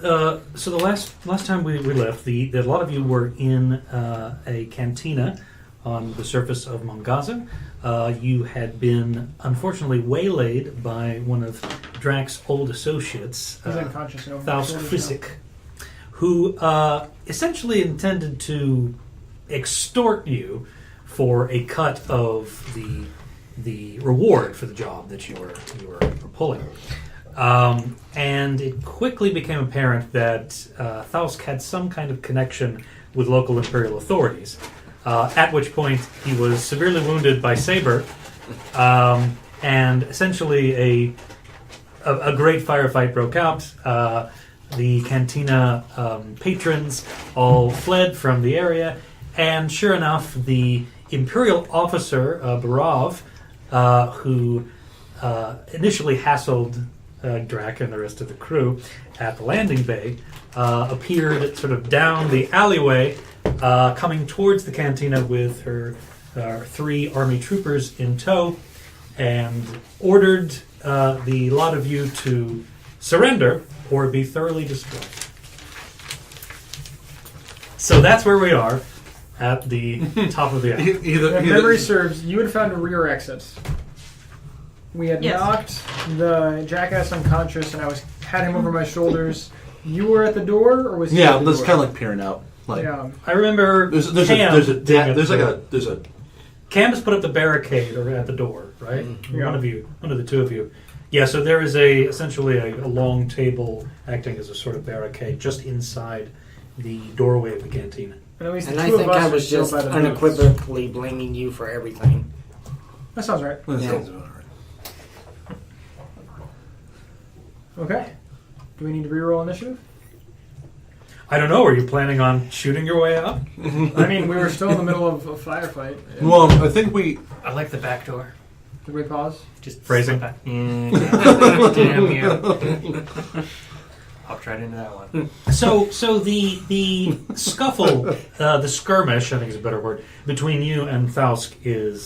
so the last time we left, a lot of you were in a cantina on the surface of Mongaza. You had been unfortunately waylaid by one of Drak's old associates, He's unconscious now. Thaus, who essentially intended to extort you for a cut of the reward for the job that you were pulling. And it quickly became apparent that Thaus had some kind of connection with local imperial authorities. At which point he was severely wounded by Saber, and essentially a great firefight broke out. The cantina patrons all fled from the area, and sure enough, the imperial officer Barav, who initially hassled Drak and the rest of the crew at the landing bay, appeared sort of down the alleyway, coming towards the cantina with her 3 army troopers in tow, and ordered the lot of you to surrender or be thoroughly destroyed. So that's where we are, at the top of the alley. If memory serves, you had found a rear exit. We had knocked the jackass unconscious, and I had him over my shoulders. You were at the door, or was he? Yeah, at the that's door? kind of like peering out. Like, Yeah. I remember there's a Cam has put up the barricade at the door, right? Yeah. One of the two of you. Yeah, so there is essentially a long table acting as a sort of barricade just inside the doorway of the cantina. And at least the And I two think of us I are was still just by the booths. unequivocally blaming you for everything. That sounds right. Okay. Do we need to reroll initiative? I don't know. Are you planning on shooting your way up? I mean, we were still in the middle of a firefight. Well, I think we. I like the back door. Did we pause? Just Phrasing. slip back. Damn you. Hopped right into that one. So the scuffle, the skirmish, I think is a better word, between you and Thaus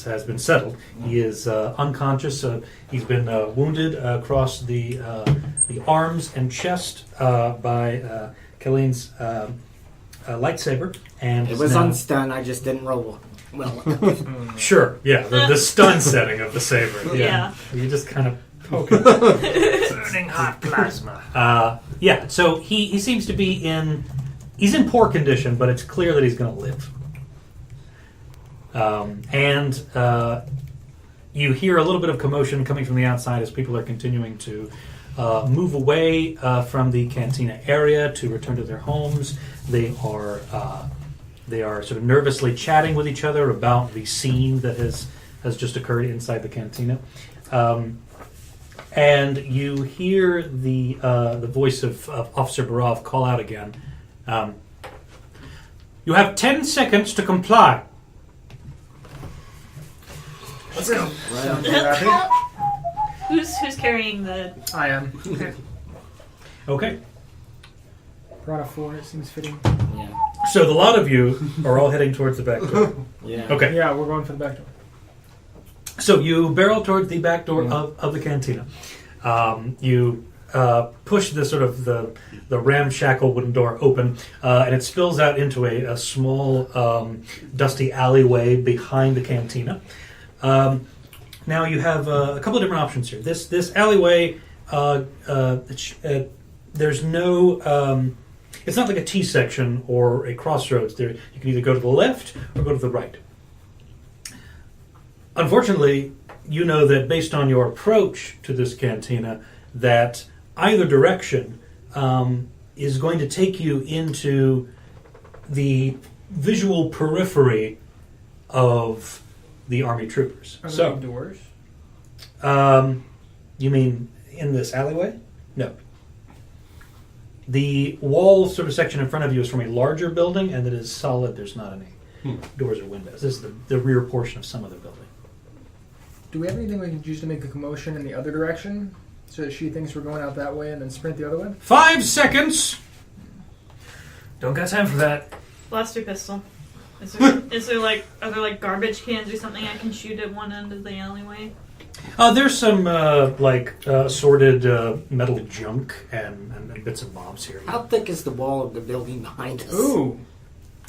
has been settled. He is unconscious. He's been wounded across the arms and chest by Kelleen's lightsaber, and It was now, on stun, I just didn't roll well. Sure, yeah, the stun setting of the saber. Yeah. You just kind of poke it. Burning hot plasma. Yeah, so he seems to be he's in poor condition, but it's clear that he's going to live. And you hear a little bit of commotion coming from the outside as people are continuing to move away from the cantina area to return to their homes. They are sort of nervously chatting with each other about the scene that has just occurred inside the cantina. And you hear the voice of Officer Barav call out again. You have 10 seconds to comply. Let's go. Sounds happy. Who's carrying the? I am. Okay. Brought a 4, it seems fitting. Yeah. So the lot of you are all heading towards the back door. Yeah. Okay. Yeah, we're going for the back door. So you barrel towards the back door of the cantina. You push the ramshackle wooden door open, and it spills out into a small dusty alleyway behind the cantina. Now you have a couple of different options here. This alleyway, there's no. It's not like a T section or a crossroads. There, you can either go to the left or go to the right. Unfortunately, you know that based on your approach to this cantina, that either direction is going to take you into the visual periphery of the army troopers. Are there any doors? You mean in this alleyway? No. The wall sort of section in front of you is from a larger building, and it is solid. There's not any doors or windows. This is the rear portion of some other building. Do we have anything we can use to make a commotion in the other direction? So that she thinks we're going out that way and then sprint the other way? 5 seconds! Don't got time for that. Blaster pistol. Are there like garbage cans or something I can shoot at one end of the alleyway? There's some assorted metal junk and bits and bobs here. How thick is the wall of the building behind us? Ooh.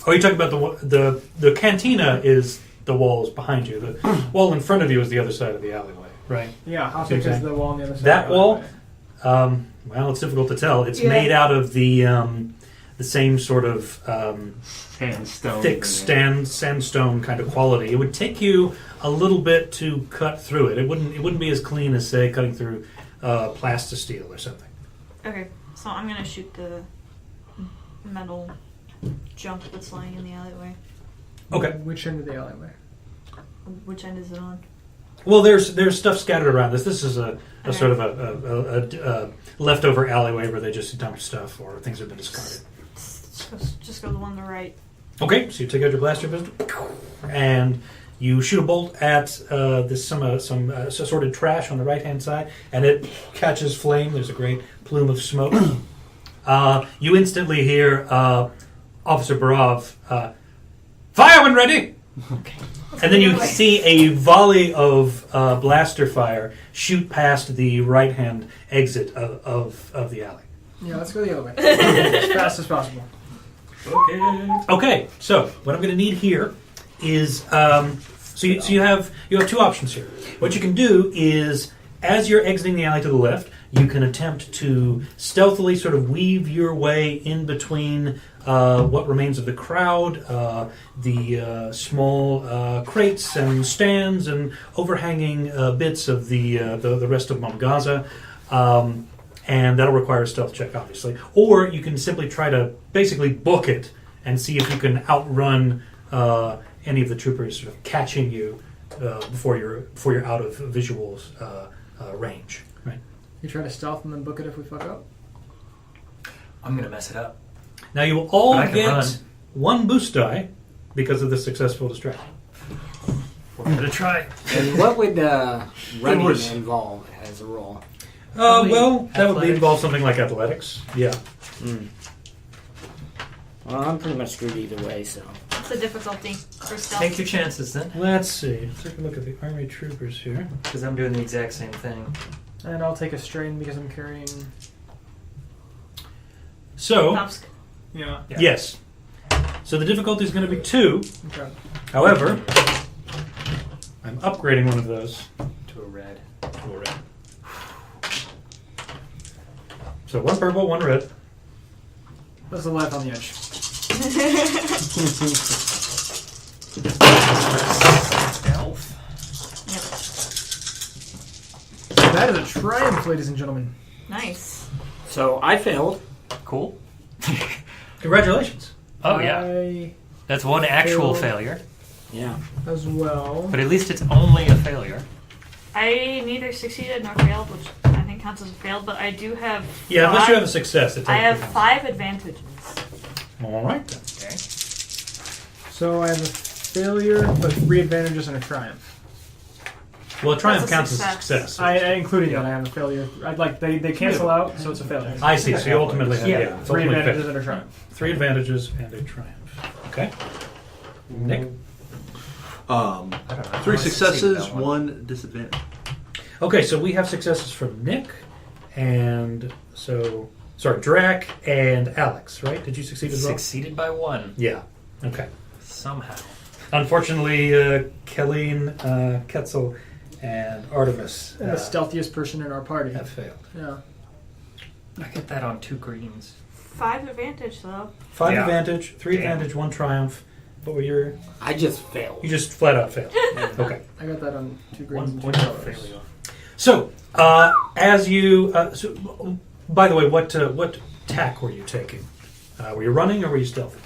Oh, you're talking about the cantina is the walls behind you. The wall in front of you is the other side of the alleyway, right? Yeah, how See what thick I'm is the wall on the other side? That of the wall? alleyway? Well, it's difficult to tell. It's Yeah. made out of the same sort of Sandstone. thick sandstone kind of quality. It would take you a little bit to cut through it. It wouldn't be as clean as, say, cutting through plastisteel or something. Okay, so I'm gonna shoot the metal junk that's lying in the alleyway. Okay. Which end of the alleyway? Which end is it on? Well, there's stuff scattered around this. This is a Okay. sort of a leftover alleyway where they just dump stuff or things have been discarded. Just go the one on the right. Okay, so you take out your blaster pistol and you shoot a bolt at some assorted trash on the right hand side, and it catches flame. There's a great plume of smoke. You instantly hear Officer Barov, "Fire when ready!" And then you see a volley of blaster fire shoot past the right-hand exit of the alley. Yeah, let's go the other way. As fast as possible. Okay, so what I'm going to need here is you have two options here. What you can do is, as you're exiting the alley to the left, you can attempt to stealthily sort of weave your way in between what remains of the crowd, the small crates and stands and overhanging bits of the rest of Momgaza. And that'll require a stealth check, obviously. Or you can simply try to basically book it and see if you can outrun any of the troopers sort of catching you before you're out of visual range. Right. You try to stealth and then book it if we fuck up? I'm gonna mess it up. Now you will all But I can get run. one boost die because of the successful distraction. We're gonna try. And what would running was- involve as a role? Well, that would Athletics. involve something like athletics. Yeah. Well, I'm pretty much screwed either way, so. What's the difficulty for stealth? Take your chances then, Let's see. Let's take a look at the army troopers here. because I'm doing the exact same thing. And I'll take a strain because I'm carrying... So, Tops- Yeah. Yeah. yes. So the difficulty is going to be 2. Okay. However, I'm upgrading one of those To a red. to a red. So 1 purple, 1 red. That's the life on the edge. Stealth. Yep. That is a triumph, ladies and gentlemen. Nice. So I failed. Cool. Congratulations. Oh yeah, I that's one actual Failed. failure, Yeah. as well. but at least it's only a failure. I neither succeeded nor failed, which I think counts as a failed, but I do have Yeah, unless you have a five, success. It I have technically 5 advantages. counts. All right. Then. Okay. So I have a failure, but 3 advantages and a triumph. Well, a triumph That's a counts as a success. success. I included that I have a failure. I'd like they cancel out, so it's a failure. I see. So you ultimately have yeah, it's 3 ultimately advantages fair. and a triumph. 3 advantages and a triumph. Okay. Nick. I don't know. 3 I succeeded successes, that 1 disadvantage. Okay, so we have successes from Nick, and Drak and Alex, right? Did you succeed as well? Succeeded by 1 Yeah. Okay. somehow. Unfortunately, Quelleen, Quetzal, and Artemis And the stealthiest person in our party. have failed. Yeah. I get that on 2 greens. 5 advantage, though. 5 Yeah. advantage, 3 Damn. advantage, 1 triumph. What were your? I just failed. You just flat out failed. Okay. I got that on 2 greens One and point 2 of colors. failure. So, as you, by the way, what tack were you taking? Were you running or were you stealthy?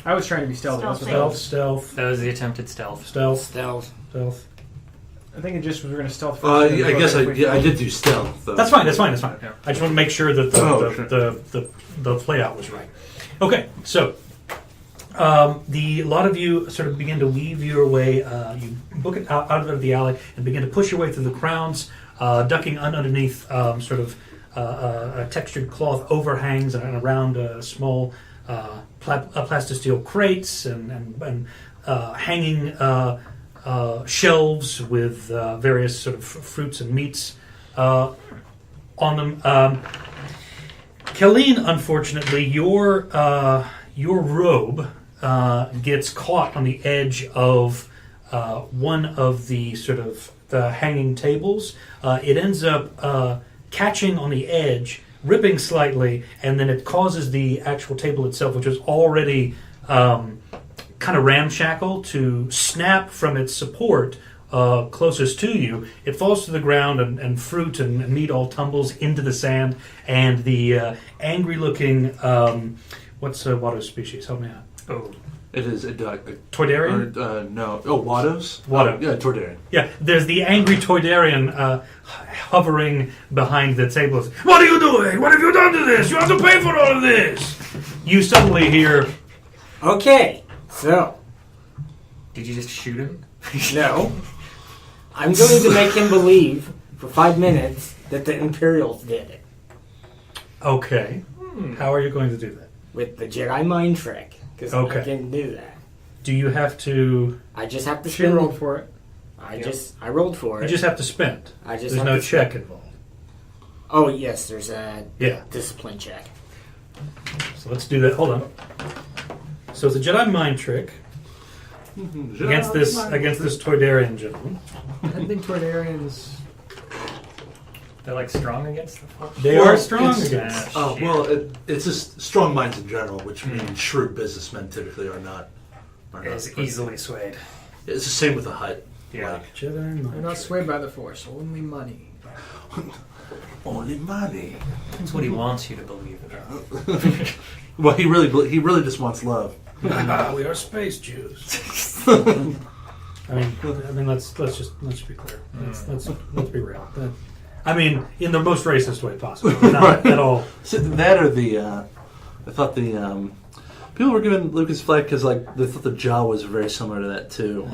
I was trying to be stealthy. That's what that was. Stealth. That was the attempted stealth. Stealth. I think it just was going to stealth first. I and then guess if we I failed. did do stealth. Though. That's fine. That's fine. Yeah. I just want to make sure that the layout was right. Okay, so a lot of you sort of begin to weave your way. You book it out of the alley and begin to push your way through the crowds, ducking underneath sort of textured cloth overhangs and around small plastisteel crates and hanging shelves with various sort of fruits and meats on them. Quelleen, unfortunately, your robe gets caught on the edge of one of the sort of the hanging tables. It ends up catching on the edge, ripping slightly, and then it causes the actual table itself, which was already kind of ramshackle, to snap from its support closest to you. It falls to the ground, and fruit and meat all tumbles into the sand, and the angry-looking, what's a water species? Help me out. Oh, It is a Toydarian? no. Oh, Wattos? Watto. Yeah, Toydarian. Yeah, there's the angry Toydarian hovering behind the table. What are you doing? What have you done to this? You have to pay for all of this! You suddenly hear, Okay, so, did you just shoot him? no. I'm going to make him believe for 5 minutes that the Imperials did it. okay, how are you going to do that? With the Jedi mind trick. Because Okay. I can do that. Do you have to... I just have to She spend. rolled for it. I rolled for You it. just have to spend. I just There's have no to check involved. Oh yes, there's a Yeah. discipline check. So let's do that. Hold on. So it's a Jedi mind trick against this Toydarian gentleman. I think Toydarians. They're like strong against the force. They Well, are strong it's- against. Oh, well, it's just strong minds in general, which means shrewd businessmen typically are not. Is easily swayed. It's the same with the Hutt. Yeah. Like, Jedi They're mind not trick. swayed by the Force, only money. only money. That's what he wants you to believe about. Well, he really just wants love. We are space Jews. I mean, let's be clear. Let's be real. I mean, in the most racist way possible. Not Right. at all. So that or the, I thought the people were giving Lucas flack because like they thought the jaw was very similar to that too.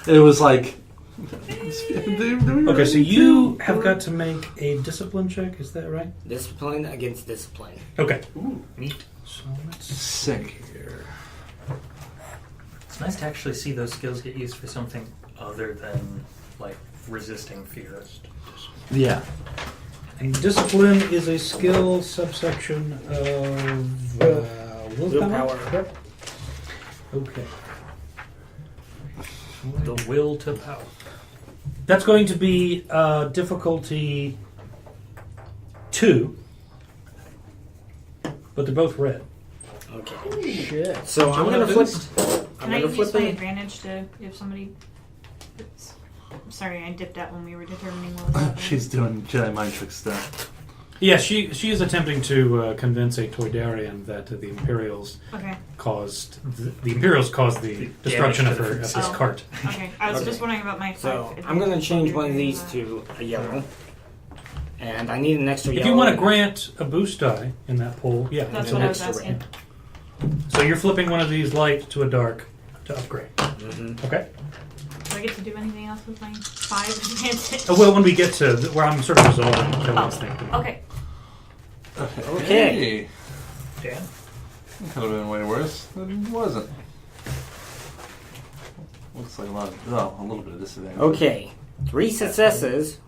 It was like. Okay, so you have got to make a discipline check. Is that right? Discipline against discipline. Okay. Neat. So let's Sick. here. It's nice to actually see those skills get used for something other than like resisting fear. Yeah. And discipline is a skill subsection of willpower. Willpower. Okay. The will to power. That's going to be difficulty 2, but they're both red. Okay. Shit. So I'm gonna flip. I'm Can I gonna use flip my it. advantage to if somebody... Sorry, I dipped out when we were determining what was happening. She's doing Jedi mind trick stuff. Yeah, she is attempting to convince a Toydarian that the Imperials Okay, caused the Imperials caused the destruction of damage to this the Oh. cart. okay. I was Okay. just wondering about my So five I'm gonna advantage change while one of you're these doing to a yellow, and I need an extra If yellow. you want to grant a boost die in that poll, yeah. That's an what I was extra asking. So you're flipping one of these light to a dark to upgrade. Mhm. Okay. Do I get to do anything else with my 5 advantage? Well, when we get to where I'm sort of resolving Kelly's thing. Okay. Okay. Dan? Could have been way worse. It wasn't. Looks like a little bit of disadvantage. Okay. 3 successes,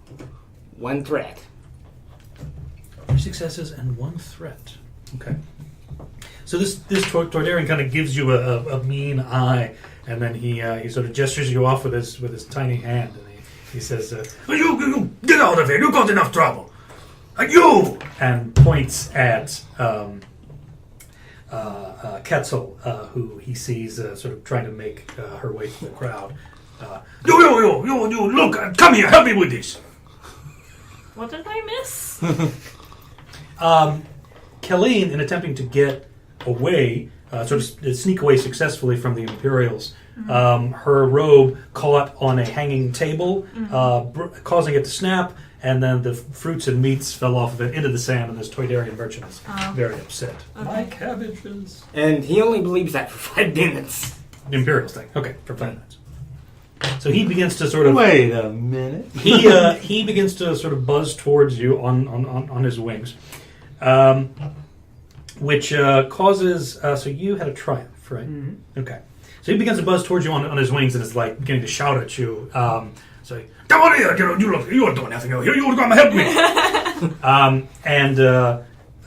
1 threat. 3 successes and 1 threat. Okay. So this Toydarian kind of gives you a mean eye, and then he sort of gestures you off with his tiny hand, and he says, "You get out of here! You got enough trouble. You!" and points at Quetzal, who he sees sort of trying to make her way through the crowd. You! Look! Come here! Help me with this. What did I miss? Quelleen, in attempting to get away, sort of sneak away successfully from the Imperials, her robe caught on a hanging table, causing it to snap, and then the fruits and meats fell off of it into the sand, and this Toydarian merchant is very upset. My Okay. cabbages. And he only believes that for 5 minutes. The Imperials thing. Okay, for 5 minutes. So he begins to sort of... Wait a minute. He begins to sort of buzz towards you on his wings, which causes. So you had a triumph, right? Mm-hmm. Okay. So he begins to buzz towards you on his wings and is like beginning to shout at you. So, come on here! You don't do nothing over here. You want to come and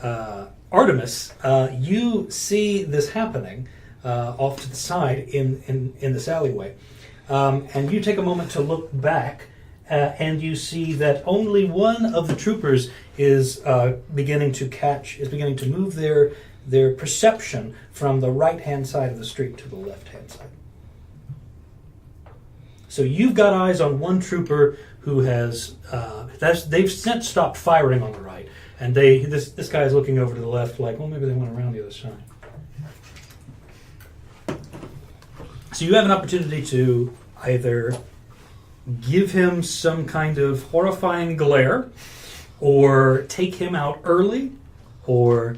help me. Artemis, you see this happening off to the side in this alleyway, and you take a moment to look back, and you see that only one of the troopers is beginning to move their perception from the right-hand side of the street to the left-hand side. So you've got eyes on one trooper who has they've since stopped firing on the right, and this guy is looking over to the left like, well, maybe they went around the other side. So you have an opportunity to either give him some kind of horrifying glare, or take him out early, or...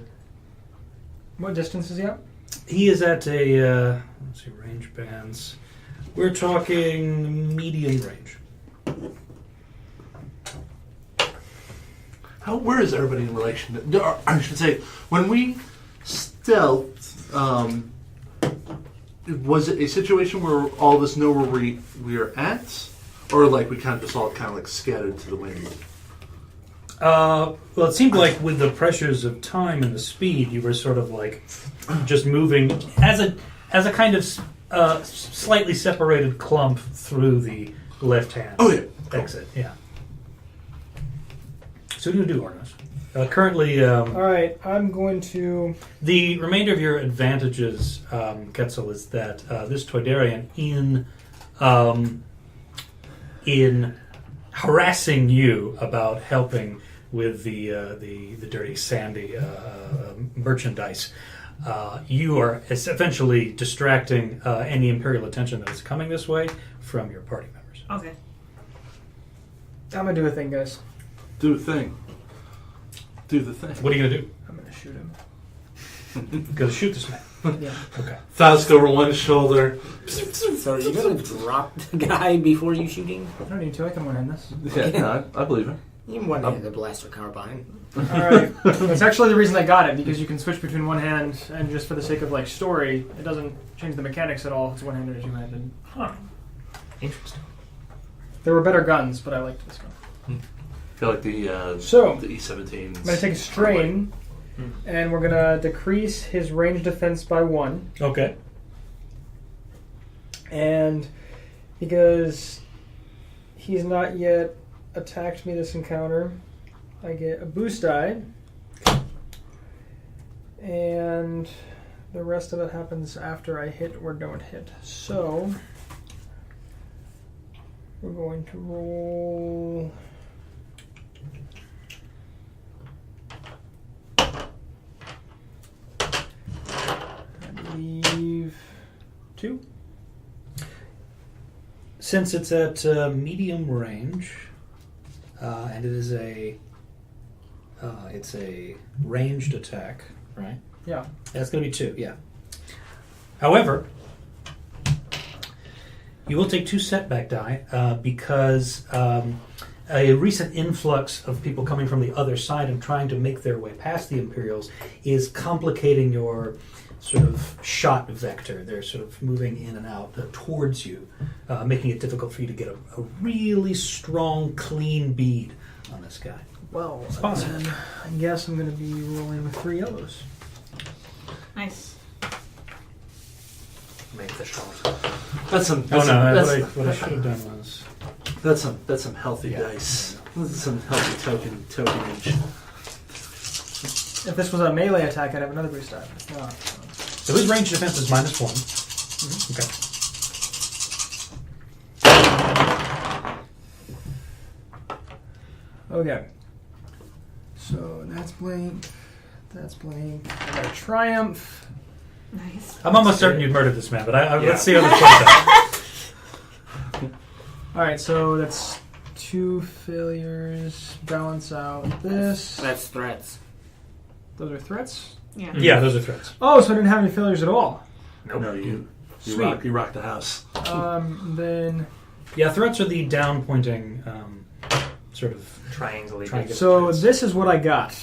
What distance is he at? He is at a, let's see, range bands. We're talking medium range. Where is everybody in relation to... I should say, when we stealthed, was it a situation where all of us know where we are at? Or like we kind of just all kind of like scattered to the wind? Well, it seemed like with the pressures of time and the speed, you were sort of like just moving as a kind of slightly separated clump through the left-hand exit. Yeah. So what do you do, Artemis? Currently... All right, I'm going to... The remainder of your advantages, Quetzal, is that this Toydarian, in harassing you about helping with the dirty, sandy merchandise, you are essentially distracting any Imperial attention that is coming this way from your party members. Okay. I'm going to do a thing, guys. Do the thing. Do the thing. What are you going to do? I'm going to shoot him. You're going to shoot this man. Yeah. Okay. Fast over one shoulder. So are you going to drop the guy before you shoot him? I don't need to. I can one-hand this. Yeah, no, I believe it. You one-handed the blaster carbine. All right. That's actually the reason I got it, because you can switch between one hand, and just for the sake of like story, it doesn't change the mechanics at all. It's one-handed or two-handed. Huh. Interesting. There were better guns, but I liked this one. I feel like the E-17s. I'm going to take a strain, and we're going to decrease his range defense by 1. Okay. And because he's not yet attacked me this encounter, I get a boost die. And the rest of it happens after I hit or don't hit. So we're going to roll... I believe 2. Since it's at medium range, and it is it's a ranged attack, right? Yeah. That's going to be 2, yeah. However, you will take 2 setback die because a recent influx of people coming from the other side and trying to make their way past the Imperials is complicating your sort of shot vector. They're sort of moving in and out towards you, making it difficult for you to get a really strong, clean bead on this guy. Well, It's possible. then I guess I'm going to be rolling with 3 yellows. Nice. Make the strong. That's some. Oh That's no! some, What I should have done was that's some healthy dice. That's some healthy tokenage. If this was a melee attack, I'd have another boost die. But it's not. so his range defense is -1. Okay. Okay. So that's blank. That's blank. I got a triumph. Nice. I'm almost certain you'd murdered this man, but Yeah. let's see how this plays out. Alright, so that's 2 failures. Balance out this. That's threats. Those are threats? Yeah. Yeah, those are threats. Oh, so I didn't have any failures at all. No, you Sweet. rock the house. Then... Yeah, threats are the down pointing sort of Triangulated. So this is what I got.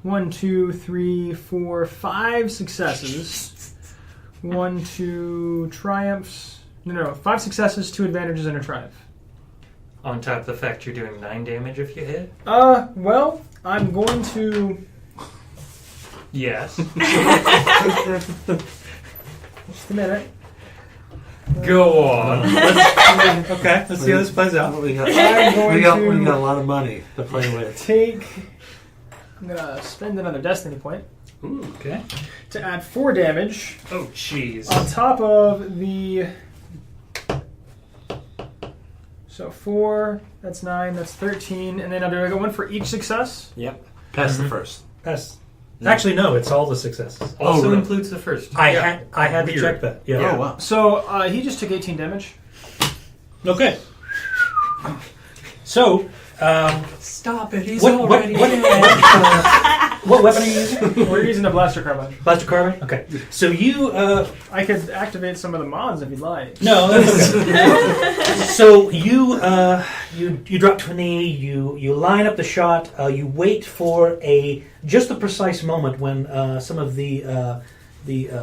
1, 2, 3, 4, 5 successes 1, 2 triumphs. No, 5 successes, 2 advantages, and a triumph. On top of the fact you're doing 9 damage if you hit? Well, I'm going to... Yes. Just a minute. Go on. Okay, let's see how this plays out. We got, I'm going we got to a lot of money to play with. I'm going to spend another destiny point Ooh. Okay. to add 4 damage Oh, jeez. on top of the... So 4, that's 9, that's 13, and then I'll do one for each success. Yep. Pass the first. Pass. Actually, no. It's all the successes. Also really? includes the first. I Yeah. had to Weird. check that. Yeah. Oh, wow. So he just took 18 damage. Okay. So, Stop it, he's what weapon are you using? We're using a blaster carbine. Blaster carbine? Okay. So you, I could activate some of the mods if you'd like. no, that's okay. So you drop to a knee, you line up the shot, you wait for just the precise moment when some of the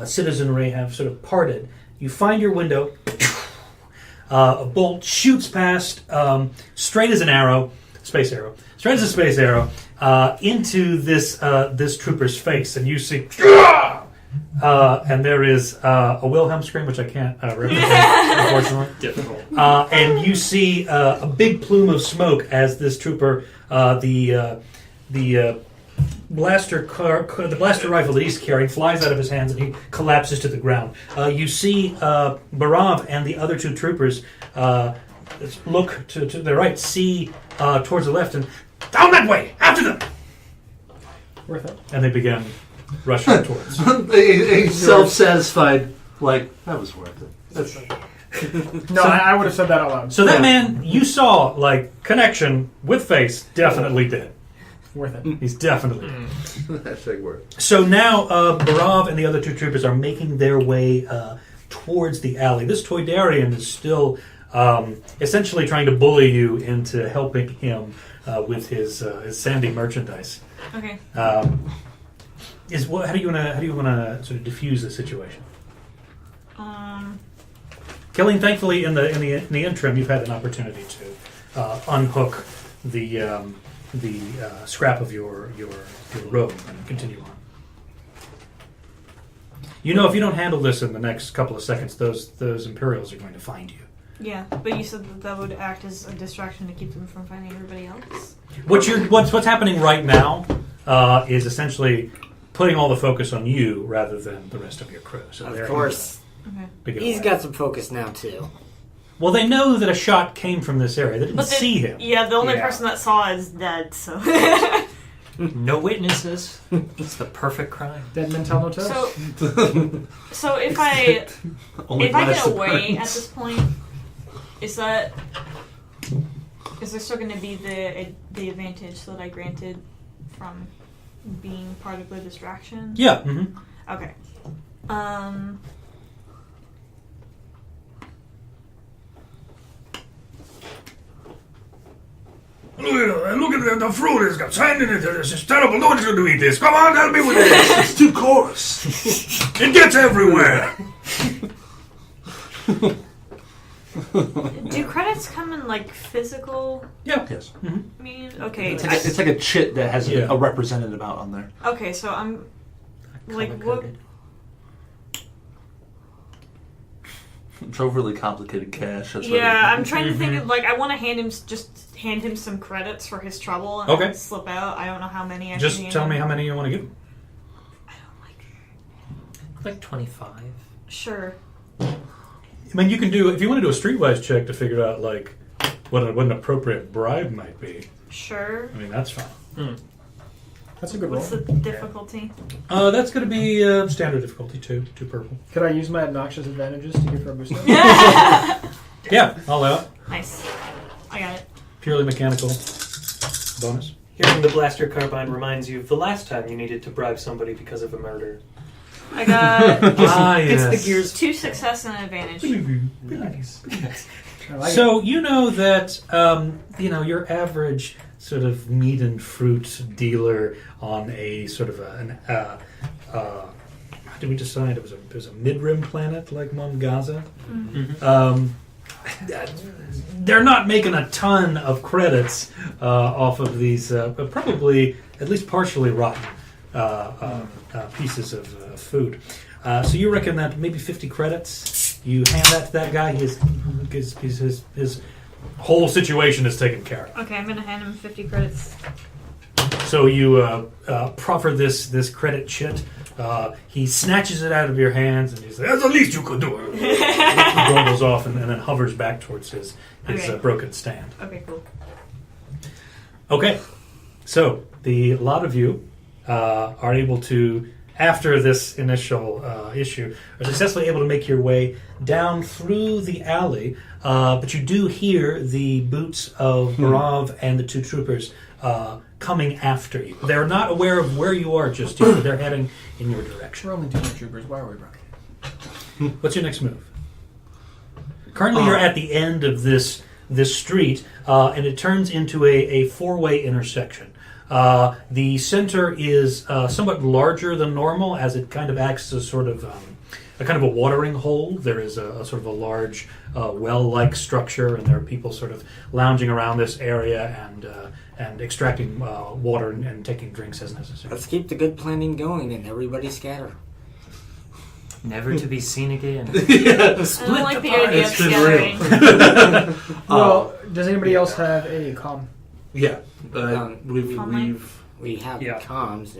citizenry have sort of parted. You find your window, a bolt shoots past, straight as an arrow, straight as a space arrow, into this trooper's face, and you see, and there is a Wilhelm scream, which I can't represent, unfortunately. Difficult. And you see a big plume of smoke as this trooper, the blaster rifle that he's carrying, flies out of his hands and he collapses to the ground. You see Barav and the other 2 troopers look to the right, see towards the left, and down that way, after them. Worth it. And they begin rushing towards. a self-satisfied, like, that was worth it. That's No, I would have said that out loud. So that man you saw, like, connection with face, definitely did. Worth it. He's definitely. hashtag worth. So now Barav and the other 2 troopers are making their way towards the alley. This Toydarian is still essentially trying to bully you into helping him with his sandy merchandise. Okay. How do you want to sort of diffuse the situation? Quelleen, thankfully, in the interim, you've had an opportunity to unhook the scrap of your robe and continue on. You know, if you don't handle this in the next couple of seconds, those Imperials are going to find you. Yeah, but you said that would act as a distraction to keep them from finding everybody else. What's happening right now is essentially putting all the focus on you rather than the rest of your crew. So Of they're course. Okay. He's got some focus now, too. Well, they know that a shot came from this area. They didn't But see him. Yeah, the only Yeah. person that saw is dead, so. No witnesses. It's the perfect crime. Dead men tell no tales. So if I Only get last away at appearance. this point, is there still going to be the advantage that I granted from being part of the distraction? Yeah. Mm-hmm. Okay. Look at the fruit. It's got sand in it. It's terrible. No one's going to eat this. Come on, help me with this. It's too coarse. It gets everywhere. Do credits come in like physical? Yeah. Yes. I mean, okay. It's like a chit that has Yeah. a representative out on there. Okay, so I'm like what? Color-coded. It's overly complicated cash. That's Yeah, I'm trying to think of like I want to hand him some credits for his trouble and Okay. then slip out. I don't know how many. I Just should hand tell him. me how many you want to give him. I don't like. Like 25. Sure. I mean, you can do, if you want to do a streetwise check to figure out, like, what an appropriate bribe might be. Sure. I mean, that's fine. That's a good roll. What's the difficulty? That's going to be standard difficulty, 2 purple. Could I use my obnoxious advantages to give her a boost? Yeah, all out. Nice. I got it. Purely mechanical bonus. Hearing the blaster carbine reminds you of the last time you needed to bribe somebody because of a murder. I got It's the gears. 2 success and an advantage. Nice. I like So you know that your average sort of meat and fruit dealer on a sort of did we decide it was a mid-rim planet like Mongaza? Mm-hmm. They're not making a ton of credits off of these, probably at least partially rotten pieces of food. So you reckon that maybe 50 credits? You hand that to that guy. His whole situation is taken care of. Okay, I'm gonna hand him 50 credits. So you proffer this credit chit. He snatches it out of your hands and he says, "That's the least you could do." He goes off and then hovers back towards his Okay. broken stand. Okay, cool. Okay, so a lot of you are able to, after this initial issue, are successfully able to make your way down through the alley, but you do hear the boots of Barav and the two troopers coming after you. They're not aware of where you are just yet, but they're heading in your direction. We're only 2 troopers. Why are we running? What's your next move? Currently, you're at the end of this street, and it turns into a four-way intersection. The center is somewhat larger than normal, as it kind of acts as sort of a watering hole. There is a sort of a large well-like structure, and there are people sort of lounging around this area and extracting water and taking drinks as necessary. Let's keep the good planning going and everybody scatter. Never to be seen again. I don't like the idea of It's been scattering. Well, does anybody else have a comm? Yeah, Online? We have Yeah. comms.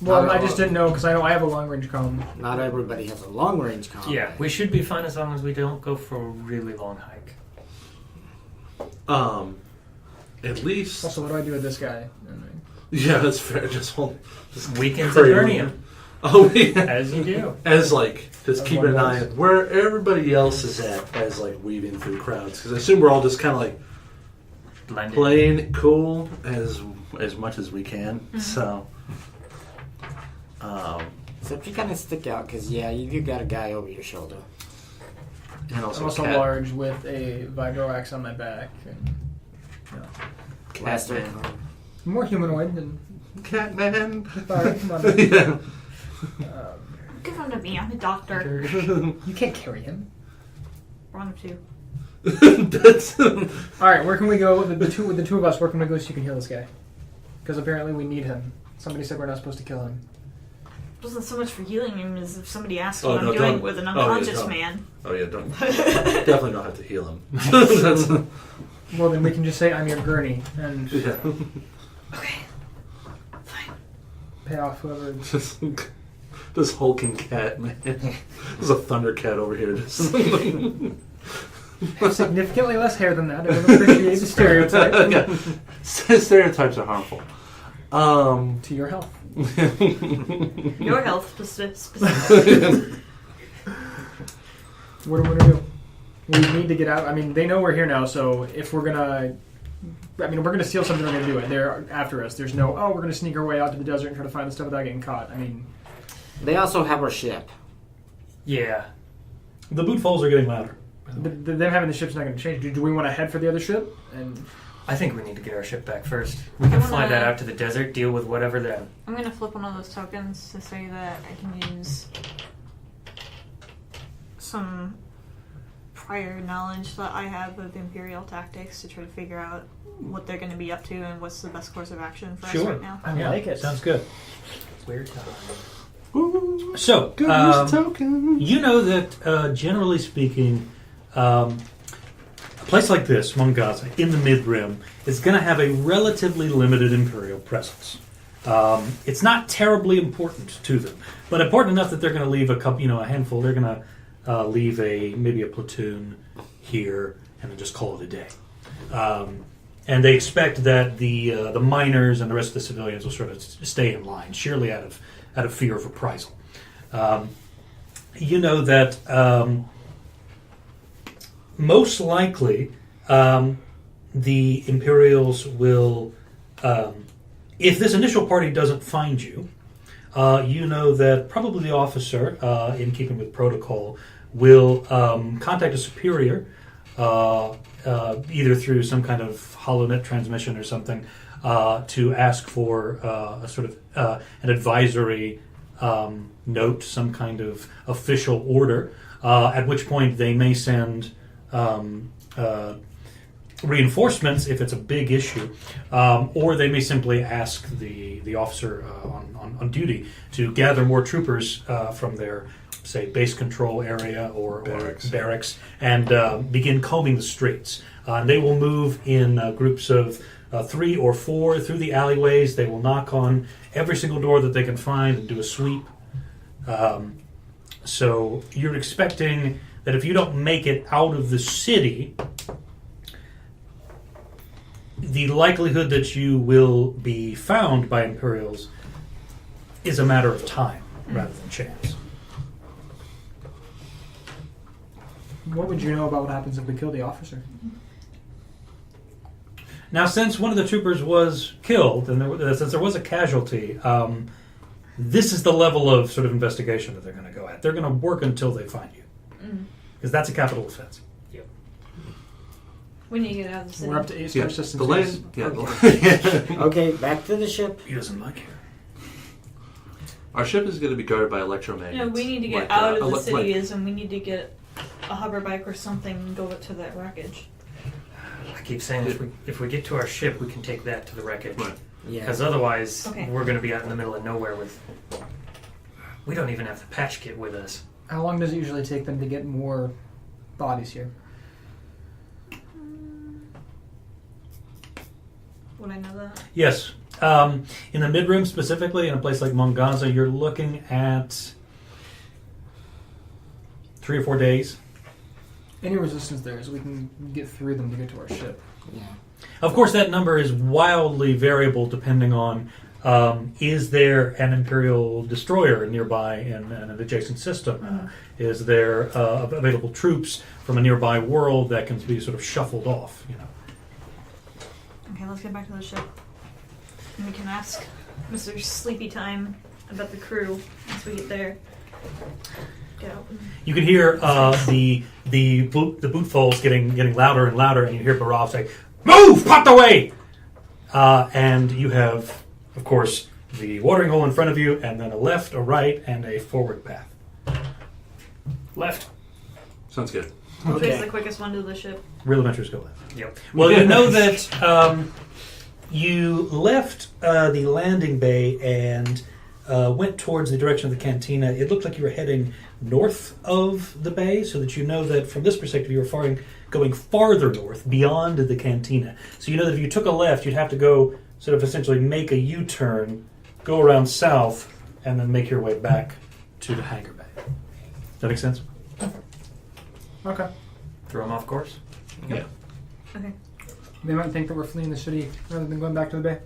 Well, Not I just all- didn't know because I know I have a long range comm. Not everybody has a long range comm. Yeah, we should be fine as long as we don't go for a really long hike. at least. Also, what do I do with this guy? Yeah, that's fair. Just Weekends at crazy. Birmingham, Oh, yeah. as you do. As like just As keeping an one eye does. on where everybody else is at as like weaving through crowds, because I assume we're all just kind of like Blended. playing it cool as much as we can. So, Except you kind of stick out because, yeah, you do got a guy over your shoulder. and I'm also also cat, large with a vibro axe on my back. And, Master. Catman. more humanoid than. Catman. Sorry, come on. Yeah. Give him to me. I'm a doctor. You can't carry him. Wrong too. That's All right, where can we go? The two of us. Where can we go so you can heal this guy? Because apparently we need him. Somebody said we're not supposed to kill him. It wasn't so much for healing him as if somebody asked Oh, what no, I'm doing don't. with an Oh, yeah, unconscious don't. man. oh yeah, don't definitely don't have to heal him. That's, Well, then we can just say I'm your gurney and yeah. Okay. Fine. pay off whoever. Just this hulking cat, man. There's a thunder cat over here. Just Have significantly less hair than that. I don't appreciate the stereotype. yeah. Stereotypes are harmful. To your health. Your health specifically. What do we want to do? We need to get out. I mean, they know we're here now, so if we're gonna, we're gonna steal something, we're gonna do it. They're after us. There's no, we're gonna sneak our way out to the desert and try to find the stuff without getting caught. I mean, They also have our ship. Yeah. The boot falls are getting louder. them having the ship's not gonna change. Do we want to head for the other ship? And I think we need to get our ship back first. We can fly that out to the desert, deal with whatever then. I'm gonna flip one of those tokens to say that I can use some prior knowledge that I have of Imperial tactics to try to figure out what they're going to be up to and what's the best course of action for us Sure. right now. I Yeah, like it. Sounds good. It's weird time. Ooh, So, good news token. you know that, generally speaking, a place like this, Mongaza, in the mid-rim, is going to have a relatively limited Imperial presence. It's not terribly important to them, but important enough that they're going to leave a handful. They're going to leave maybe a platoon here and then just call it a day. And they expect that the miners and the rest of the civilians will sort of stay in line, sheerly out of fear of reprisal. You know that most likely the Imperials will, if this initial party doesn't find you, you know that probably the officer, in keeping with protocol, will contact a superior, either through some kind of HoloNet transmission or something, to ask for a sort of an advisory note, some kind of official order, at which point they may send reinforcements if it's a big issue, or they may simply ask the officer on duty to gather more troopers from their, say, base control area or barracks and begin combing the streets. And they will move in groups of 3 or 4 through the alleyways. They will knock on every single door that they can find and do a sweep. So you're expecting that if you don't make it out of the city, the likelihood that you will be found by Imperials is a matter of time rather than chance. What would you know about what happens if we kill the officer? Now, since one of the troopers was killed, and since there was a casualty, this is the level of sort of investigation that they're going to go at. They're going to work until they find you, because that's a capital offense. We need to get out of the city. We're up to 8-star systems. The lane. Yeah. Okay, back to the ship. He doesn't like you. Our ship is going to be guarded by electromagnets. No, we need to get out of the city, and we need to get a hover bike or something and go to that wreckage. I keep saying if we get to our ship, we can take that to the wreckage. Right. Yeah. Because otherwise, Okay. we're going to be out in the middle of nowhere with... We don't even have the patch kit with us. How long does it usually take them to get more bodies here? Would I know that? Yes. In the mid-room specifically, in a place like Mongaza, you're looking at 3 or 4 days. Any resistance there, so we can get through them to get to our ship. Yeah. Of course, that number is wildly variable depending on is there an Imperial destroyer nearby in an adjacent system? Is there available troops from a nearby world that can be sort of shuffled off? You know. Okay, let's get back to the ship. And we can ask Mr. Sleepy Time about the crew once we get there. Get out. You can hear the boot falls getting louder and louder, and you hear Barav say, "Move! Pot the way!" And you have, of course, the watering hole in front of you, and then a left, a right, and a forward path. Left. Sounds good. Which Okay. is the quickest one to the ship? Real adventures go left. Yep. Well, you know that you left the landing bay and went towards the direction of the cantina. It looked like you were heading north of the bay, so that you know that from this perspective you were going farther north beyond the cantina. So you know that if you took a left, you'd have to go sort of essentially make a U-turn, go around south, and then make your way back to the hangar bay. Does that make sense? Okay. Throw them off course. Yeah. Okay. They might think that we're fleeing the city rather than going back to the bay.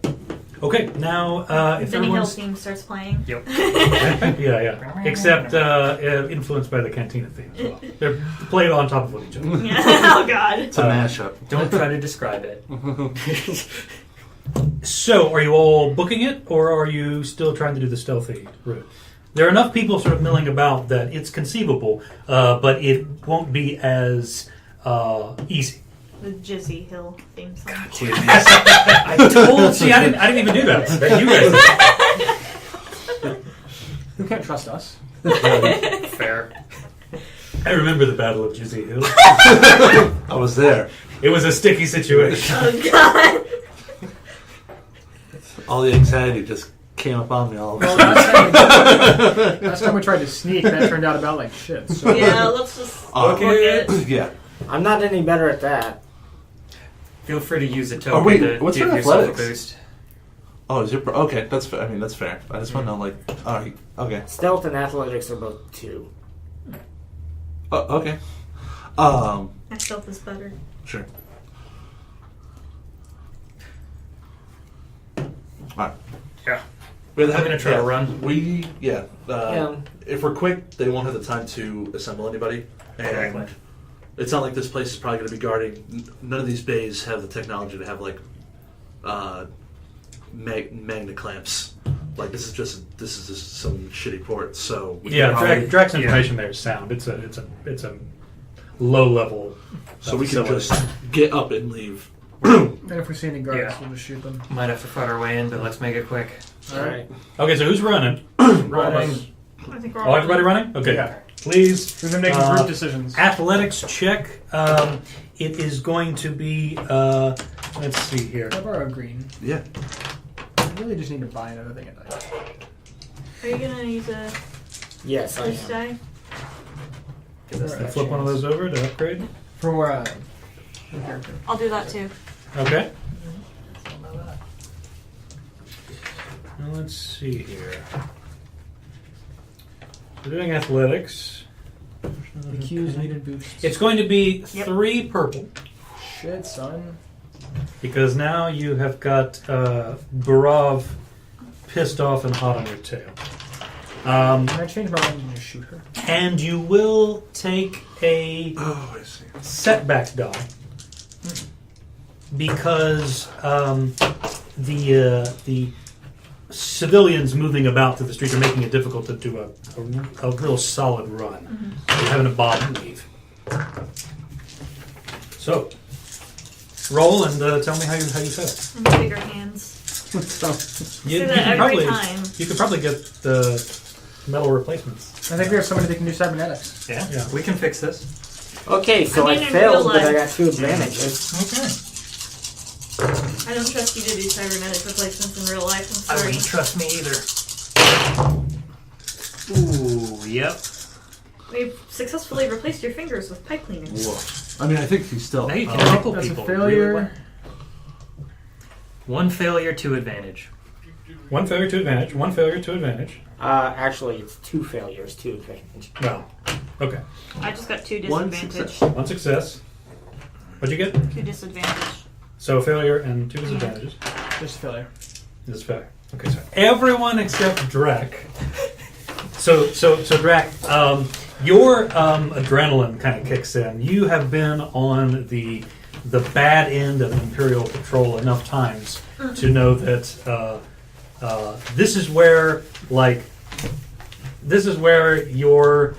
Okay, now if Benny Hill everyone's... theme starts playing. Yep. yeah. Except influenced by the cantina theme as well. They're played on top of each other. Yeah. Oh God. It's a mashup. Don't try to describe it. So, are you all booking it, or are you still trying to do the stealthy route? There are enough people sort of milling about that it's conceivable, but it won't be as easy. The Jizzy Hill theme song. I told. See, I didn't even do that. You guys did. You can't trust us. Fair. I remember the Battle of Jizzy Hill. I was there. It was a sticky situation. Oh God. All the anxiety just came up on me all of a Well, sudden. last time we tried to sneak, that turned out about like shit. So. Yeah. Let's just Okay. book it. Yeah. I'm not any better at that. Feel free to use a Oh, token wait, to what's give your yourself a athletics? boost. Oh, is your okay? That's fair. I mean, that's fair. I just want to know, like, all right, okay, Stealth and athletics are both 2. okay, My stealth is better. sure. All right. Yeah. I'm I'm gonna try to run. If we're quick, they won't have the time to assemble anybody. And Exactly. it's not like this place is probably going to be guarding. None of these bays have the technology to have like magnet clamps. Like this is just some shitty port. So we Yeah, can probably- Drak's information there is sound. It's a low level. so we can facility. just get up and leave And if we see any guards, Yeah. we'll just shoot them. Might have to fight our way in, but let's make it quick. All right. Okay, so who's running? Running. I think we're Oh, everybody running? Okay. Yeah. Please. We're gonna make group decisions. Athletics check. It is going to be. Let's see here. Can I borrow a green? Yeah. I really just need to buy another thing at night. Are you gonna use a Yes, I boost am. die? Give us Alright. that Flip one of those over to upgrade. For character. I'll do that too. Okay. Now let's see here. We're doing athletics. The Q's needed boosts. It's going to be Yep. 3 purple Shit, son. because now you have got Barov pissed off and hot on your tail. Can I change my mind and just shoot her? And you will take a Oh, I see. setback die because the civilians moving about through the street are making it difficult to do a real solid run. You're having to bob and weave. So, roll and tell me how you set And the bigger hands. it. Do that every time. You could probably get the metal replacements. I think there's somebody that can do cybernetics. Yeah, Yeah. we can fix this. Okay, so I I, mean, in failed, real but I life. got 2 advantages. Okay. I don't trust you to do cybernetic replacements in real life. I'm I sorry. wouldn't trust me either. Ooh, yep. We've successfully replaced your fingers with pipe cleaners. Whoa. I mean, I think he's still. Now you can Oh. tickle That's a people. failure. Really well. 1 failure, 2 advantage. 1 failure, 2 advantage. 1 failure, 2 advantage. Actually, it's 2 failures, 2 advantage. No. Okay. I just got 2 One disadvantage. success. 1 success. What'd you get? 2 disadvantage. So failure and 2 disadvantages. Just a failure. This is fair. Okay, so everyone except Drak. So Drak, your adrenaline kind of kicks in. You have been on the bad end of Imperial Patrol enough times to know that this is where your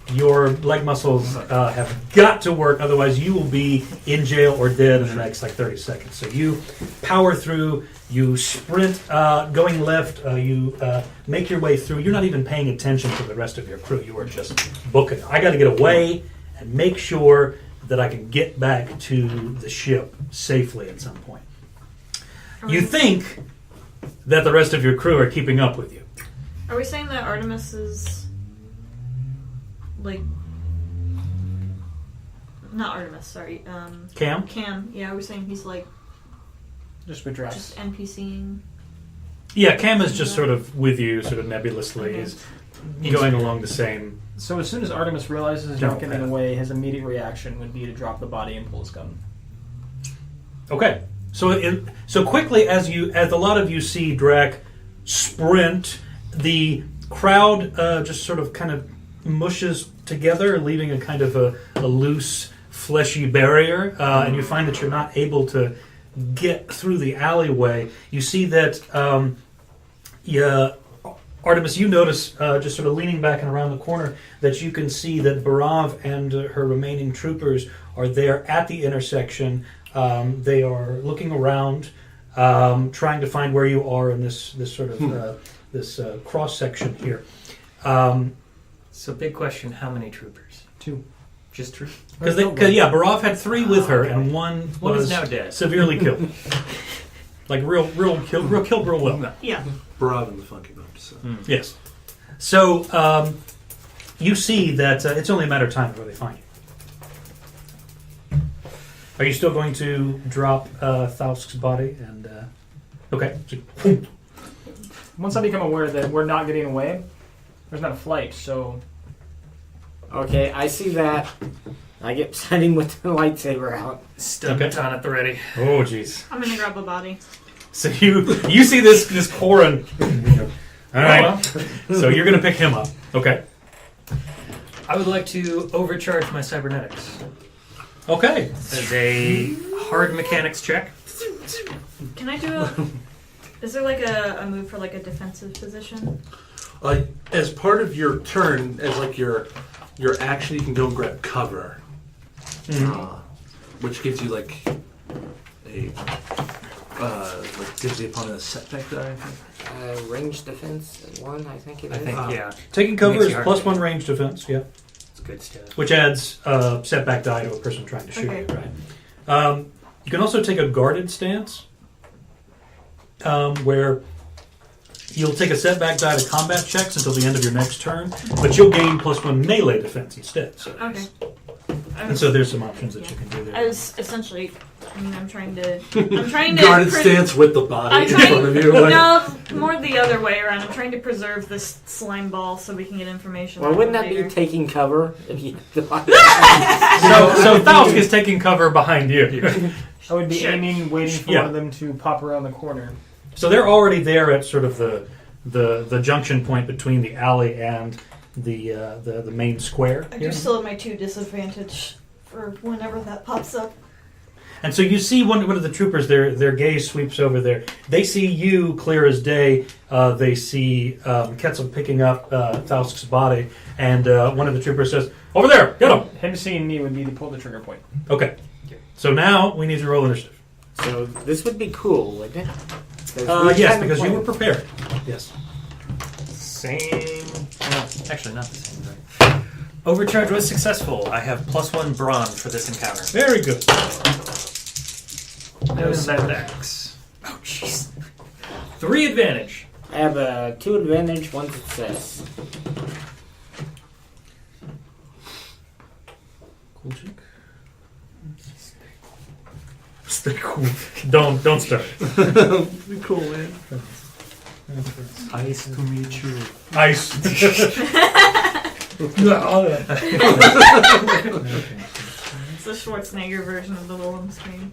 leg muscles have got to work, otherwise you will be in jail or dead in the next 30 seconds. So you power through, you sprint going left, you make your way through. You're not even paying attention to the rest of your crew. You are just booking. I got to get away and make sure that I can get back to the ship safely at some point. You think that the rest of your crew are keeping up with you. Are we saying that Artemis is not Artemis? Sorry, Cam? Cam. Yeah, are we saying he's Just with drafts. just NPCing? Yeah, Cam is just sort of with you, sort of nebulously. Okay. He's going along the same. So as soon as Artemis realizes he's Don't not getting path. away, his immediate reaction would be to drop the body and pull his gun. Okay, so quickly as a lot of you see Drak sprint, the crowd just sort of kind of mushes together, leaving a kind of a loose, fleshy barrier, and you find that you're not able to get through the alleyway. You see that, Artemis, you notice, just sort of leaning back and around the corner, that you can see that Barov and her remaining troopers are there at the intersection. They are looking around, trying to find where you are in this sort of this cross section here. So big question, how many troopers? 2. Just 3? Because Barov had 3 with her, and one One is was now dead. severely killed. Like real killed real well. Yeah. Barab and the Funky Bumps. So. Yes. So you see that it's only a matter of time before they find you. Are you still going to drop Thausk's body? And okay. So, Once I become aware that we're not getting away, there's not a flight, so Okay, I see that. I get beside him with the lightsaber out. Stun baton at the ready. oh, jeez. I'm gonna grab a body. So you see this Koran. All right. So you're going to pick him up. Okay. I would like to overcharge my cybernetics Okay. as a hard mechanics check. Can I do a? Is there a move for a defensive position? As part of your turn, as your action, you can go and grab cover, which gives you like gives the opponent a setback die. I think. Range defense is 1, I think it is. I think, yeah. Taking cover Makes is you hard plus to 1 hit. range defense, yeah. It's good stuff. Which adds setback die to a person trying to shoot Okay. you, right? You can also take a guarded stance, where you'll take a setback die to combat checks until the end of your next turn, but you'll gain plus 1 melee defense instead. So. Okay. And so there's some options that you can do there. I was essentially. I mean, I'm trying to. Guarded stance with the body I'm in trying. front of you. Like, No, more the other way around. I'm trying to preserve this slime ball so we can get information. Well, on wouldn't it that be later. taking cover if you? So Thausk is taking cover behind you. I would be Sure. aiming, waiting for Yeah. one of them to pop around the corner. So they're already there at sort of the junction point between the alley and the main square. I here. do still have my 2 disadvantage for whenever that pops up. And so you see one of the troopers, their gaze sweeps over there. They see you clear as day. They see Quetzal picking up Thausk's body, and one of the troopers says, "Over there, get him!" Him seeing me would be the pull the trigger point. Okay. So now we need to roll initiative. So this would be cool, wouldn't it? 'Cause we Yes, kinda because you planned- were prepared. Yes. Same. No, actually, not the same. Right? Overcharge was successful. I have plus 1 brawn for this encounter. Very good. No setbacks. Oh, jeez. 3 advantage. I have a 2 advantage, 1 success. Cool chick. Stay cool. Don't start. be cool, man. Nice to meet you. Ice. It's the Schwarzenegger version of the Willem scream.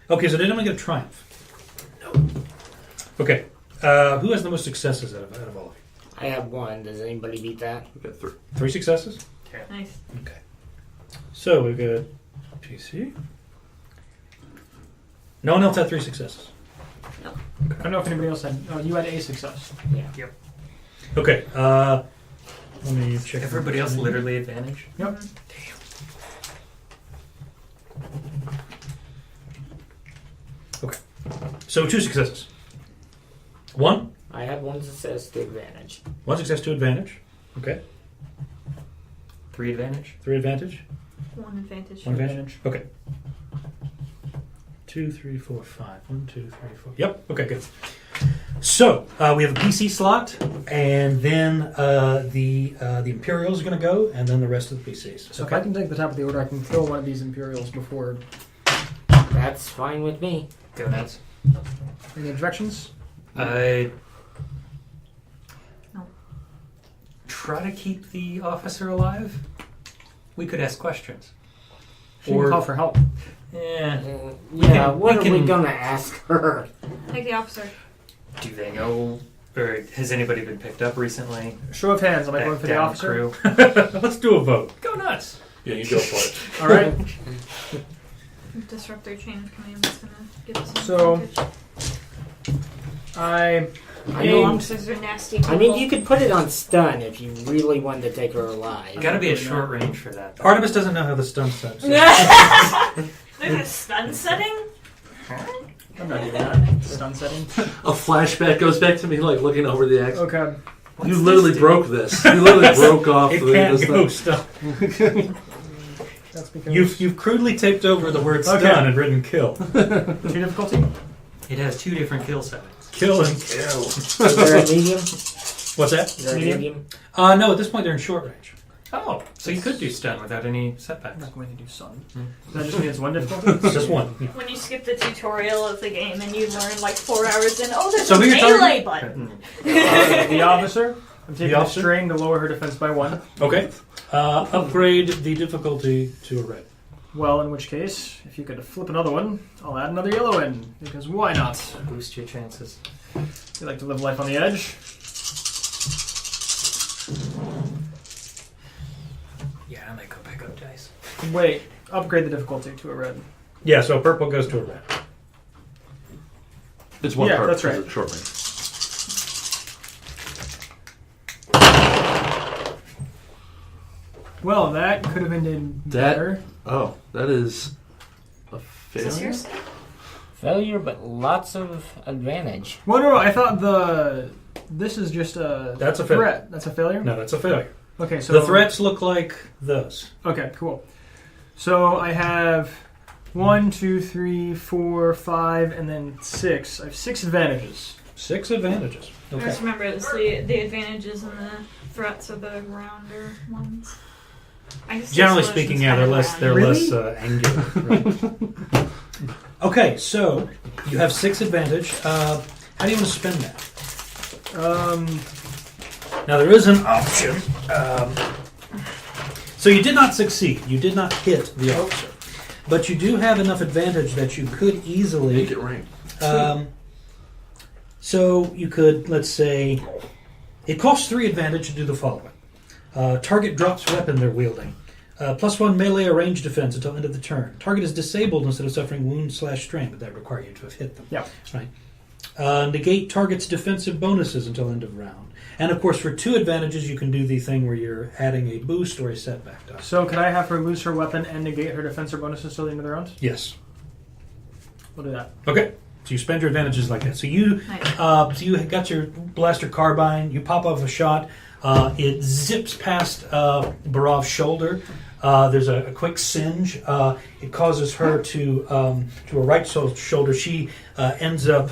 Okay, so did anyone get a triumph? No. Okay. Who has the most successes out of all of you? I have 1. Does anybody beat that? We've got 3. 3 successes? Nice. Okay. So we've got PC. No one else had 3 successes. I don't know if anybody else had. Oh, you had a success. Yeah. Okay. Let me check. Everybody else literally advantage? Yep. Okay. So 2 successes. 1. I have 1 success to advantage. 1 success, 2 advantage. Okay. 3 advantage? 3 advantage. 1 advantage. 1 advantage. Okay. 2, 3, 4, 5. 1, 2, 3, 4. Yep. Okay, good. So we have a PC slot, and then the Imperials are going to go, and then the rest of the PCs. So if I can take the top of the order, I can kill one of these Imperials before That's fine with me. Go nuts. any objections. I No. try to keep the officer alive. We could ask questions. She can Or- call for help. Yeah. Yeah, can- what we are we can- gonna ask her? Take the officer. Do they know, or has anybody been picked up recently? Show of hands. Am I going for the Down officer? Crew? Let's do a vote. Go nuts. Yeah, you go for it. All right. Disrupt their chain of command. That's gonna give us an So- advantage. I The mean, officers are nasty people. I mean, you could put it on stun if you really wanted to take her alive. Got to be a short range for that. Artemis doesn't know how the stun sets. There's a stun setting? I'm not doing that. Stun setting. A flashback goes back to me like looking over the X. Okay. You literally broke this. You literally brook off It the can't this go thing. stun. That's because You've crudely taped over the word stun Okay. and written kill. 2 difficulty. It has 2 different kill settings. Kill and kill. Is there a medium? What's that? Is there a Medium? medium? No, at this point they're in short range. Oh, so you could do stun without any I'm setbacks. not going to do sun. Does that just mean it's 1 difficulty? It's just 1. Yeah. When you skip the tutorial of the game and you learn like 4 hours in, oh, there's So a who you're melee targeting? button. The officer. I'm taking a officer? strain to lower her defense by 1. Okay. Upgrade the difficulty to a red. Well, in which case, if you could flip another one, I'll add another yellow in. Because why not? Boost your chances. You like to live life on the edge. Yeah, I might go back up dice. Wait, upgrade the difficulty to a red. Yeah, so purple goes to a red. It's one Yeah, part that's because right. it's short range. Well, that could have ended better. Oh, that is a Is this failure. yours? Failure, but lots of advantage. Well, no, I thought this is just a That's a failure. threat. That's a failure? No, that's a failure. Okay, so... The threats look like those. Okay, cool. So I have 1, 2, 3, 4, 5, and then 6. I have 6 advantages. 6 advantages. Okay. Just remember, it's the advantages and the threats are the rounder ones. I guess Generally the speaking, solution's yeah, kind they're of less round. angular. Right? Okay, so you have 6 advantage. How do you want to spend that? Now there is an option. So you did not succeed. You did not hit the officer, but you do have enough advantage that you could easily Make it rain. So you could, let's say, it costs 3 advantage to do the following. Target drops weapon they're wielding. +1 melee or range defense until end of the turn. Target is disabled instead of suffering wound/strain, but that require you to have hit them. Yeah. Right. Negate target's defensive bonuses until end of round. And of course, for 2 advantages, you can do the thing where you're adding a boost or a setback die. So could I have her lose her weapon and negate her defensive bonuses till the end of the round? Yes. We'll do that. Okay. So you spend your advantages like that. So you, Nice. so you got your blaster carbine. You pop off a shot. It zips past Barov's shoulder. There's a quick singe. It causes her to a right shoulder. She ends up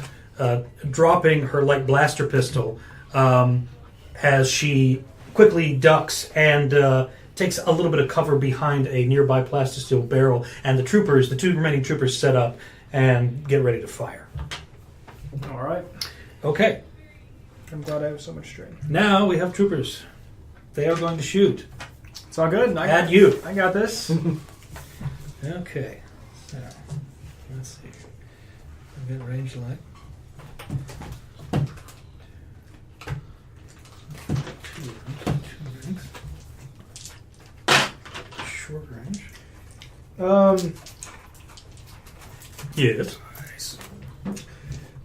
dropping her light blaster pistol as she quickly ducks and takes a little bit of cover behind a nearby plastic steel barrel. And the 2 remaining troopers set up and get ready to fire. All right. Okay, I'm glad I have so much strain. now we have troopers. They are going to shoot It's all good. at you. I got this. Okay, so let's see. I've got range light. 2 ranks. Short range. Yes.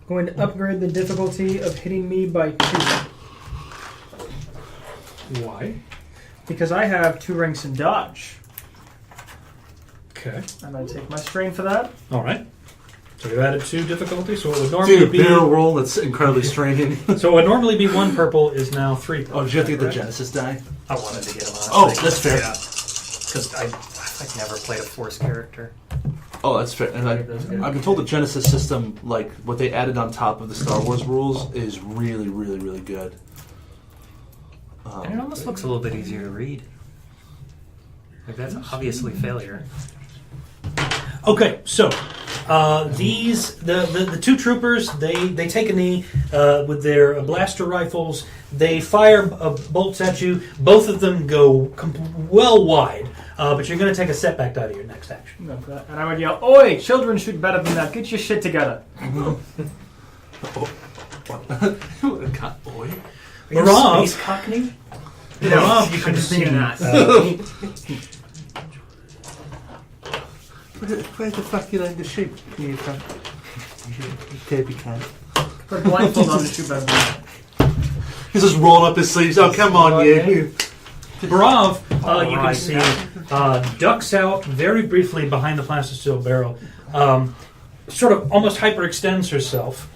Going to upgrade the difficulty of hitting me by 2 Why? because I have 2 ranks in dodge. Okay. I'm going to take my strain for that. All right. So we've added 2 difficulty. So it would normally Dude, be barrel roll. That's incredibly straining. so it would normally be 1 purple is now 3 purple. Oh, did you have to get the Correct? Genesis die? I wanted to get him on. Oh, that's fair. Yeah. Because I've never played a Force character. Oh, that's fair. And I've been told the Genesis system, like what they added on top of the Star Wars rules, is really, really, really good. And it almost looks a little bit easier to read. Like that's obviously failure. Okay, so the 2 troopers they take a knee with their blaster rifles. They fire bolts at you. Both of them go well wide, but you're going to take a setback die to your next action. No, for that. And I would yell, "Oi! Children shoot better than that. Get your shit together." Boy. Barav, Space Cockney? Barav, you I'm can just see. being an ass. Where the fuck did I the sheep? You baby can. Put a blindfold on to shoot better than that. He's just rolling up his sleeves. Oh, come on, you. Barav, you can right. see, ducks out very briefly behind the plastic steel barrel, sort of almost hyperextends herself,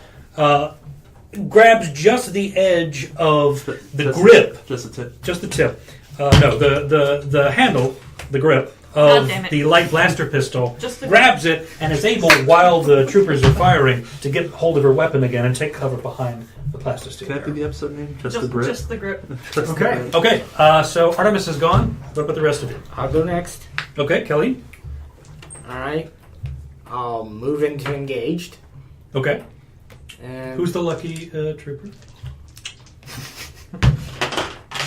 grabs just the edge of the grip, Just a tip. just the tip, no, the handle, the grip God of damn it. the light blaster pistol, Just the grabs it, and is able, while the troopers are firing, to get hold of her weapon again and take cover behind the plastic steel Can that be barrel. the episode name? Just the grip? Just the grip. Just the Okay. grip. Okay, so Artemis is gone. What about the rest of you? I'll go next. Okay, Kelly. Alright. I'll move into engaged. Okay. And Who's the lucky trooper?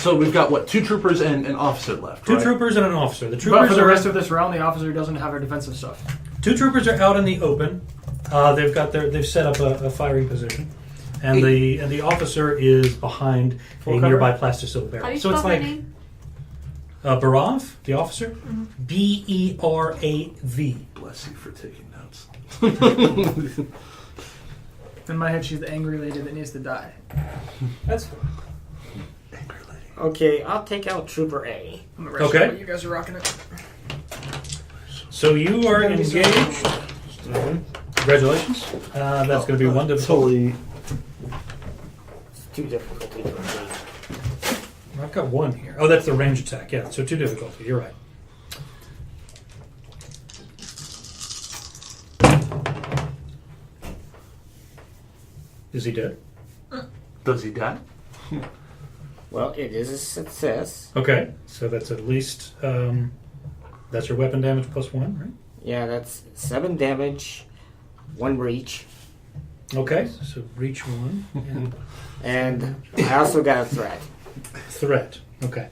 So we've got, what, 2 troopers and an officer left, 2 right? troopers and an officer. The But troopers for the are rest of this round, the officer doesn't have her defensive stuff. 2 troopers are out in the open. They've set up a firing position, and the officer is behind Full a cover? nearby plastic silver How barrel. do you So spell it's her like name? Barav, the officer. Berav. Bless you for taking notes. In my head, she's the angry lady that needs to die. That's fine. Angry lady. Okay, I'll take out Trooper A. Okay. You guys are rocking it. So you are engaged. Congratulations. That's going to be one difficulty. Totally. It's too difficult to engage. I've got one here. Oh, that's the range attack. Yeah, so 2 difficulty. You're right. Is he dead? Does he die? Well, it is a success. Okay, so that's at least that's your weapon damage +1, right? Yeah, that's 7 damage, 1 reach, Okay, so reach 1. Yeah. and I also got a threat. Threat. Okay.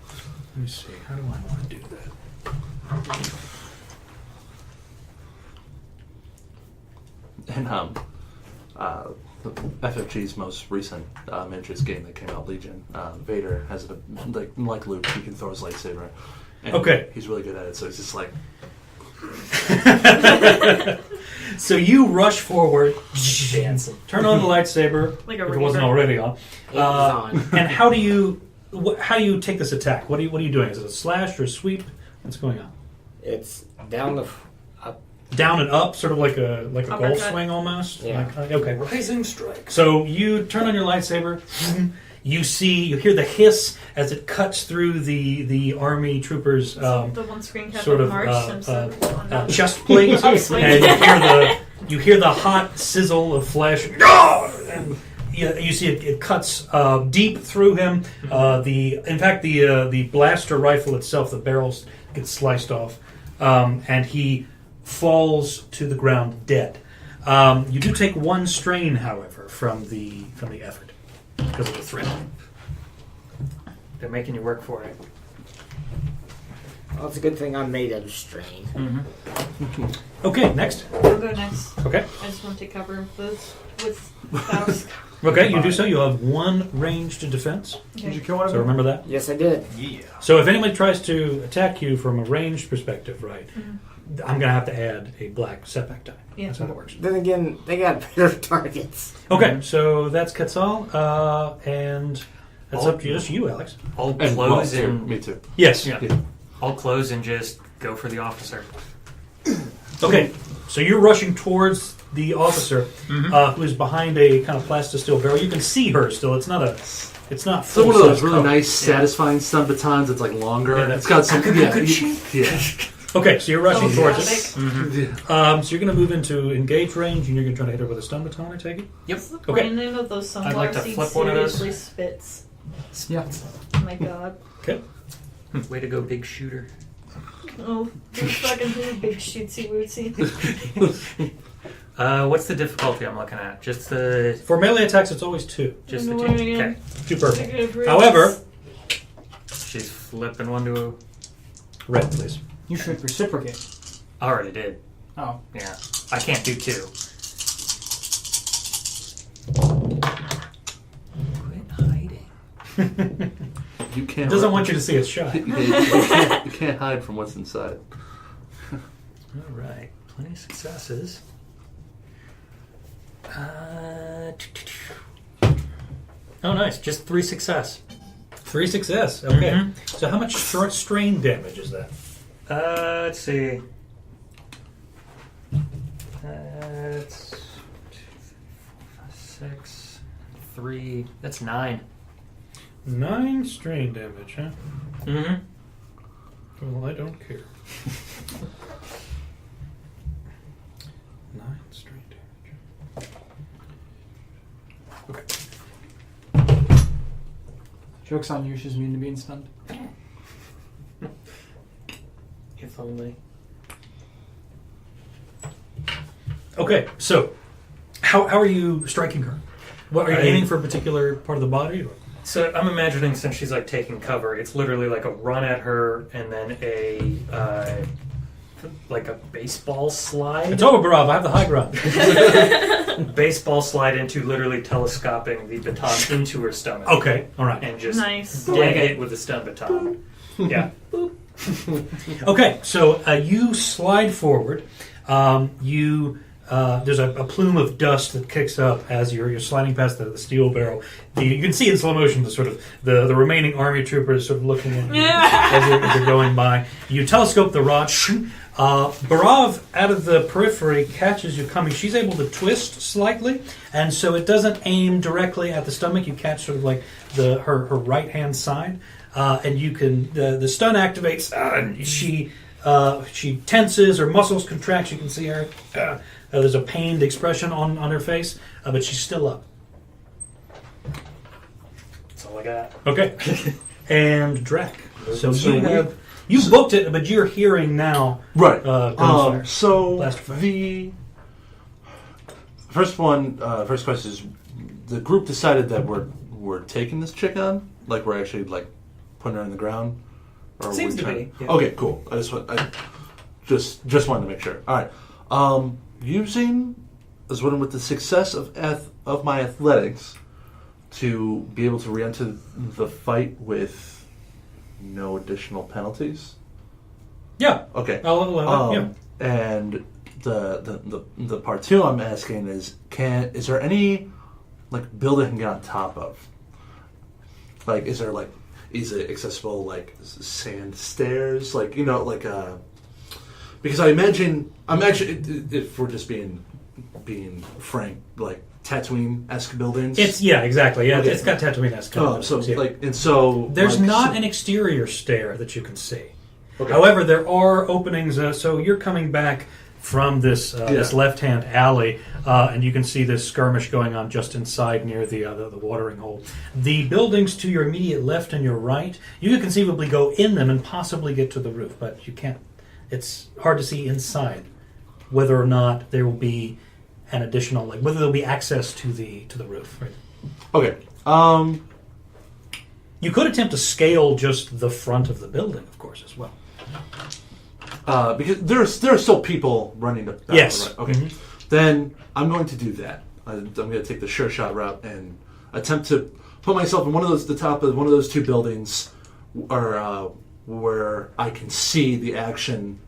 Let me see. How do I want to do that? And the FFG's most recent miniatures game that came out, Legion, Vader has like Luke, he can throw his lightsaber. And Okay. he's really good at it, so he's just like, So you rush forward, turn on the lightsaber Like a if it wasn't reaver. already on. It was on. And how do you take this attack? What are you doing? Is it a slash or a sweep? What's going on? It's down the up. Down and up, sort of like a golf Uppercut. swing almost. Yeah. Okay. Rising strike. So you turn on your lightsaber. You hear the hiss as it cuts through the army troopers' The one screen cap sort of of March Simpson. chest plate, Upswing. and you hear the hot sizzle of flesh. And you see it cuts deep through him. In fact, the blaster rifle itself, the barrels get sliced off, and he falls to the ground dead. You do take 1 strain, however, from the effort because of the threat. They're making you work for it. Well, it's a good thing I'm made of strain. Okay, next. I'll go next. Okay. I just want to take cover with Faust. Okay, you do so. You have 1 ranged defense. Did you Okay. kill one of So them? remember that. Yes, I did. Yeah. So if anybody tries to attack you from a ranged perspective, right, I'm going to have to add a black setback die. Yeah. That's how that works. Then again, they got better targets. Okay, so that's Quetzal, and that's Oh. up to just you, Alex. I'll and close well, and me too. Yes. yeah. Yeah. I'll close and just go for the officer. Okay, so you're rushing towards the officer who is behind a kind of plastisteel barrel. You can see her still. It's not So one of those full-size really cover. nice, satisfying stun batons. It's like longer. Yeah, It's got some. Yeah, yeah. Okay, so you're rushing towards it. Photographic. So you're going to move into engage range, and you're going to try to hit her with a stun baton, I take it? Yep. The Okay. brand name of those I'd like sunflower to seeds flip one of those. seriously spits. Yeah. Oh my god. Okay. Way to go, big shooter. Oh, you fucking big shootsy wootsy. What's the difficulty I'm looking at? Just the For melee attacks, it's always 2. just the Annoying. 2. Okay. 2 purple. Negative roots. However, She's flipping one to a. red, please. You should reciprocate. I already did. Oh. Yeah. I can't do 2. Quit hiding. You It can't. doesn't want you to see its shot. You can't hide from what's inside. All right. Plenty of successes. Oh, nice. Just 3 success. 3 success. Okay. Mhm. So how much short strain damage is that? Let's see. That's 6, 3. That's 9. 9 strain damage, huh? Mm-hmm. Well, I don't care. 9 strain damage. Okay. Joke's on you, she's immune to being stunned. If only. Okay, so how are you striking her? What, are you I- aiming for a particular part of the body? Or? So I'm imagining since she's like taking cover, it's literally like a run at her and then a like a baseball slide. It's over, Barav. I have the high ground. Baseball slide into literally telescoping the baton into her stomach. Okay, all right. And just Nice. dang it with the stun baton. Yeah. Okay, so you slide forward. You there's a plume of dust that kicks up as you're sliding past the steel barrel. You can see in slow motion the sort of the remaining army troopers sort of looking at you as you're going by. You telescope the rod. Barav, out of the periphery, catches you coming. She's able to twist slightly, and so it doesn't aim directly at the stomach. You catch sort of like her right hand side, and you can the stun activates. And she tenses, her muscles contract. You can see her. There's a pained expression on her face, but she's still up. That's all I got. Okay, and Drak. So you booked it, but you're hearing now. Right. Gunfire. So Blast fire. the first question is: the group decided that we're taking this chick on, like we're actually like putting her in the ground. Or Seems to be. Yeah. Okay, cool. I just wanted to make sure. All right. Using as one with the success of my athletics to be able to re-enter the fight with no additional penalties. Yeah. Okay. Yeah. And the part two I'm asking is is there any like building I can get on top of? Like, is it accessible like sand stairs? Like, because I imagine if we're just being frank, like Tatooine-esque buildings. Exactly. Yeah, Okay. it's got Tatooine-esque. There's not an exterior stair that you can see. Okay. However, there are openings. So you're coming back from this left-hand alley, and you can see this skirmish going on just inside near the watering hole. The buildings to your immediate left and your right, you could conceivably go in them and possibly get to the roof, but you can't. It's hard to see inside whether or not there will be an additional, whether there'll be access to the roof. Right? Okay. You could attempt to scale just the front of the building, of course, as well. Because there are still people running the battle, Yes. right? Okay. Mm-hmm. Then I'm going to do that. I'm going to take the sure shot route and attempt to put myself in the top of one of those two buildings, or where I can see the action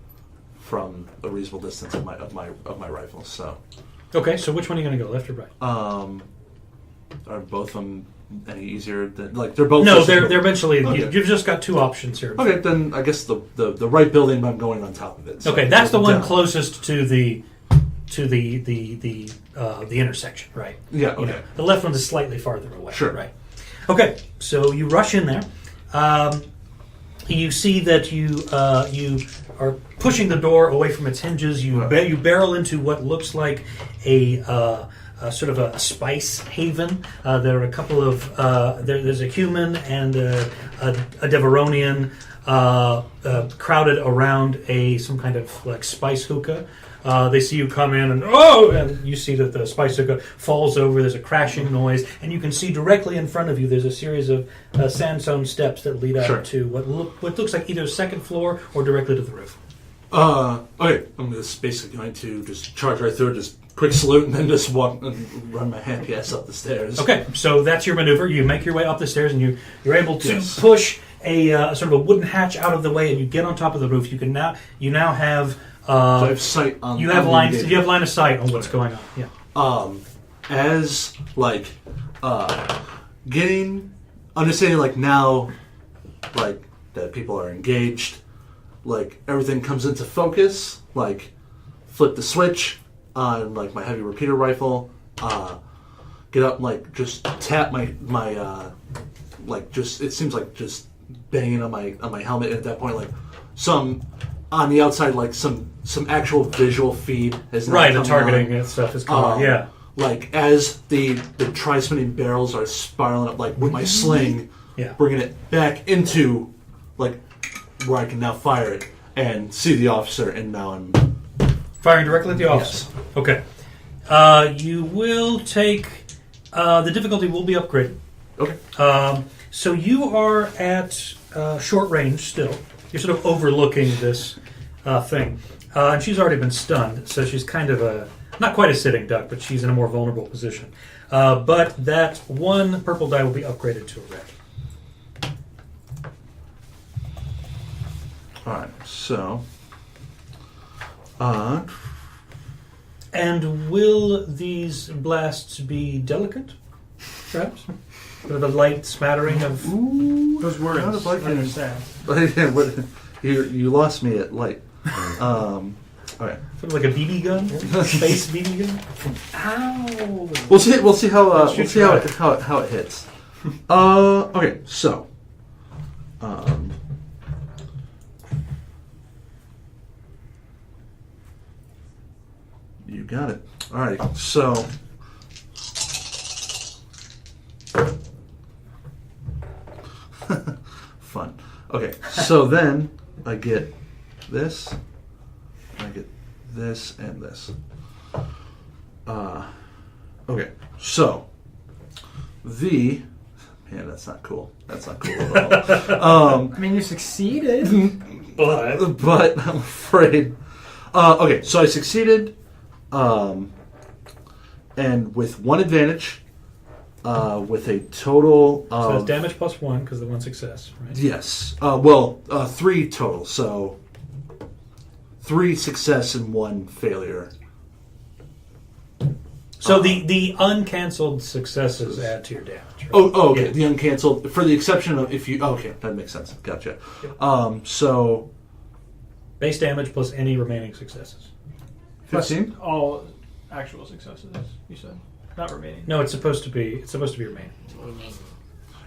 from a reasonable distance of my rifle. So. Okay, so which one are you going to go, left or right? Are both of them any easier than they're both? No, they're eventually. Okay. You've just got two options here. Okay, then I guess the right building, but I'm going on top of it. So Okay, that's the one down. closest to the intersection, right? Yeah. You Okay. know, the left one is slightly farther away. Sure. Right. Okay, so you rush in there. You see that you are pushing the door away from its hinges. You you barrel into what looks like a sort of a spice haven. There are a couple of there's a human and a Deveronian crowded around some kind of like spice hookah. They see you come in and you see that the spice hookah falls over. There's a crashing noise, and you can see directly in front of you there's a series of sandstone steps that lead out to what looks like either a second floor or directly to the roof. Okay, I'm just basically going to just charge right through it, just quick salute, and then just walk and run my happy ass up the stairs. Okay, so that's your maneuver. You make your way up the stairs, and you're able to Yes. push a sort of a wooden hatch out of the way, and you get on top of the roof. You now have So I have sight on. you have on line the you have line of sight on what's going on. Yeah. As getting understanding now, that people are engaged, everything comes into focus. Flip the switch on my heavy repeater rifle. Get up, just tap my just it seems like just banging on my helmet. And at that point, some on the outside, some actual visual feed is now Right, the coming targeting on. and stuff is going on. Yeah. As the tri-spinning barrels are spiraling up, with my sling, Yeah. bringing it back into where I can now fire it and see the officer, and now I'm Firing directly at the officer. Yes. Okay. You will take the difficulty will be upgraded. okay. So you are at short range still. You're sort of overlooking this thing. And she's already been stunned, so she's kind of not quite a sitting duck, but she's in a more vulnerable position. But that one purple die will be upgraded to a red. All right. So, And will these blasts be delicate, perhaps? With a light smattering of... Those words. Not if I can- understand. You lost me at light. Okay. Sort of like a BB gun? Space BB gun? Ow! We'll see how Shoot how it hits. Okay, so you got it. All right, so fun. Okay, so then I get this. I get this and this. Okay, so man, that's not cool. That's not cool at all. I mean, you succeeded. But I'm afraid. Okay, so I succeeded, and with one advantage, with a total So of it's damage plus 1 because of the one success, right? yes. 3 total. So 3 success and 1 failure. So the uncancelled successes add to your damage. Right? Oh, okay. Yeah. The uncancelled, for the exception of if you. Okay, that makes sense. Gotcha. So Base damage plus any remaining successes. 15. All actual successes, you said. Not remaining. No, it's supposed to be remaining.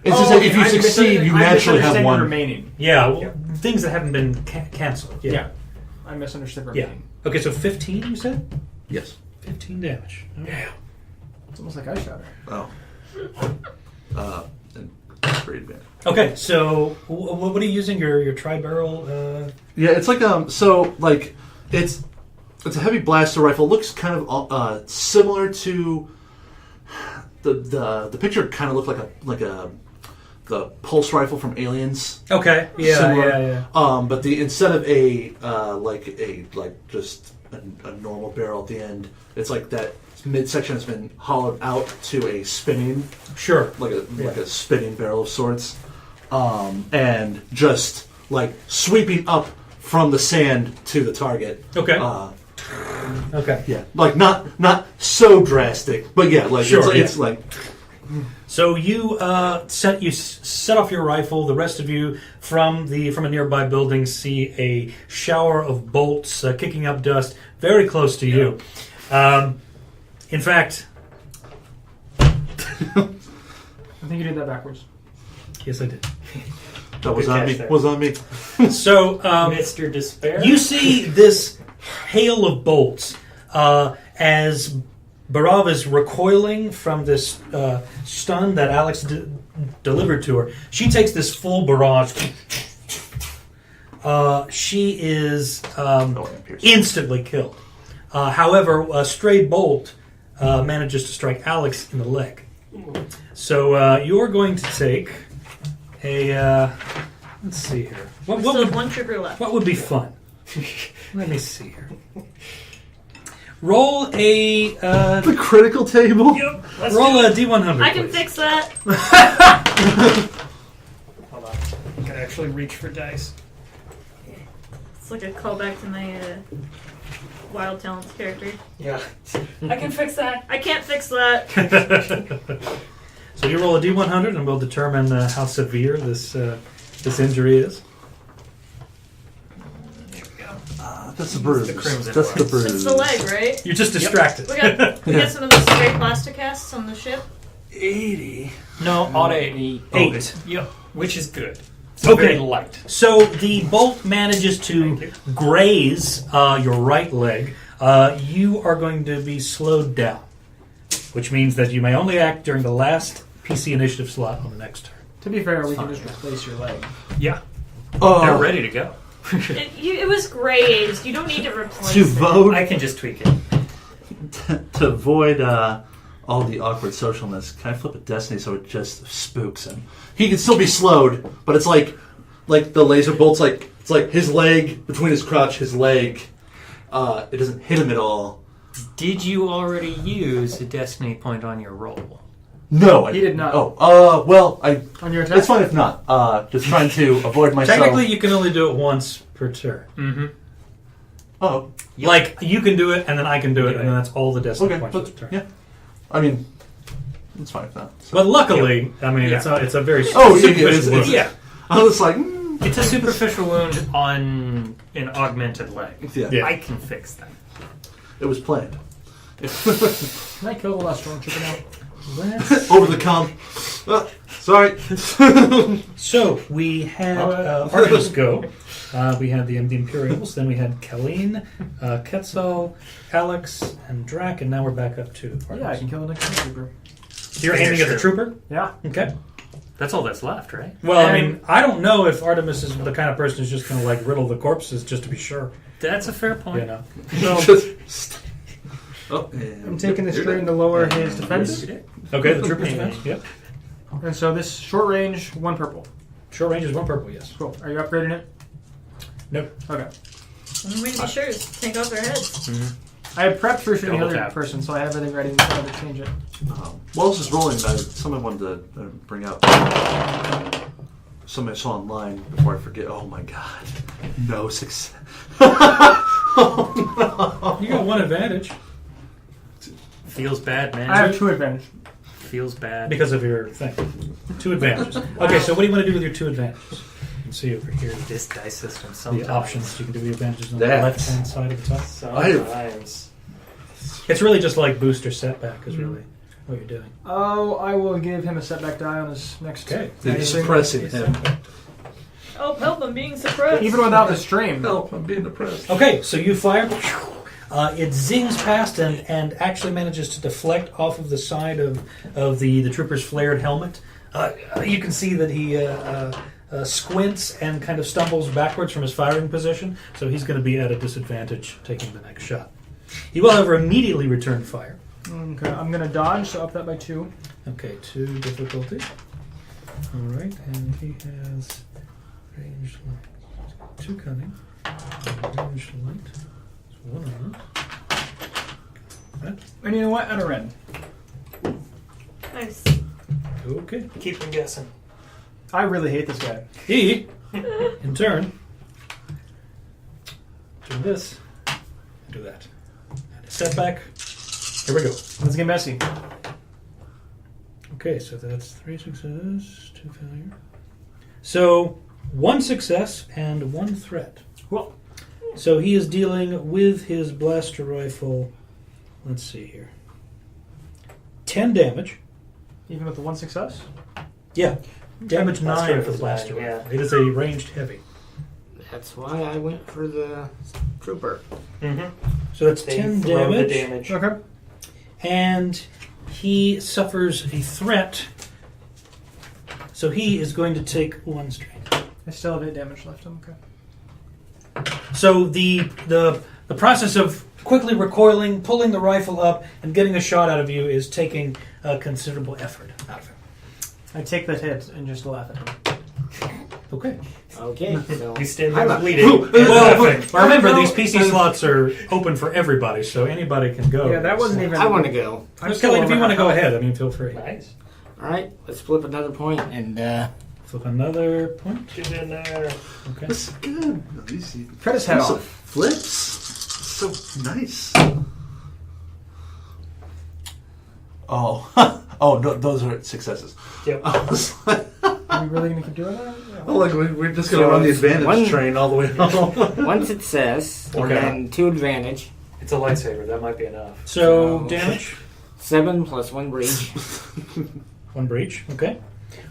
It's just that if you succeed, you naturally have one. Remaining. Yeah, well, things that haven't been cancelled. Yeah. I misunderstood Yeah. remaining. Okay, so 15 you said? Yes. 15 damage. Yeah. It's almost like I shot her. Oh. And 3 advantage. Okay, so what are you using? Your tri-barrel? Yeah, it's like it's a heavy blaster rifle. It looks kind of similar to the picture. Kind of looked like the pulse rifle from Aliens. Okay. Yeah. Similar. Yeah. But instead of just a normal barrel at the end, it's like that midsection has been hollowed out to a spinning, Sure. like a spinning barrel of sorts, and just like sweeping up from the sand to the target. Okay. Okay. Yeah, like not so drastic, but yeah, like Sure, it's like So you set off your rifle. The rest of you from a nearby building see a shower of bolts kicking up dust very close to you. In fact, I think you did that backwards. yes, I did. that was Good on catch me. there. Was on me. So Mr. Despair. you see this hail of bolts as Barav is recoiling from this stun that Alex delivered to her. She takes this full barrage. She is instantly killed. However, a stray bolt manages to strike Alex in the leg. So you're going to take a... let's see here. We still have 1 trooper left. What would be fun? Let me see here. Roll a... The critical table. Yep. Roll a D100. I can please. fix that. Hold on. I can actually reach for dice. It's like a callback to my Wild Talents character. Yeah. I can fix that. I can't fix that. So you roll a D100 and we'll determine how severe this injury is. That's the bruise. The crimson That's one. the bruise. It's the leg, right? You're just distracted. We got some of those stray plastic casts on the ship. 80. No, odd 8. 8. Yep. Which is good. It's Okay. very light. So the bolt manages to graze your right leg. You are going to be slowed down, which means that you may only act during the last PC initiative slot on the next turn. To be fair, we can just replace your leg. Yeah. Oh, They're ready to go. It was grazed. You don't need to replace to it. vote I can just tweak it. to avoid all the awkward socialness. Can I flip a destiny so it just spooks him? He can still be slowed, but it's like the laser bolts. It's like his leg between his crotch, his leg. It doesn't hit him at all. Did you already use a destiny point on your roll? No, He did not. Oh, well, On your attack? it's fine if not. Just trying to avoid myself. Technically, you can only do it once per turn. Mm-hmm. Oh, Like you can do it, and then I can do it, and then that's all the destiny okay. points. of the turn. Yeah. I mean, it's fine with that. So. But luckily, I mean, it's a very Oh, yeah, superficial wound. Yeah, I was like, it's a superficial wound on an augmented leg. yeah. Yeah. I can fix that. It was planned. Can I kill the last stormtrooper now? Over the com. Sorry. So we had Artemis go. We had the Imperials. Then we had Quelleen, Quetzal, Alex, and Drak, and now we're back up to Artemis. Yeah, I can kill the next stormtrooper. So you're aiming at the trooper? Yeah. Okay. That's all that's left, right? Well, I mean, I don't know if Artemis is the kind of person who's just going to like riddle the corpses just to be sure. That's a fair point. You know. So Oh, I'm taking this strain to lower his defense. Okay, the trooper's defense. Yep. And so this short range, 1 purple. Short range is 1 purple. Yes. Cool. Are you upgrading it? Nope. Okay. One way to be sure is take off their heads. I had prepped for shooting the Double other tap. person, so I have everything ready to change it. While this is rolling, someone wanted to bring up something I saw online before I forget. Oh my god. No success. You got 1 advantage Feels bad, man. I have 2 advantage. Feels bad. because of your thing. 2 advantages. Okay, so what do you want to do with your 2 advantages? You can see over here This dice system the sometimes. options. You can do the advantages on the That's- left-hand side of the top. Sometimes. It's really just like boost or setback is really what you're doing. Oh, I will give him a setback die on his next. Okay. It's suppressing him. Oh, help! I'm being suppressed. Even without the strain. Help, I'm being depressed. Okay, so you fire. It zings past and actually manages to deflect off of the side of the trooper's flared helmet. You can see that he squints and kind of stumbles backwards from his firing position, so he's going to be at a disadvantage taking the next shot. He will, however, immediately return fire. Okay, I'm going to dodge, so up that by 2. Okay, 2 difficulty. All right, and he has ranged light. 2 cunning. And ranged light. There's 1 on that. And you know what? At a red. Nice. Okay. Keep them guessing. I really hate this guy. He, in turn, do this, do that. And a setback. Here we go. Let's get messy. Okay, so that's 3 success, 2 failure. So 1 success and 1 threat. Cool. So he is dealing with his blaster rifle. Let's see here. 10 damage. Even with the 1 success? Yeah. Damage That's 9 true, for the it's blaster 9, rifle. It is a ranged heavy. That's why I went for the trooper. Mm-hmm. So that's They 10 throw damage. the damage. Okay. And he suffers a threat. So he is going to take 1 strain. I still have 8 damage left. I'm okay. So the process of quickly recoiling, pulling the rifle up, and getting a shot out of you is taking considerable effort out of him. I take that hit and just laugh at him. Okay. Okay, so You stand I'm there a- bleeding. Well, remember, these PC slots are open for everybody, so anybody can go. Yeah, that wasn't even. I want to go. I'm Kelly, if you over want to go half. ahead, I mean, feel free. Nice. All right, let's flip another point and Flip another point. Get in there. Okay. This is good. These Cut his head use of off. Flips. So nice. Oh. Oh, no, those are successes. Yep. I was like, Are we really going to keep doing that? Yeah. oh, like we're just going to So run the it's advantage one- train all the way home. 1 success Okay. and 2 advantage. It's a lightsaber. That might be enough. So, So- damage. 7 plus 1 breach. 1 breach. Okay.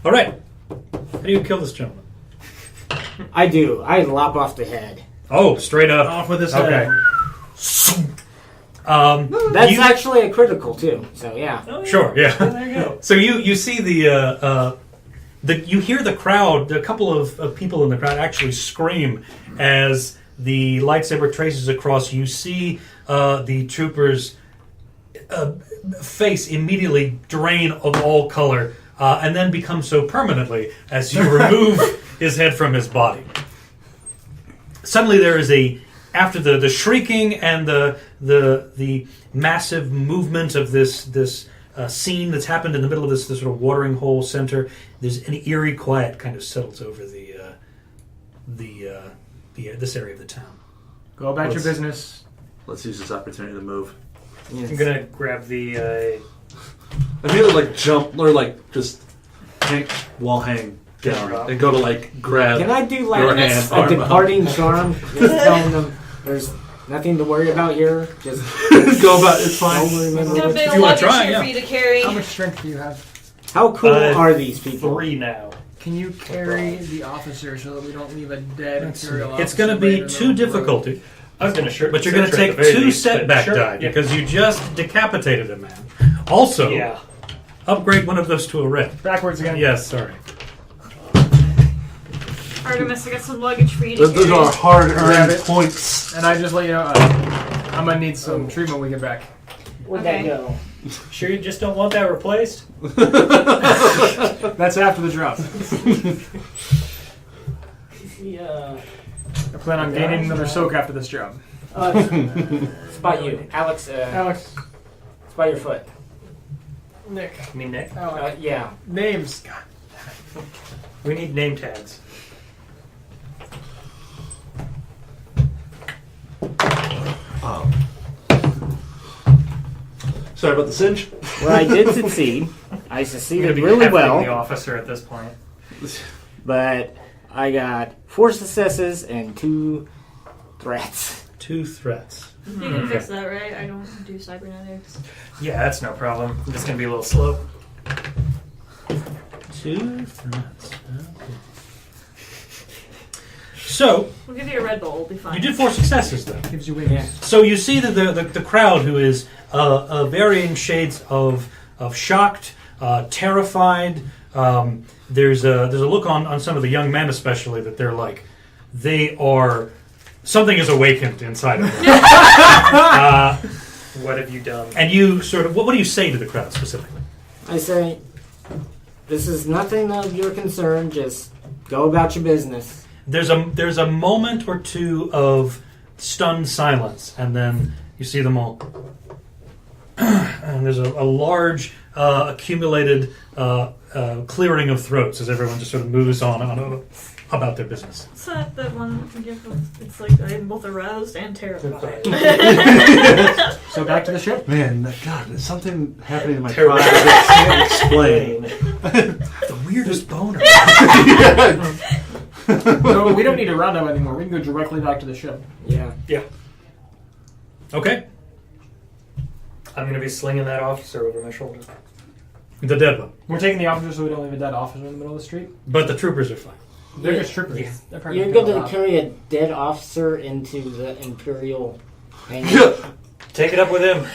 All right. How do you kill this gentleman? I do. I lop off the head. Oh, straight up. Off with his Okay. head. That's you- actually a critical too. So yeah. Sure. Yeah. There you go. So you see the you hear the crowd, a couple of people in the crowd actually scream as the lightsaber traces across. You see the trooper's face immediately drain of all color and then become so permanently as you remove his head from his body. Suddenly there is after the shrieking and the massive movement of this scene that's happened in the middle of this sort of watering hole center, there's an eerie quiet kind of settles over this area of the town. Go about your business. Let's use this opportunity to move. Yes. I'm gonna grab the. I immediately jump or just hang down and go to grab. Can I do your hand, a arm departing charm? Just telling them there's nothing to worry about here. Just go about. It's fine. don't remember Got a what big you wanna luggage try, here yeah. for you to carry. How much strength do you have? How cool are these people? 3 now. Can you carry the officer so that we don't leave a dead Imperial officer? It's going to right be in the 2 middle of the road? difficulty, I was gonna but you're going to take 2 setback die Yeah. because you just decapitated a man. Also, Yeah. upgrade one of those to a red. Backwards again. Yes, sorry. Artemis, I got some luggage for you to Those carry. are Grab hard-earned it. points. And I just let you know, I'm going to need some treatment when we get back. Where'd Okay. that go? Sure you just don't want that replaced? That's after the drop. Yeah. I plan on gaining another soak after this job. It's about you, Alex. Alex. It's by your foot. Nick. You mean Nick? Alex. Yeah. Names. God. We need name tags. Sorry about the singe. Well, I did succeed. I You're succeeded gonna be really hefting well. the officer at this point. But I got 4 successes and 2 threats. 2 threats. You can fix that, right? I don't do cybernetics. Yeah, that's no problem. I'm just gonna be a little slow. 2 threats. Okay. So, We'll give you a Red Bull. We'll be fine. you did 4 successes, though. Gives you wings. Yeah. So you see that the crowd, who is varying shades of shocked, terrified. There's a look on some of the young men, especially, that they are something is awakened inside of them. What have you done? And you sort of what do you say to the crowd specifically? I say, this is nothing of your concern. Just go about your business. There's a moment or 2 of stunned silence, and then you see them all. And there's a large accumulated clearing of throats as everyone just sort of moves on about their business. What's that one gift? It's like I'm both aroused and terrified. So back to the ship. Man, God, there's something happening in my Terrible. pride that I can't explain. The weirdest boner. No, we don't need a roundup anymore. We can go directly back to the ship. Yeah. Okay, I'm gonna be slinging that officer over my shoulder. the dead one. We're taking the officer so we don't leave a dead officer in the middle of the street. But the troopers are fine. They're Yeah. just troopers. Yeah. They're probably You're gonna going to rob. carry a dead officer into the Imperial hangar? Take it up with him.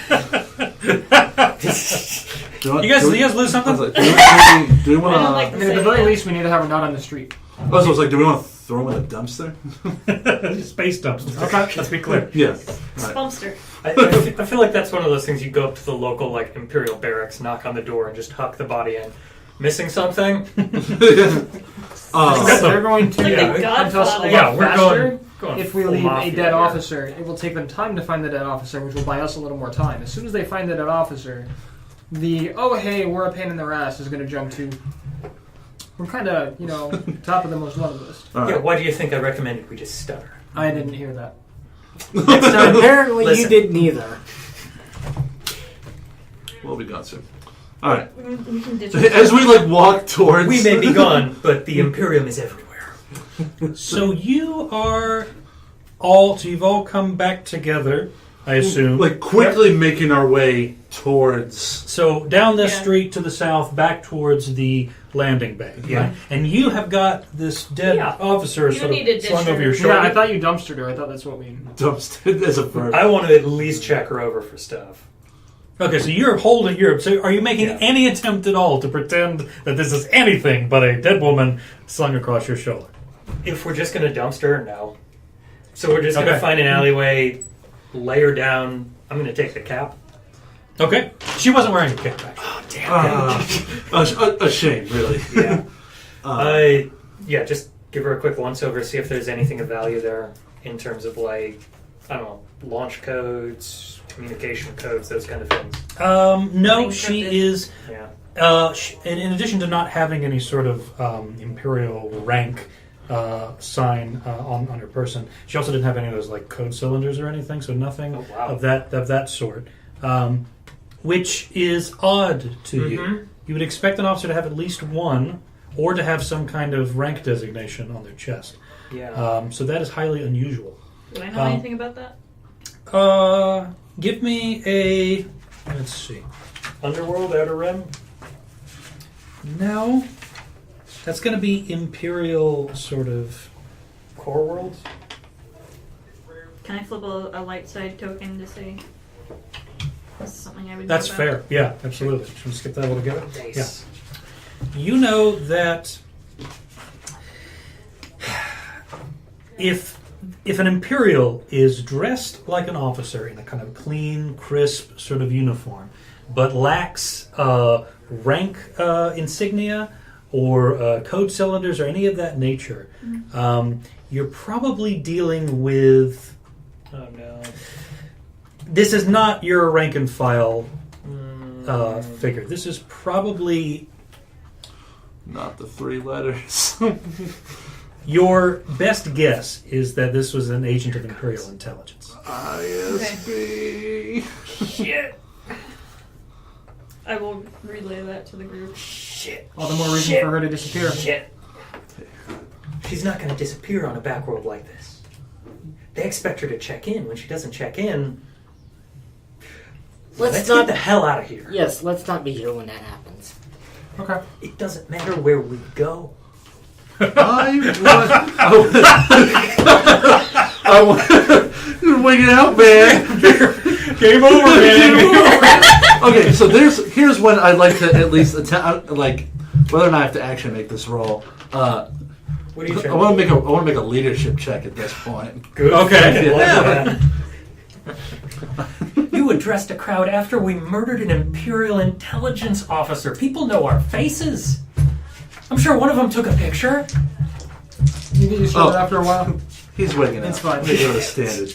You guys lose something? Do we I want don't like I mean, at the very least, we need to have her not on the street. I was like, do we want to throw him in a dumpster? Space dumpster. Okay. Let's be clear. Yeah. Spumster. I feel like that's one of those things you go up to the local Imperial barracks, knock on the door, and just huck the body in. Missing something? They're going to Like the hunt us a Godfather. lot Yeah, we're faster going if we full leave mafia a dead here. officer. It will take them time to find the dead officer, which will buy us a little more time. As soon as they find the dead officer, hey, we're a pain in the ass is going to jump to. We're kind of, top of the most wanted list. All right. Yeah, why do you think I recommended we just stutter? I didn't hear that. Next time, Apparently you listen. didn't either. What we got, sir? All right. We can ditch So as we walk towards, We may be gone, but the Imperium is everywhere. So you've all come back together, I assume. quickly making our way towards. So down this Yeah. street to the south, back towards the landing bay. Yeah. Right? And you have got this dead Yeah. officer You sort need to of ditch slung over her. your shoulder. Yeah, I thought you dumpstered her. I thought that's what we. Dumpster as a verb. I want to at least check her over for stuff. Okay, so you're holding your. So are you making Yeah. any attempt at all to pretend that this is anything but a dead woman slung across your shoulder? If we're just going to dumpster her, no. So we're just going Okay. to find an alleyway, lay her down. I'm going to take the cap. Okay. She wasn't wearing a cap, actually. A shame, really. Yeah. Just give her a quick once over, see if there's anything of value there in terms of I don't know, launch codes, communication codes, those kind of things. No, Encrypted. she is. Yeah. In addition to not having any sort of imperial rank, sign on her person. She also didn't have any of those like code cylinders or anything, so nothing Oh, wow. of that sort, which is odd to you. You would expect an officer to have at least one, or to have some kind of rank designation on their chest. Yeah. So that is highly unusual. Do I know anything about that? Give me a. Let's see. Underworld, Outer Rim. No, that's going to be Imperial sort of. Core World. Can I flip a light side token to say this is something I would That's know fair. about? Yeah, absolutely. Should we skip that altogether? Nice. You know that if an Imperial is dressed like an officer in a kind of clean, crisp sort of uniform, but lacks rank insignia or code cylinders or any of that nature, you're probably dealing with. Oh no. This is not your rank and file figure. This is probably Not the 3 letters. your best guess is that this was an agent of Imperial intelligence. ISB. Shit. I will relay that to the group. Shit. All the more reason Shit. for her to disappear. Shit. She's not going to disappear on a back road like this. They expect her to check in. When she doesn't check in, let's not. get the hell out of here. Yes, let's not be here when that happens. Okay. It doesn't matter where we go. I want wing it out, man. Game over, man. Okay, so here's when I'd like to at least attempt, like, whether or not I have to actually make this roll. What are you I trying want to make a leadership check at this point. Good. Okay. Yeah. You addressed a crowd after we murdered an Imperial intelligence officer. People know our faces. I'm sure one of them took a picture. You get used to it after a while. He's winging It's it. fine. They go to standard.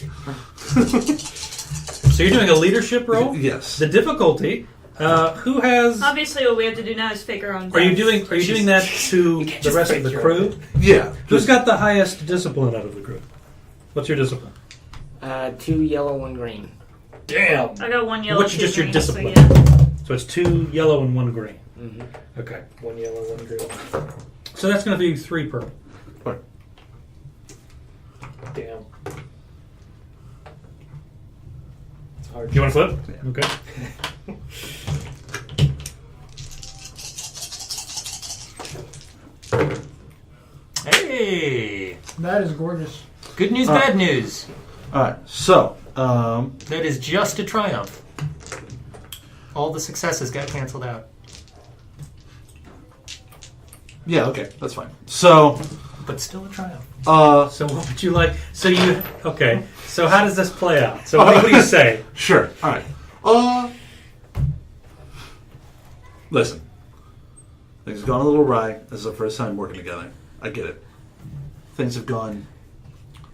So you're doing a leadership roll? Yes. The difficulty. Who has? Obviously, what we have to do now is fake our own. Are you deaths. doing that to You can't the just rest of fake the your crew? Yeah. Who's got the highest discipline out of the group? What's your discipline? 2 yellow, 1 green. Damn. I got 1 yellow. What's 2 just your green, discipline? So yeah. So it's 2 yellow and 1 green. Mm-hmm. Okay. 1 yellow, 1 green. So that's going to be 3 purple. Damn. It's hard. You want to flip? Yeah. Okay. Hey! That is gorgeous. Good news, bad news. All right. So, That is just a triumph. All the successes got canceled out. yeah, okay, that's fine. So, But still a triumph. So what would you like? So you okay? So how does this play out? So what do you say? sure. All right. Listen. Things have gone a little awry. This is our first time working together. I get it. Things have gone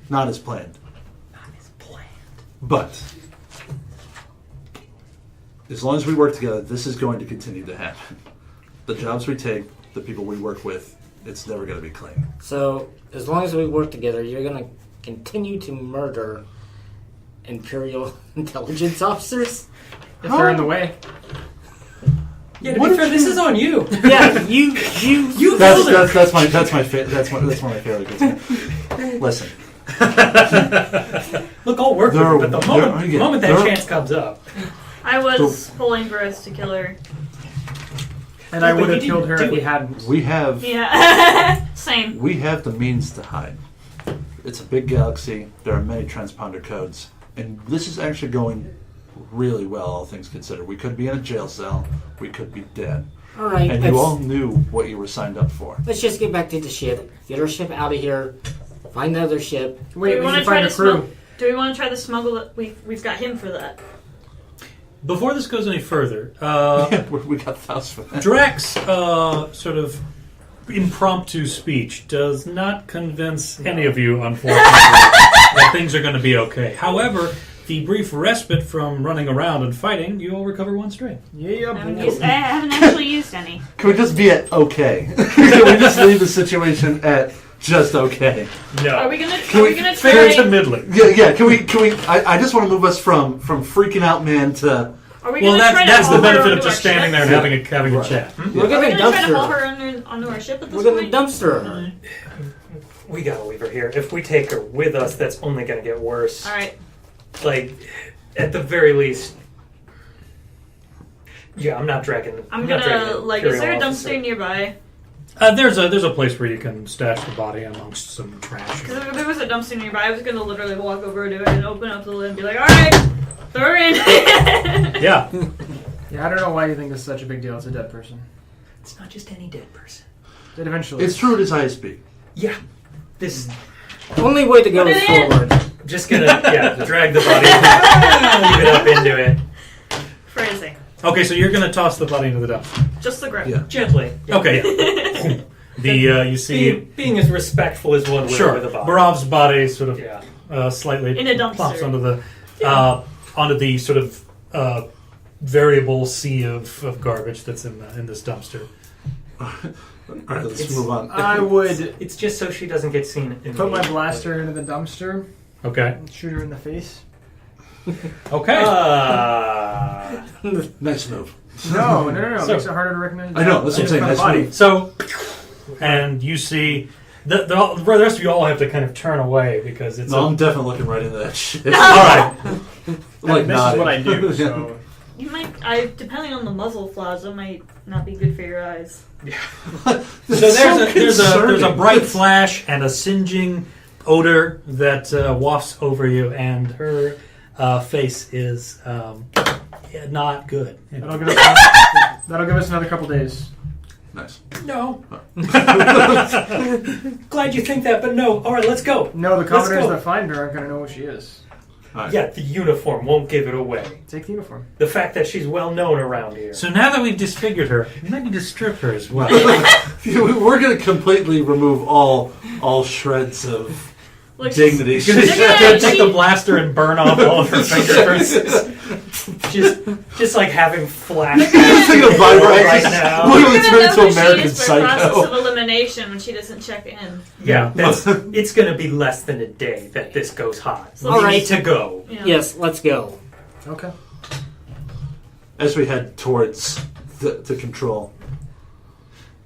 not as planned. Not as planned. But as long as we work together, this is going to continue to happen. The jobs we take, the people we work with, it's never going to be clean. So, as long as we work together, you're going to continue to murder Imperial intelligence officers? If they're in the way. Yeah, to be fair, this is on you. Yeah, you That's killed it. that's my one of my favorite things. Listen, Look, I'll work with There- it, but the there- moment that there- chance comes up. I was pulling breath to kill her. And Yeah, I but would you have killed her didn't if do we it. hadn't. we have Yeah. Same. the means to hide. It's a big galaxy. There are many transponder codes, and this is actually going really well, all things considered. We could be in a jail cell. We could be dead. All right, And you all knew what you were signed up for. let's just get back to the ship. Get our ship out of here. Find another ship. Wait, do we we want can to try find to a crew. smuggle? Do we want to try to smuggle it? We've got him for that. Before this goes any further, We got thousands for that. Drak's sort of impromptu speech does not convince any of you, unfortunately, that things are going to be okay. However, the brief respite from running around and fighting, you will recover 1 strength. Yeah, I haven't actually used any. Can we just be at okay? Can we just leave the situation at just okay. No. Are we gonna Fair to try? middling. Yeah. Can we? I just want to move us from freaking out, man, to. Are we Well, gonna try that's to the haul her benefit of onto just our standing there ship? and having a Right. chat. We're Are gonna we gonna try to haul dumpster. her onto our ship at this We're gonna point? dumpster her. We gotta leave her here. If we take her with us, that's only gonna get worse. All right. Like, at the very least. Yeah, I'm not dragging. I'm not dragging gonna an like. Is there a Imperial dumpster officer. nearby? There's a place where you can stash the body amongst some trash. Because if there was a dumpster nearby, I was gonna literally walk over to it and open up the lid and be like, "All right, throw her in." Yeah. Yeah, I don't know why you think this is such a big deal. It's a dead person. It's not just any dead person. It eventually. It's true. It is ISB. Yeah. This. Only way to go Put is it in. forward. I'm just gonna drag the body, leave it up into it Phrasing. Okay, so you're going to toss the body into the dumpster. Just the grip. Yeah. gently. Yeah. Okay. Yeah. You see. Being as respectful as one would Sure. with a body. Barov's body sort of Yeah. slightly In a dumpster. plops onto the sort of variable sea of garbage that's in this dumpster. All right, let's It's- move on. I would It's just so she doesn't get seen. put my blaster into the dumpster Okay. and shoot her in the face. Okay. Nice move. No. It So- makes it harder to recognize. I know. That's what I'm saying. By Nice body. move. So, and you see, the rest of you all have to kind of turn away because it's. No, I'm definitely looking right into that shit. all right. Like this is what I do. So You might. Depending on the muzzle flaws, it might not be good for your eyes. So there's a bright flash and a singeing odor that wafts over you, and her face is not good. that'll give us another couple days. Nice. No. Glad you think that, but no. All right, let's go. No, the Let's commoners go. that find her aren't going to know what she is. All right. Yeah, the uniform won't give it away. Take the uniform. The fact that she's well known around here. So now that we've disfigured her, we might need to strip her as well. We're going to completely remove all shreds of Like dignity. She's gonna gonna- take the blaster and burn off all of her fingerprints. just like having flashbacks Thinking of vibrate right now. Literally We're turn gonna into know who she American is by process of Psycho. elimination when she doesn't check in. Yeah, it's going to be less than a day that this goes hot. So We All right. need to go. Yeah. Yes, let's go. Okay. As we head towards the control,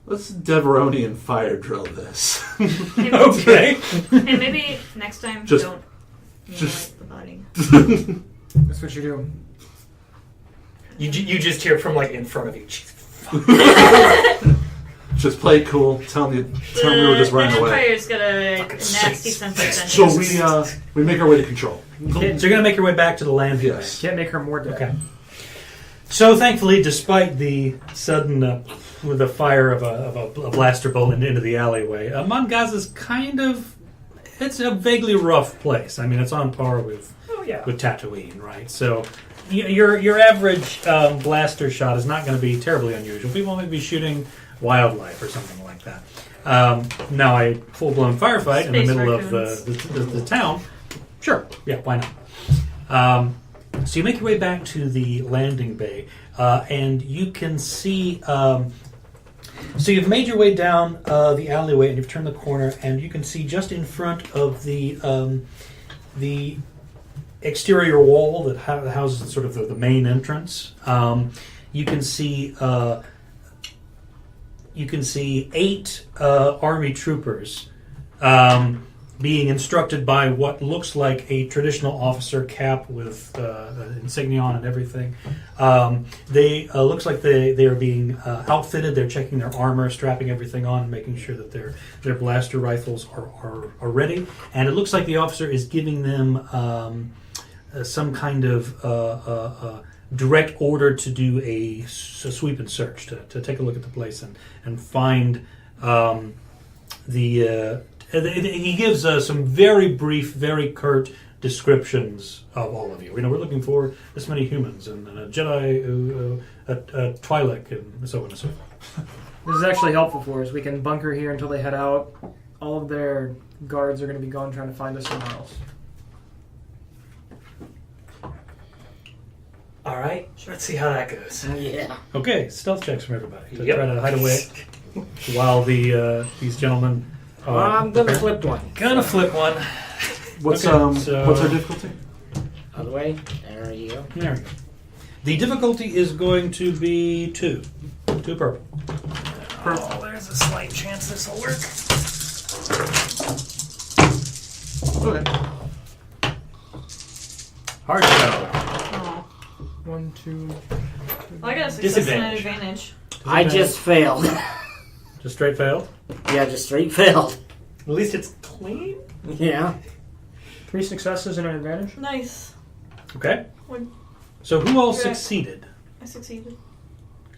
let's Deveronian fire drill this. Hey, Okay. hey, maybe next time Just- don't just- mutilate the body. That's what you do. You just hear from like in front of you. Jesus, fuck. Just play it cool. Tell me we were just running the away. Empire's got a Fucking nasty shit. sense of So vengeance. we make our way to control. So you're going to make your way back to the land. Yes. Can't make her more dead. Okay. So thankfully, despite the sudden with the fire of a blaster bolt into the alleyway, Mongaz is it's a vaguely rough place. I mean, it's on par with Oh yeah. Tatooine, right? So your average blaster shot is not going to be terribly unusual. People might be shooting wildlife or something like that. Now, a full-blown firefight in the Space middle raccoons. of the town, sure, yeah, why not? So you make your way back to the landing bay, and you can see. So you've made your way down the alleyway, and you've turned the corner, and you can see just in front of the exterior wall that houses sort of the main entrance. You can see 8 army troopers being instructed by what looks like a traditional officer cap with insignia on and everything. They looks like they are being outfitted. They're checking their armor, strapping everything on, making sure that their blaster rifles are ready. And it looks like the officer is giving them some kind of direct order to do a sweep and search, to take a look at the place and find he gives some very brief, very curt descriptions of all of you. We're looking for this many humans and a Jedi, a Twi'lek, and so on and so forth. This is actually helpful for us. We can bunker here until they head out. All of their guards are going to be gone trying to find us somewhere else. All right. Let's see how that goes. Yeah. Okay, stealth checks from everybody to Yep. try to hide away while these gentlemen I'm gonna flip one. Gonna flip one. What's Okay, so- what's our difficulty? Other way. There you go. There we go. The difficulty is going to be 2. 2 purple. Oh, there's a slight chance this will work. Okay. Hard shell. Oh. 1, 2. Well, I got a success and an Disadvantage. advantage. I just failed. Just straight failed. Yeah, just straight failed. At least it's clean. Yeah. 3 successes and an advantage. Nice. Okay. Would- So who all Yeah. succeeded? I succeeded.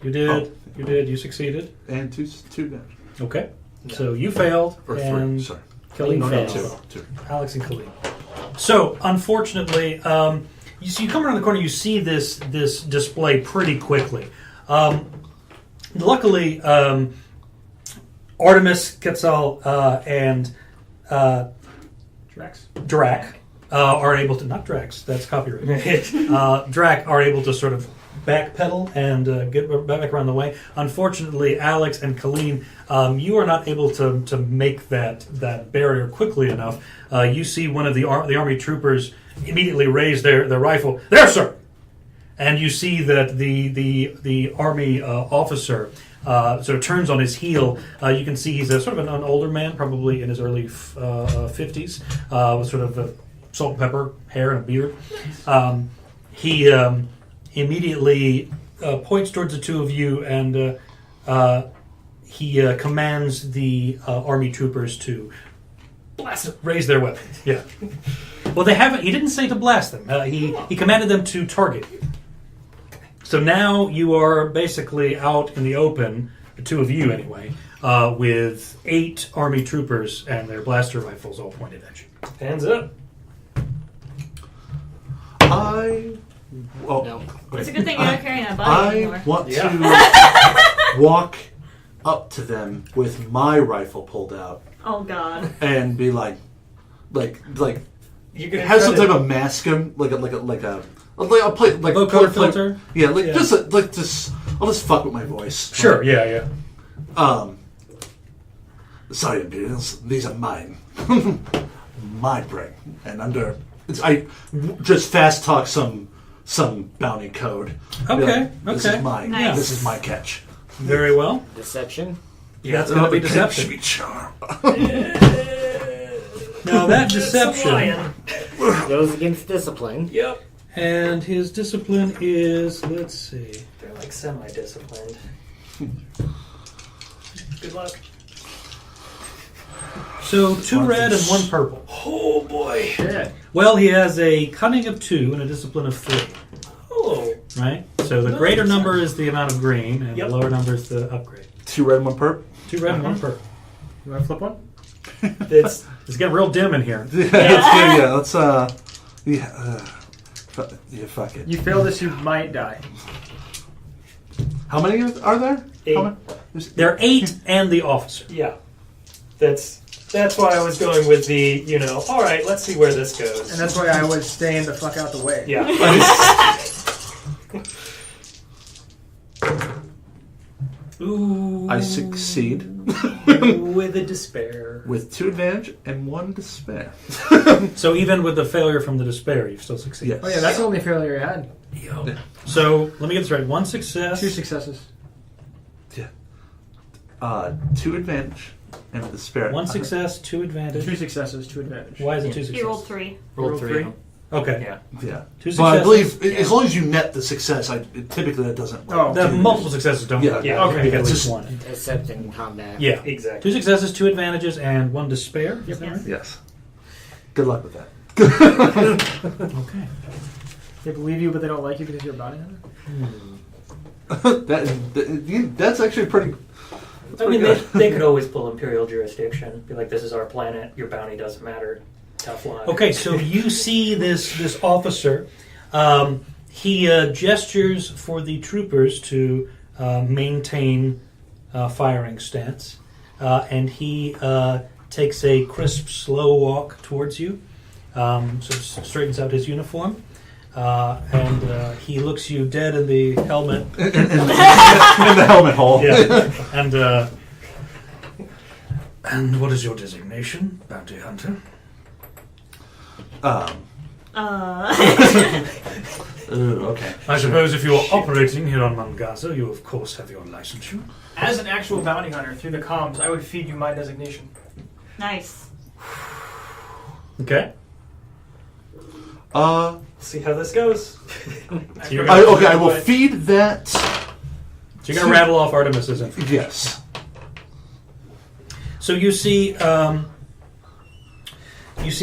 You did. Oh. You did. You succeeded. And two damage. Okay. So you failed, Or and 3. Sorry. Kelly You failed. failed. Two. Alex and Quelleen. So, unfortunately, you come around the corner, you see this display pretty quickly. Luckily, Artemis, Quetzal, and Drax. Drak are able to, not Drax, that's copyrighted. Drak are able to sort of backpedal and get back around the way. Unfortunately, Alex and Quelleen, you are not able to make that barrier quickly enough. You see one of the army troopers immediately raise their rifle. There, sir! And you see that the army officer sort of turns on his heel. You can see he's a sort of an older man, probably in his early 50s, with sort of salt and pepper hair and a beard. He immediately points towards the two of you, and he commands the army troopers to raise their weapons. Yeah. Well, they haven't. He didn't say to blast them. He commanded them to target you. So now you are basically out in the open, the two of you anyway, with 8 army troopers and their blaster rifles all pointed at you. Hands up. No. It's a good thing you're not carrying a body I anymore. want Yeah. to walk up to them with my rifle pulled out Oh God. and be like You can have some type of mask him, like a play, like Low color filter? Yeah, like Yeah. just I'll just fuck with my voice. Sure. Yeah. Sorry, Imperials, these are mine. My brain. And I just fast talk some bounty code. Be Okay, like, this okay. is mine. Nice. This is my catch. Very well. Deception. That's going to be The deception. sweet charm. Now that Some deception, lion. Goes against discipline. Yep. and his discipline is, let's see. They're like semi-disciplined. Good luck. So 2 red and 1 purple. Oh boy. Shit. Well, he has a cunning of 2 and a discipline of 3. Oh. Right? So the greater number is the amount of green, and Yep. the lower number is the upgrade. 2 red, 1 perp. 2 red and 1 purple. You want to flip one? It's It's getting real dim in here. Let's fuck it. You fail this, you might die. How many are there? 8. How many? There are 8 and the officer. Yeah. That's why I was going with the, all right, let's see where this goes. And that's why I was staying the fuck out the way. Yeah. Ooh. I succeed With a despair. with 2 advantage and 1 despair. So even with the failure from the despair, you've still succeeded. Yes. Oh yeah, that's the only failure you had. So let me get this right. 1 success. 2 successes. 2 advantage and a despair. 1 success, 2 2 advantage. successes, 2 advantage. Why is it 2 He rolled successes? 3. Roll 3. Okay. Yeah. Yeah. 2 But I successes. believe as long as you net the success, typically that doesn't. Oh. The multiple successes don't Yeah. work. Yeah. You Okay. get at It's least just- 1. Except in combat. Yeah. Exactly. 2 successes, 2 advantages, and 1 despair. Is that Yes. right? Yes. Good luck with that. Okay. They believe you, but they don't like you because you're a bounty hunter? That's actually pretty. I mean, they could always pull Imperial jurisdiction. Be like, this is our planet. Your bounty doesn't matter. Tough luck. Okay, so you see this officer. He gestures for the troopers to maintain firing stance, and he takes a crisp, slow walk towards you. Sort of straightens out his uniform, and he looks you dead in the helmet. In the helmet hole. Yeah, and And what is your designation, bounty hunter? Ooh, okay. I suppose if you are operating here on Mangaza, you of course have your licensure. As an actual bounty hunter through the comms, I would feed you my designation. Nice. Okay. See how this goes. So you're I will feed that. So you're going to rattle off Artemis's information. Yes. So you see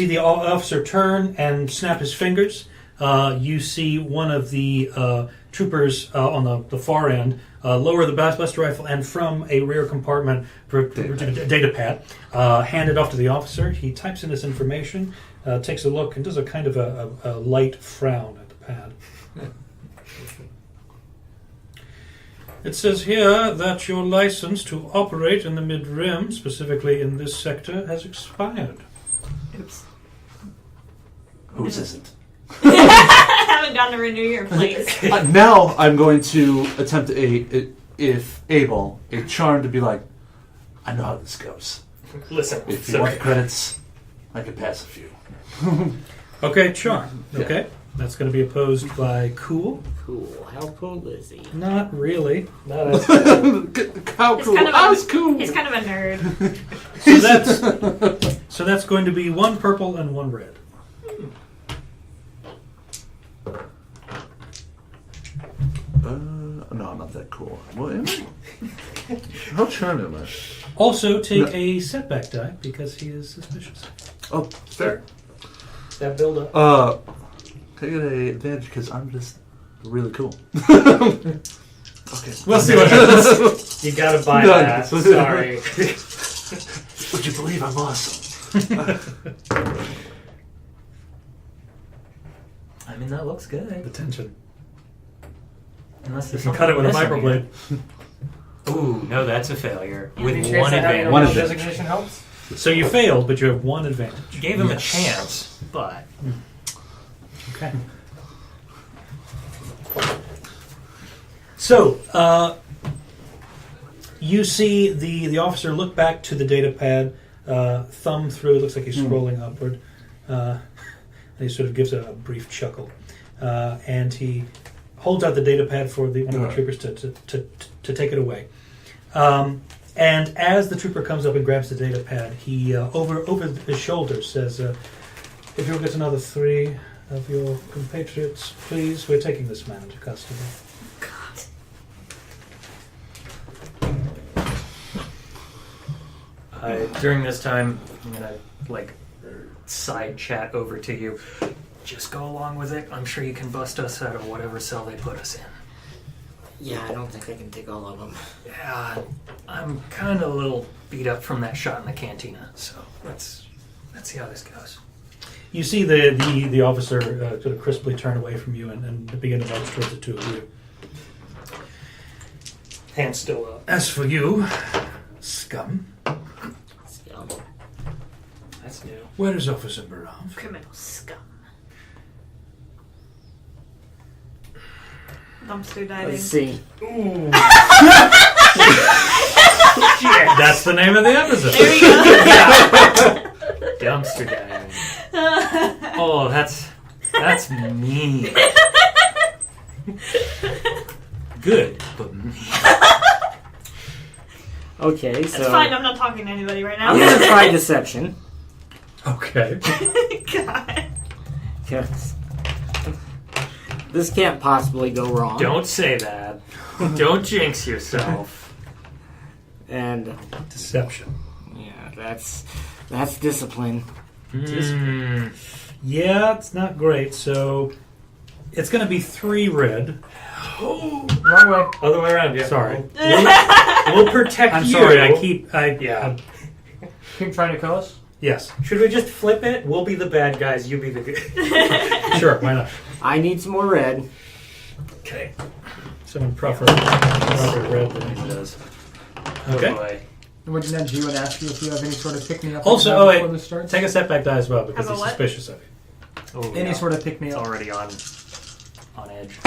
the officer turn and snap his fingers. You see one of the troopers on the far end lower the blaster rifle and from a rear compartment data pad hand it off to the officer. He types in this information, takes a look, and does a kind of a light frown at the pad. It says here that your license to operate in the mid-rim, specifically in this sector, has expired. Oops. Whose isn't? I haven't gotten to renew your place. Now I'm going to attempt if able, a charm to be like, I know how this goes. Listen, If you want the credits, I can pass a few. Okay, charm. Yeah. Okay. That's going to be opposed by cool. Cool. How cool is he? Not really. no, that's How cool! kind of I a- was cool. He's kind of a nerd. So that's going to be one purple and one red. No, I'm not that cool. What am I? How charmed am I? Also, take a setback die because he is suspicious. Oh, fair. that build up. Can I get an advantage because I'm just really cool. Okay. We'll see what happens. You gotta buy No, that. no. Sorry. Would you believe I'm awesome? I mean, that looks The good. tension. Unless You there's can cut it with a something missing microblade. here. Ooh, no, that's a failure. Yeah. With Any one chance that having advantage. a One real advantage. designation helps? So you failed, but you have one advantage. Gave him a chance, but Okay. So, you see the officer look back to the data pad, thumb through. It looks like he's scrolling upward. And he sort of gives a brief chuckle, and he holds out the data pad for one of the troopers to take it away. And as the trooper comes up and grabs the data pad, he over his shoulder says, "If you'll get another 3 of your compatriots, please. We're taking this man into custody." during this time, I'm gonna side chat over to you. Just go along with it. I'm sure you can bust us out of whatever cell they put us in. Yeah, I don't think I can take all of them. Yeah, I'm kind of a little beat up from that shot in the cantina, so let's see how this goes. You see the officer sort of crisply turn away from you and begin to march towards the two of you. Hands still up. As for you, scum, Scum. That's new. where is Officer Barov? Criminal scum. Dumpster diving. Let's see. Ooh. That's the name of the episode. There we go. Dumpster diving. Oh, that's mean. Good, but mean. Okay, It's so fine. I'm not talking to anybody right I'm now. gonna try deception. Okay. God. 'Cause this can't possibly go wrong. Don't say that. Don't jinx yourself. And Deception. yeah, that's discipline. Mm. Yeah, it's not great. So it's going to be 3 red. Wrong way. Other way around, yeah. Sorry. We'll protect I'm you. sorry. Yeah. Keep trying to kill us? Yes. Should we just flip it? We'll be the bad guys, you be the good. Sure. Why not? I need some more red. Okay. Someone prefer red. It does. Okay. Oh boy. I would nudge you and ask you if you have any sort of pick-me-up Also, before this starts. Take a setback die as well because Have a he's what? suspicious of you. Oh, Any yeah. sort of It's pick-me-up. already on edge.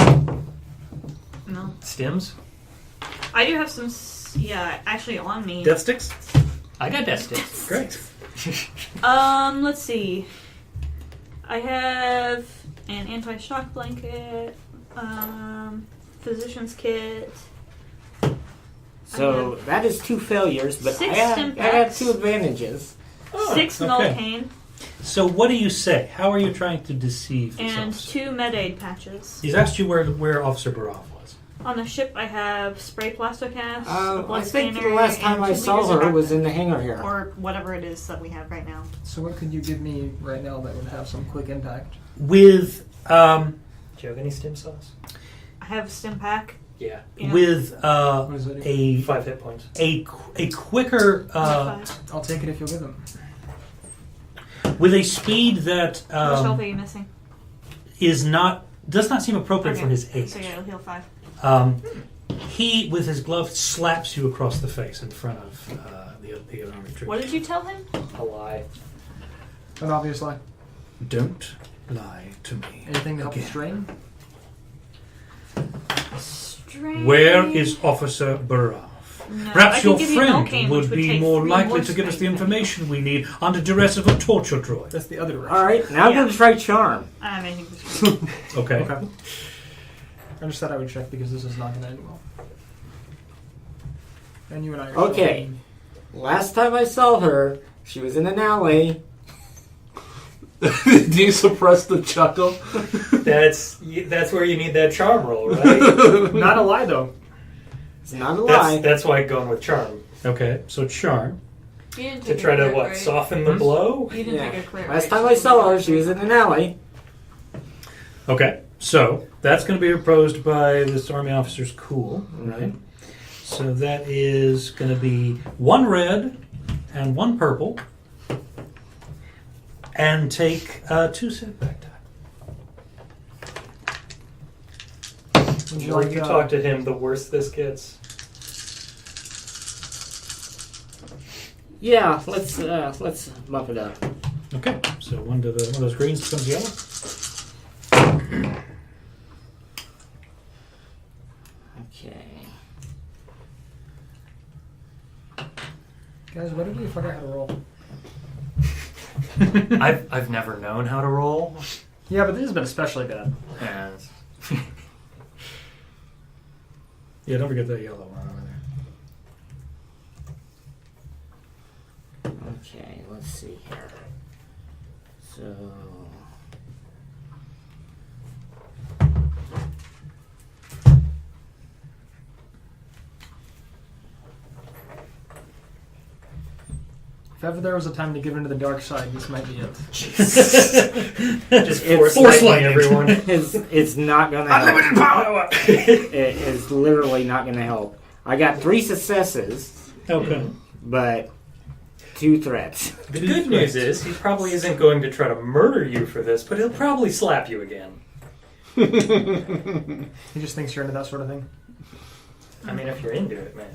No. Stims? I do have some, actually on me. Death sticks? I got distance. Great. Let's see. I have an anti-shock blanket, physician's kit. So that is 2 failures, but I 6 have Stimpaks. 2 advantages. 6 okay. Novocaine, So what do you say? How are you trying to deceive this and officer? 2 Med-Aid patches. He's asked you where Officer Barov was. On the ship, I have spray plastocast, a I blood think scanner, the last time and I 2 saw liters of her was Artemis, in the hangar here. or whatever it is that we have right now. So what could you give me right now that would have some quick impact? With Do you have any stim sauce? I have a stim pack. Yeah. Yeah. with What does that do? 5 hit points. a quicker I'll take it if you'll give them. with a speed that Which health are you missing? does not seem appropriate Okay. for his age. So yeah, it'll heal 5. He, with his glove, slaps you across the face in front of the army troops. What did you tell him? A lie. An obvious lie. Don't lie to me. Anything to help again. strain? Strain. Where is Officer Barov? No, I Perhaps can your give you friend Novocaine, would which be take more 3 likely more to give us the strain. information we need under duress of a torture droid. That's the other direction. Alright, now Yeah. we're going to try charm. I'm making this. Okay. Okay. I just thought I would check because this is not going to end well. And you and I are Okay. Last time I saw her, she was in an alley. Do you suppress the chuckle? That's where you need that charm roll, right? still- Not a lie, though. It's not a lie. that's why going with charm. Okay. So charm. You didn't To take try a to, crit, what, right? soften the blow? You didn't Yeah. take a crit. Last right? time I saw her, she was in an alley. Okay. So that's going to be opposed by this army officer's cool, right? So that is going to be 1 red and 1 purple, and take 2 setback time. Would The you more like you talk to him, the worse this gets. Yeah, let's bump it up. Okay. So one of those greens becomes yellow. Okay. Guys, what did we forget how to roll? I've never known how to roll. Yeah, but this has been especially bad. And Yeah. Don't forget that yellow one over there. Okay, let's see here. So. If ever there was a time to give into the dark side, this might be it. just It's force like- lightning everyone. It's not gonna help. Unlimited power! It is literally not gonna help. I got 3 successes, Okay. but 2 threats. The good news is he probably isn't going to try to murder you for this, but he'll probably slap you again. He just thinks you're into that sort of thing. I mean, if you're into it, man.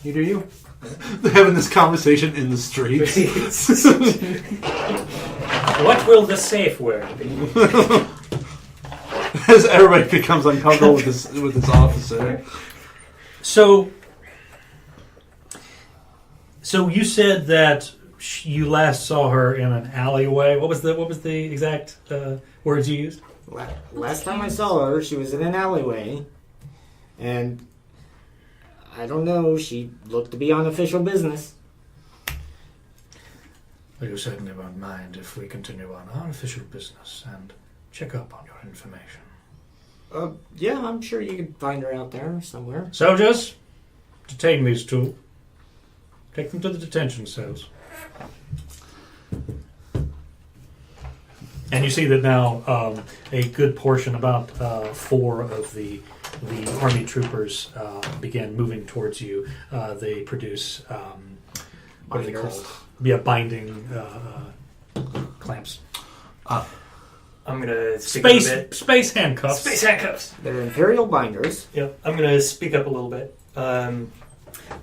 You do you. They're having this conversation in the streets. What will the safe word be? As everybody becomes uncomfortable with this officer. So you said that you last saw her in an alleyway. What was the exact words you used? Last time I saw her, she was in an alleyway, and I don't know, she looked to be on official business. You certainly won't mind if we continue on our official business and check up on your information. Yeah, I'm sure you can find her out there somewhere. Soldiers, detain these 2. Take them to the detention cells. And you see that now a good portion, about 4 of the army troopers begin moving towards you. They produce what are they Binders. called? Yeah, binding clamps. I'm gonna speak up a bit. Space handcuffs. Space handcuffs. They're Imperial binders. Yep. I'm gonna speak up a little bit.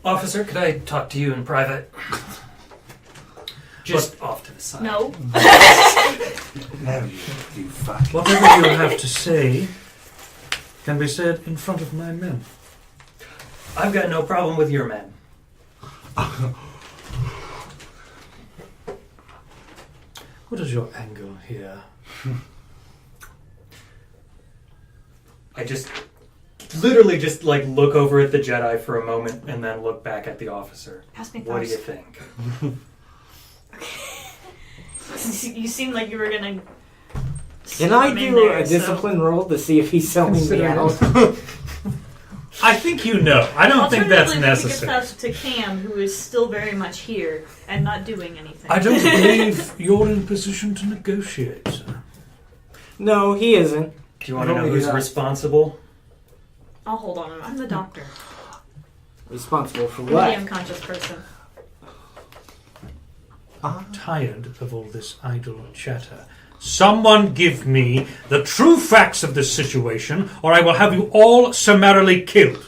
Officer, could I talk to you in private? Just off to the side. No. No, you fuck. Whatever you have to say can be said in front of my men. I've got no problem with your men. What is your angle here? I just literally just like look over at the Jedi for a moment and then look back at the officer. Pass me What do you Faust. think? You seem like you were gonna. Can I storm in do there, a discipline roll to see if he's selling me Consider out? I think you know. I don't think that's necessary. Alternatively, we could give Faust to Cam, who is still very much here and not doing anything. I don't believe you're in position to negotiate, sir. No, he isn't. Do you want to know Don't who's do that. responsible? I'll hold on. I'm the doctor. Responsible for I'm the what? unconscious person. Tired of all this idle chatter. Someone give me the true facts of this situation, or I will have you all summarily killed.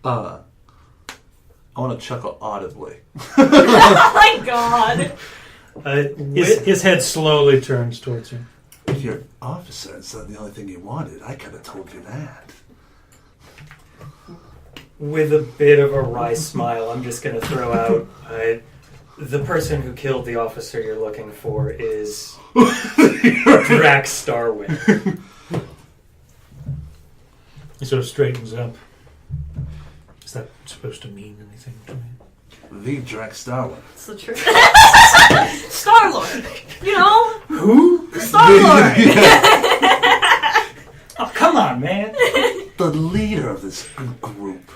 I want to chuckle audibly. Oh my god! His head slowly turns towards you. If your officer said the only thing you wanted, I could have told you that. With a bit of a wry smile, I'm just going to throw out the person who killed the officer you're looking for is Drak Starwin. He sort of straightens up. Is that supposed to mean anything to me? The Drak Starwin. It's the truth. Star-Lord! You know? Who? Star-Lord! Oh, come on, man. The leader of this group.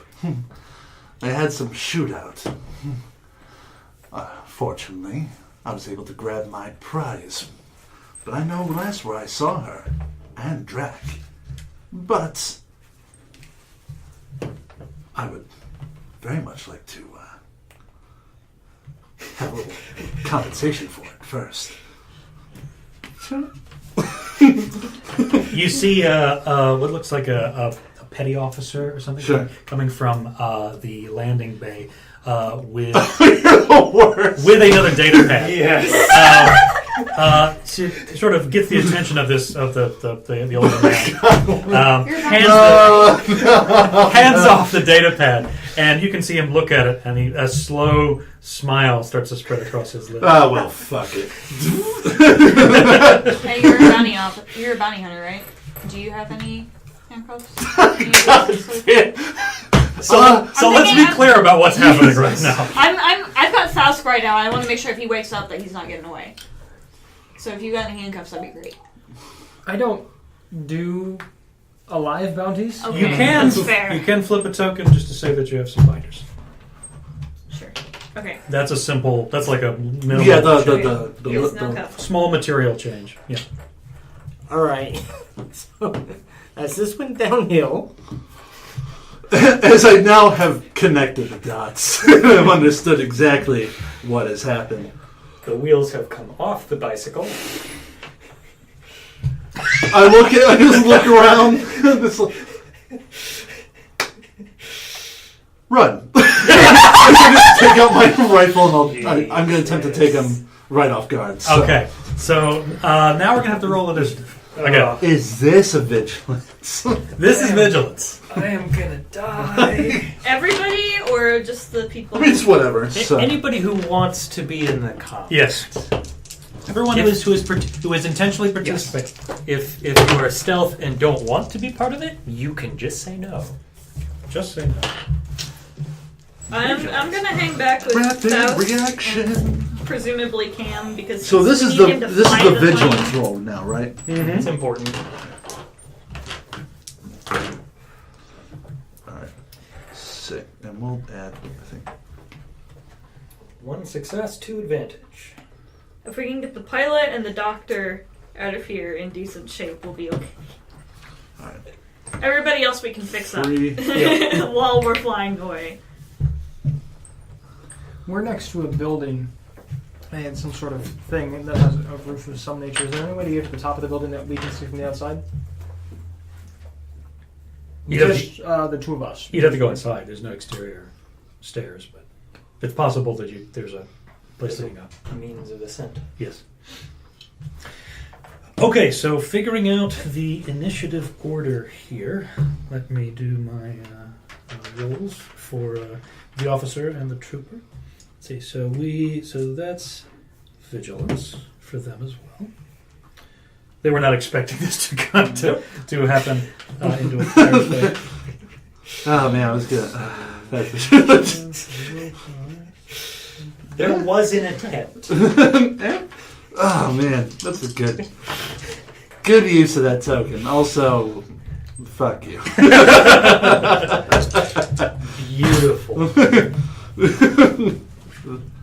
I had some shootout. Fortunately, I was able to grab my prize. But I know less where I saw her. And Drak. But I would very much like to have a little compensation for it first. You see what looks like a petty officer or something Sure. coming from the landing bay with The worst. with another data pad. Yes. To sort of get the attention of the older man. Hands off the data pad, and you can see him look at it, and a slow smile starts to spread across his lips. Ah, well, fuck it. Hey, you're a bounty hunter, right? Do you have any handcuffs? So let's be clear about what's happening right now. I've got Faust right now. I want to make sure if he wakes up that he's not getting away. So if you got any handcuffs, that'd be great. I don't do alive bounties. Okay, You can that's fair. you can flip a token just to say that you have some binders. Sure. Okay. That's a simple. That's like a minimal. Yeah, Yes, no the cuffs. small material change. Yeah. All right. So, as this went downhill, as I now have connected the dots, I've understood exactly what has happened. The wheels have come off the bicycle. I just look around. Run! I just take out my rifle and I'm going to attempt to take him right off guard. So. Okay. So now we're gonna have to roll initiative. Okay. Is this a vigilance? This is vigilance. I am gonna die. Everybody or just the people? I mean, it's whatever. So. Anybody who wants to be in the combat. Yes. Everyone who is intentionally participating. If you are stealth and don't want to be part of it, you can just say no. Just say no. I'm gonna hang back with Rapid Faust, reaction. presumably Cam, because So this we is need him to fly the vigilance plane. roll now, right? It's important. All right. Sick. And we'll add, I think. 1 success, 2 advantage. If we can get the pilot and the doctor out of here in decent shape, we'll be okay. All right. Everybody else we can fix up 3. while we're flying away. We're next to a building and some sort of thing that has a roof of some nature. Is there any way to get to the top of the building that we can see from the outside? Just the two of us. You'd have to go inside. There's no exterior stairs, but it's possible that there's a place to go. Means of ascent. Yes. Okay, so figuring out the initiative order here. Let me do my rolls for the officer and the trooper. Let's see, so that's vigilance for them as well. They were not expecting this to come to happen into a firefight. Oh man, I was good. There was an attempt. Oh man, that's a good use of that token. Also, fuck you. Beautiful.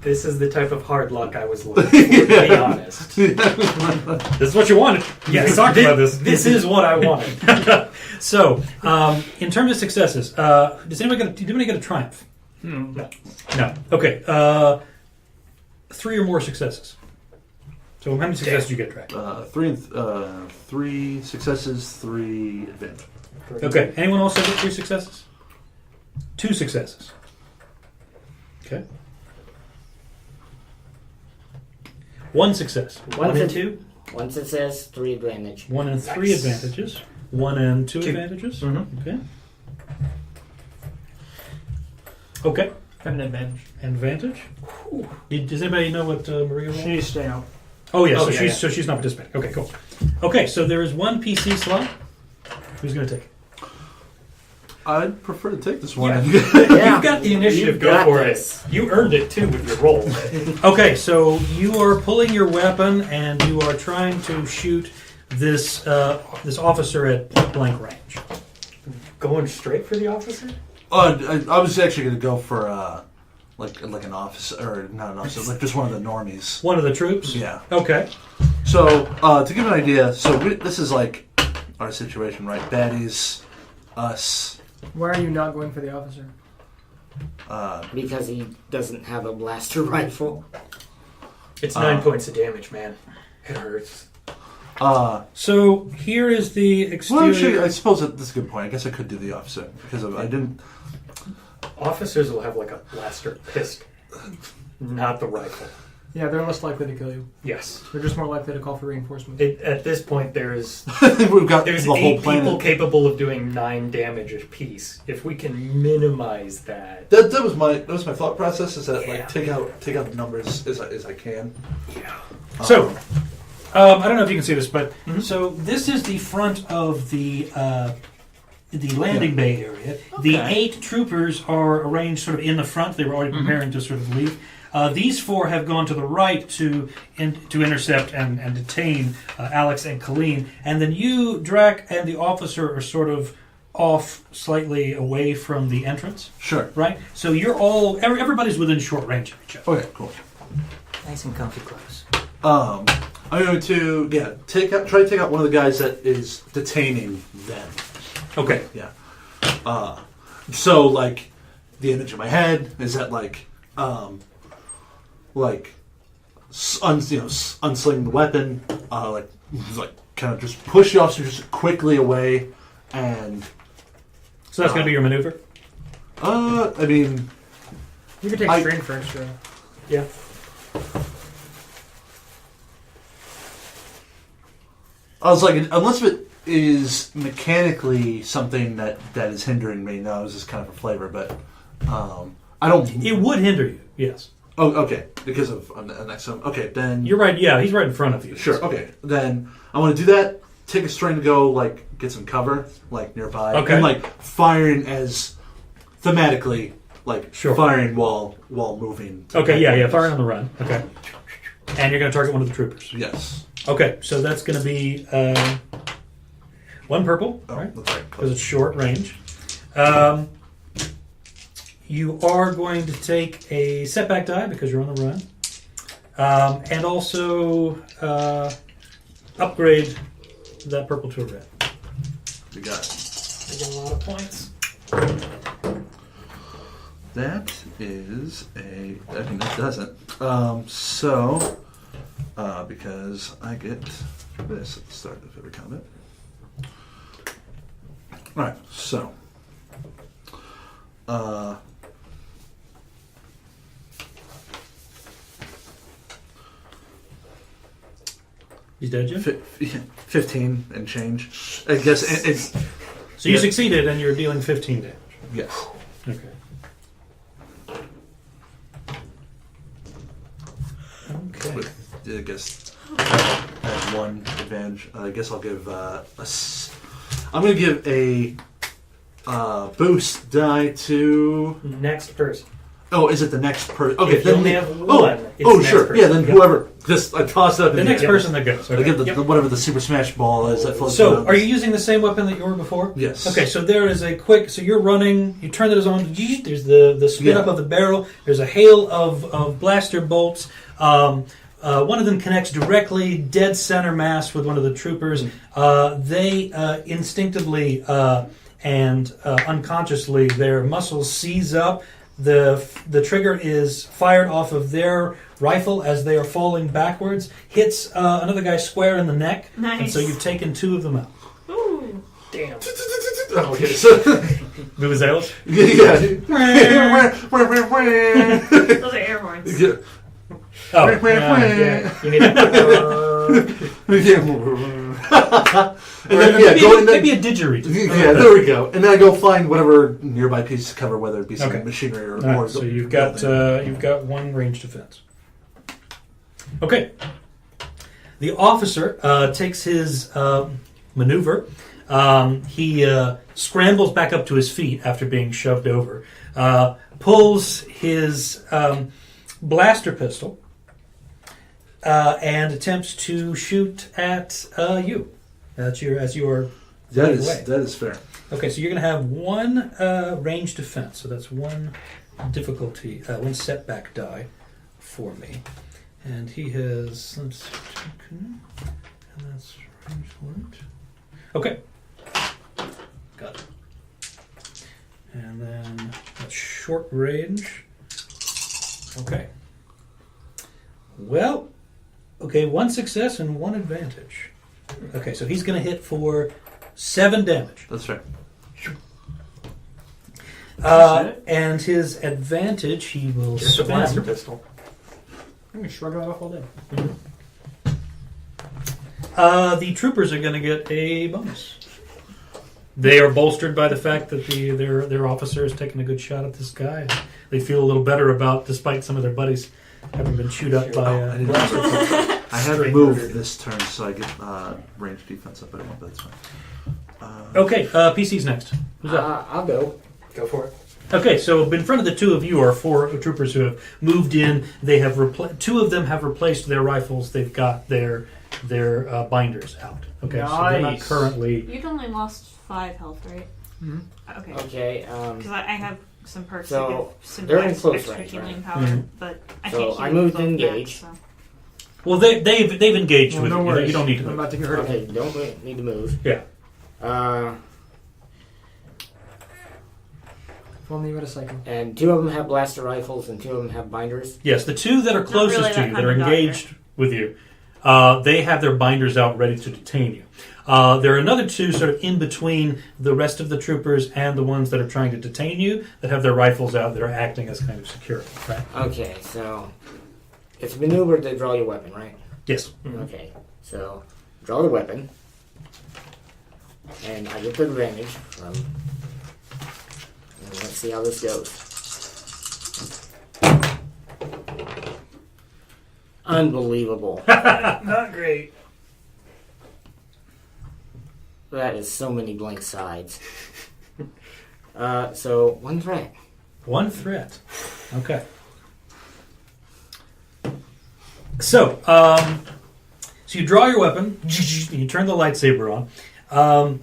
This is the type of hard luck I was looking for, to be honest. This is what you wanted. Yes, we talked about this. This is what I wanted. So, in terms of successes, did anybody get a triumph? No. No. Okay. 3 or more successes. So, how many successes did you get, Drak? 3 successes, 3 advantage. Okay. Anyone else get 3 successes? 2 successes. Okay. 1 success. 1 and 2? 1 success, 3 advantage. 1 and 3 Nice. advantages. 1 and 2 advantages. Mm-hmm. Okay. Okay. Have an advantage. Advantage. Does anybody know what Maria rolled? She's staying out. Oh yeah. Oh, So yeah, she's not participating. Okay. Cool. Okay. So there is 1 PC slot. Who's going to take it? I'd prefer to take this one. Yeah. Yeah. You've got the initiative. You've Go got for this. it. You earned it too with your roll. Okay. So you are pulling your weapon and you are trying to shoot this this officer at point blank range. Going straight for the officer? I was actually going to go for like an officer, or not an officer, like just one of the normies. One of the troops. Yeah. Okay. So to give an idea, so this is like our situation, right? Baddies, us. Why are you not going for the officer? Because he doesn't have a blaster rifle. It's 9 points of damage, man. It hurts. So here is the Well, exterior. actually, I suppose that's a good point. I guess I could do the officer because I didn't. Officers will have like a blaster pistol, not the rifle. Yeah, they're less likely to kill you. Yes. They're just more likely to call for reinforcements. At this point, there's We've got there's the 8 whole planet. people capable of doing 9 damage apiece. If we can minimize that. That was my thought process. Is that Yeah. like take out the numbers as I can. So, I don't know if you can see this, but Mhm. so this is the front of the landing bay area. The 8 troopers are arranged sort of in the front. They were already preparing to sort of leave. These 4 have gone to the right to intercept and detain Alex and Quelleen. And then you, Drak, and the officer are sort of off slightly away from the entrance, Sure. right? So you're all, everybody's within short range of each other. Okay. Cool. Nice and comfy clothes. I'm going to try to take out one of the guys that is detaining them. Okay. Yeah. So like the image in my head is that unsling the weapon, like kind of just push the officer just quickly away, and So that's going to be your maneuver? I mean, You can take strain first, sure. Yeah. I was like, unless it is mechanically something that is hindering me. No, it was just kind of a flavor, but I don't. It would hinder you, yes. Oh, okay, because of an excellent. Okay, then You're right, yeah, he's right in front of you. sure. Okay, then I want to do that. Take a strain to go get some cover nearby, Okay. and firing as thematically Sure. firing while moving. Okay, yeah, firing on the run. Okay. And you're going to target one of the troopers. Yes. Okay, so that's going to be 1 purple, Oh, right? that's right. Because it's short range. You are going to take a setback die because you're on the run. And also upgrade that purple to a red. You got it. I get a lot of points. That is I mean, it doesn't. Because I get this at the start of every combat. Alright, so. He's dead, Jim? 15 and change. I guess it's. So you Yeah. succeeded and you're dealing 15 damage. Yes. Okay. Okay. With I guess I have one advantage. I guess I'll give I'm going to give a boost die to. Next person. Oh, is it the next person? Okay, If you then only have one, it's oh, next sure. person. Yeah, then Yep. whoever. Just I toss it up. The next person that goes. I Okay. give whatever the Super Smash Ball is. That floats So, around. are you using the same weapon that you were before? Yes. Okay, so there is a quick. So you're running. You turn it on. There's the spin up of the barrel. There's a hail of blaster bolts. One of them connects directly dead center mass with one of the troopers. They instinctively and unconsciously, their muscles seize up. The trigger is fired off of their rifle as they are falling backwards, hits another guy square in the neck, Nice. and so you've taken 2 of them out. Ooh. Damn. Okay, so Vuvuzelas? yeah. Those are air horns. Yeah. Oh, Yeah. You need And then, yeah, go and then, maybe a didgeridoo. yeah, there we go. And then I go find whatever nearby piece of cover, whether it be some Okay. machinery or. All or right, so you've got one range defense. Okay. The officer takes his maneuver. He scrambles back up to his feet after being shoved over. Pulls his blaster pistol and attempts to shoot at you. As you are. that away. is fair. Okay, so you're going to have one range defense. So that's one difficulty, one setback die for me. And he has. Let's see, and that's range one. Okay. Got it. And then that's short range. Okay. Well, okay, one success and one advantage. Okay, so he's going to hit for 7 damage. That's fair. And his advantage, he will Just a blaster spend. pistol. I'm going to shrug that off all day. The troopers are going to get a bonus. They are bolstered by the fact that their officer has taken a good shot at this guy. They feel a little better about, despite some of their buddies having been chewed up by I didn't- blaster bolts. I have Straight moved murdered. this turn, so I get range defense up. But that's fine. Okay, PC's next. Who's up? I'll go. Go for it. Okay, so in front of the 2 of you are 4 troopers who have moved in. They have 2 of them have replaced their rifles. They've got their binders out. Okay, so they're not Nice. currently. You'd only lost 5 health, right? Mhm. Okay. Okay. Because I have some perks So, that give some they're in extra close range, healing right? power, Mhm. but I So, can't heal I moved both to max, engage. so. Well, they've engaged Well, with no you. worries. You don't need to I'm move. about to get hurt. Okay. Don't need to move. Yeah. If only you had a second. And 2 of them have blaster rifles, and 2 of them have binders. Yes, the 2 that are closest really to that you, that kind are of engaged with you, they have their binders out ready to detain you. There are another 2 sort of in between the rest of the troopers and the ones that are trying to detain you that have their rifles out that are acting as kind of security. Right? Okay, so it's a maneuver to draw your weapon, right? Yes. Okay, so draw the weapon, and I get the advantage from. And let's see how this goes. Unbelievable. Not great. That is so many blank sides. So 1 threat. 1 threat. Okay. So, so you draw your weapon, and you turn the lightsaber on.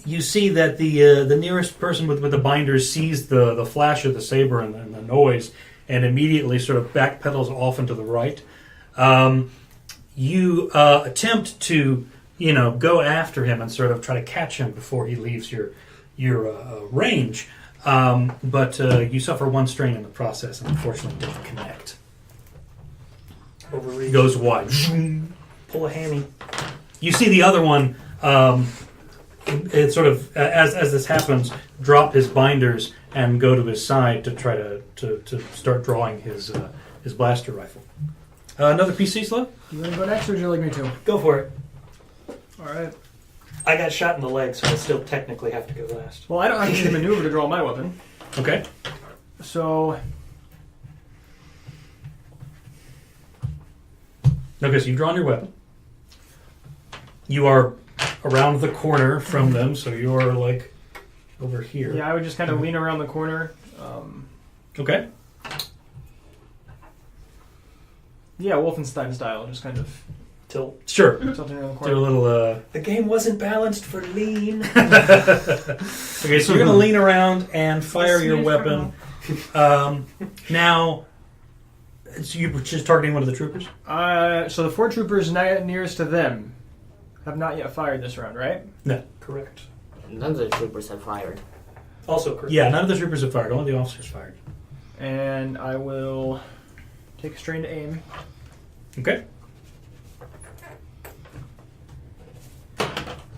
You see that the nearest person with the binders sees the flash of the saber and the noise, and immediately sort of backpedals off and to the right. You attempt to go after him and sort of try to catch him before he leaves your range, but you suffer 1 strain in the process and unfortunately don't connect. Overreach. Goes wide. Pull a hammy. You see the other one, it sort of, as this happens, drop his binders and go to his side to try to start drawing his blaster rifle. Another PC slot? You want to go next, or would you like me to? Go for it. All right. I got shot in the leg, so I still technically have to go last. Well, I don't have to maneuver to draw my weapon, Okay. so Okay, so you've drawn your weapon. You are around the corner from them, so you're like over here. Yeah, I would just kind of lean around the corner. Okay. Yeah, Wolfenstein style, just kind of Tilt. Sure. tilting around the Do a corner. little. The game wasn't balanced for lean. Okay, so you're going to lean around and fire your Smooth weapon. Now, so you were just targeting one of the troopers? So the 4 troopers nearest to them have not yet fired this round, right? No. Correct. None of the troopers have fired. Also correct. Yeah, none of the troopers have fired. Only the officers fired. And I will take a strain to aim. Okay.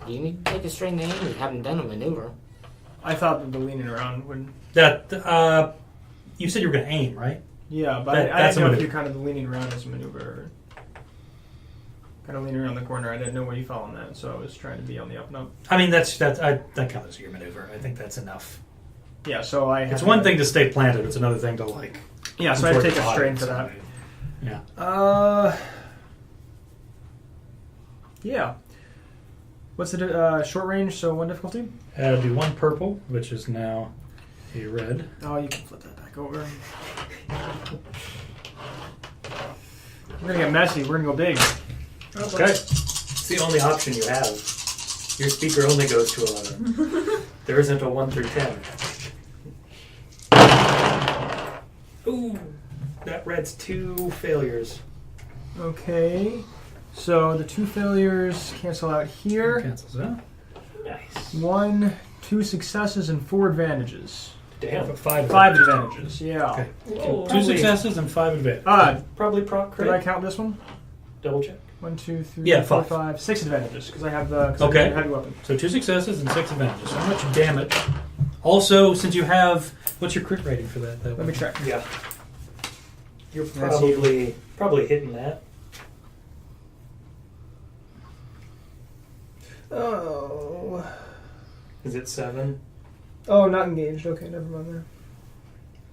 Do you need to take a strain to aim? You haven't done a maneuver. I thought that the leaning around would... That you said you were going to aim, right? Yeah, but That- I that's didn't know a if you maneuver. kind of the leaning around as a maneuver. Kind of leaning around the corner. I didn't know where you fell on that, so I was trying to be on the up and up. I mean, that counts as your maneuver. I think that's enough. Yeah, so I... It's one thing to stay planted. It's another thing to like. Yeah, so I contort take your a body strain in for some that. way. Yeah. Yeah. What's the short range? So 1 difficulty? Do 1 purple, which is now a red. Oh, you can flip that back over. We're gonna get messy. We're gonna go big. Okay. It's the only option you have. Your speaker only goes to 11. There isn't a 1 through 10. Ooh, that red's 2 failures. Okay. So the 2 failures cancel out here. Cancels out. Nice. 1, 2 successes, and 4 advantages. Damn. 5 advantages. Yeah. Okay. Whoa. 2 successes and 5 advantage. Probably proc crit. Did I count this one? Double check. 1, 2, 3, Yeah, 4, 5. 5, 6 advantages because I have the Okay. heavy weapon. So 2 successes and 6 advantages. So how much damage? Also, since you have, what's your crit rating for that? Let me check. Yeah. You're That's probably hitting that. Oh. Is it 7? Oh, not engaged. Okay, never mind there.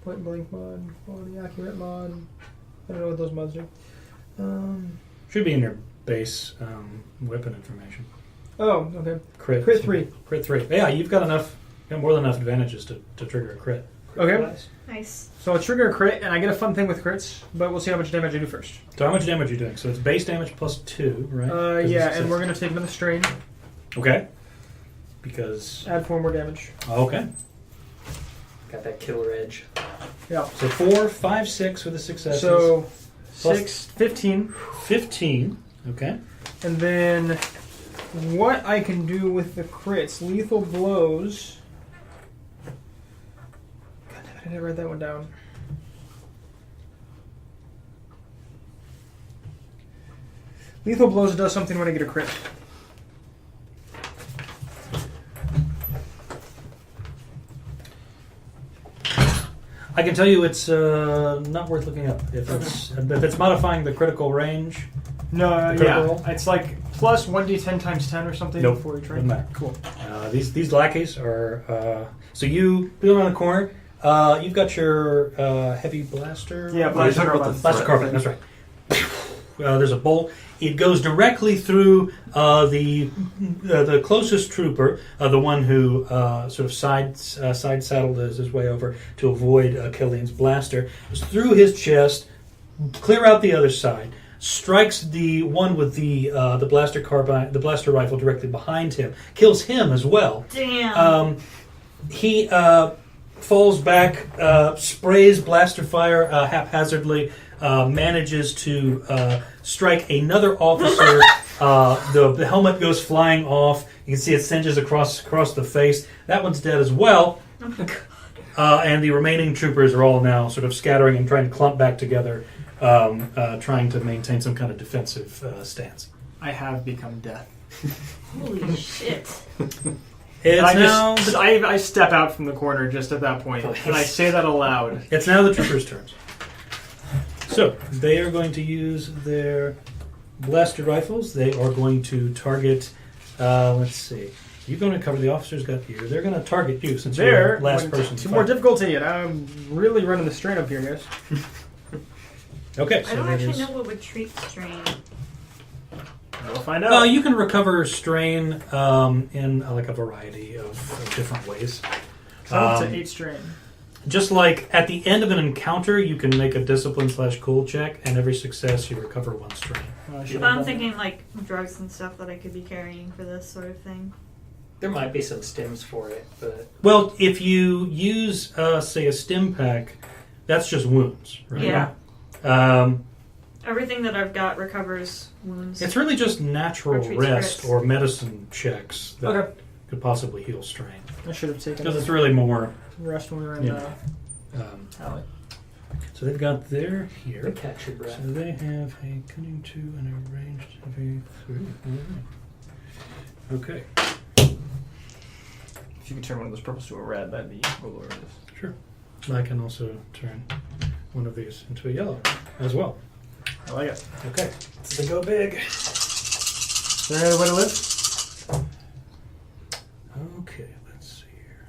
Point blank mod, quality accurate mod. I don't know what those mods do. Should be in your base weapon information. Oh, okay. Crit. Crit 3. Crit 3. Yeah, you've got enough. You've got more than enough advantages to trigger a crit. Okay. Nice. Nice. So I'll trigger a crit, and I get a fun thing with crits, but we'll see how much damage I do first. So how much damage are you doing? So it's base damage plus 2, right? 'Cause Yeah, it's and a- we're going to take another strain, Okay. Because... add 4 more damage. Okay. Got that killer edge. Yeah. So 4, 5, 6 with the successes. So Plus- 6, 15. 15. Okay. And then what I can do with the crits, lethal blows. God damn it, I didn't write that one down. Lethal blows does something when I get a crit. I can tell you it's not worth looking up. If it's modifying the critical range, No, The critical yeah, roll? it's like plus 1d10 times 10 or something Nope, before you doesn't train. matter. Cool. these lackeys are... so you go around the corner. You've got your heavy blaster. Yeah, Oh, you're blaster talking about carbine. the Blaster carbine, that's right. There's a bolt. It goes directly through the closest trooper, the one who sort of side saddled his way over to avoid Kelleen's blaster. It's through his chest, clear out the other side, strikes the one with the blaster carbine, the blaster rifle directly behind him, kills him as well. Damn. He falls back, sprays blaster fire haphazardly, manages to strike another officer. The helmet goes flying off. You can see it singes across the face. That one's dead as well. Oh my god. And the remaining troopers are all now sort of scattering and trying to clump back together, trying to maintain some kind of defensive stance. I have become death. Holy shit. It's I now just I step out from the corner just at that point, and I say that aloud. It's now the troopers' turns. So, they are going to use their blaster rifles. They are going to target, let's see. You're going to cover the officers got you. They're going to target you since you're There, the last person to 2 more fire. difficulty, and I'm really running the strain up here, guys. Okay, I so don't that actually is know what retreat strain We'll find out. You can recover strain in like a variety of different ways. So it's an 8 strain. Just like at the end of an encounter, you can make a discipline/cool check, and every success you recover 1 strain. But I'm thinking like drugs and stuff that I could be carrying for this sort of thing. There might be some stims for it, but Well, if you use, say, a stim pack, that's just wounds, right? Yeah. Everything that I've got recovers wounds. It's really just natural Retreats rest crits. or medicine checks that Okay. could possibly heal strain. I should have taken Because it's really more. rest when we were in Yeah. alley. So they've got their the here. catch your breath. So they have a cunning 2 and a ranged heavy 3. Okay, If you could turn one of those purples to a red, that'd be glorious. sure. I can also turn one of these into a yellow as well. I like it. Okay. So they go big. Is there any other way to live? Okay, let's see here.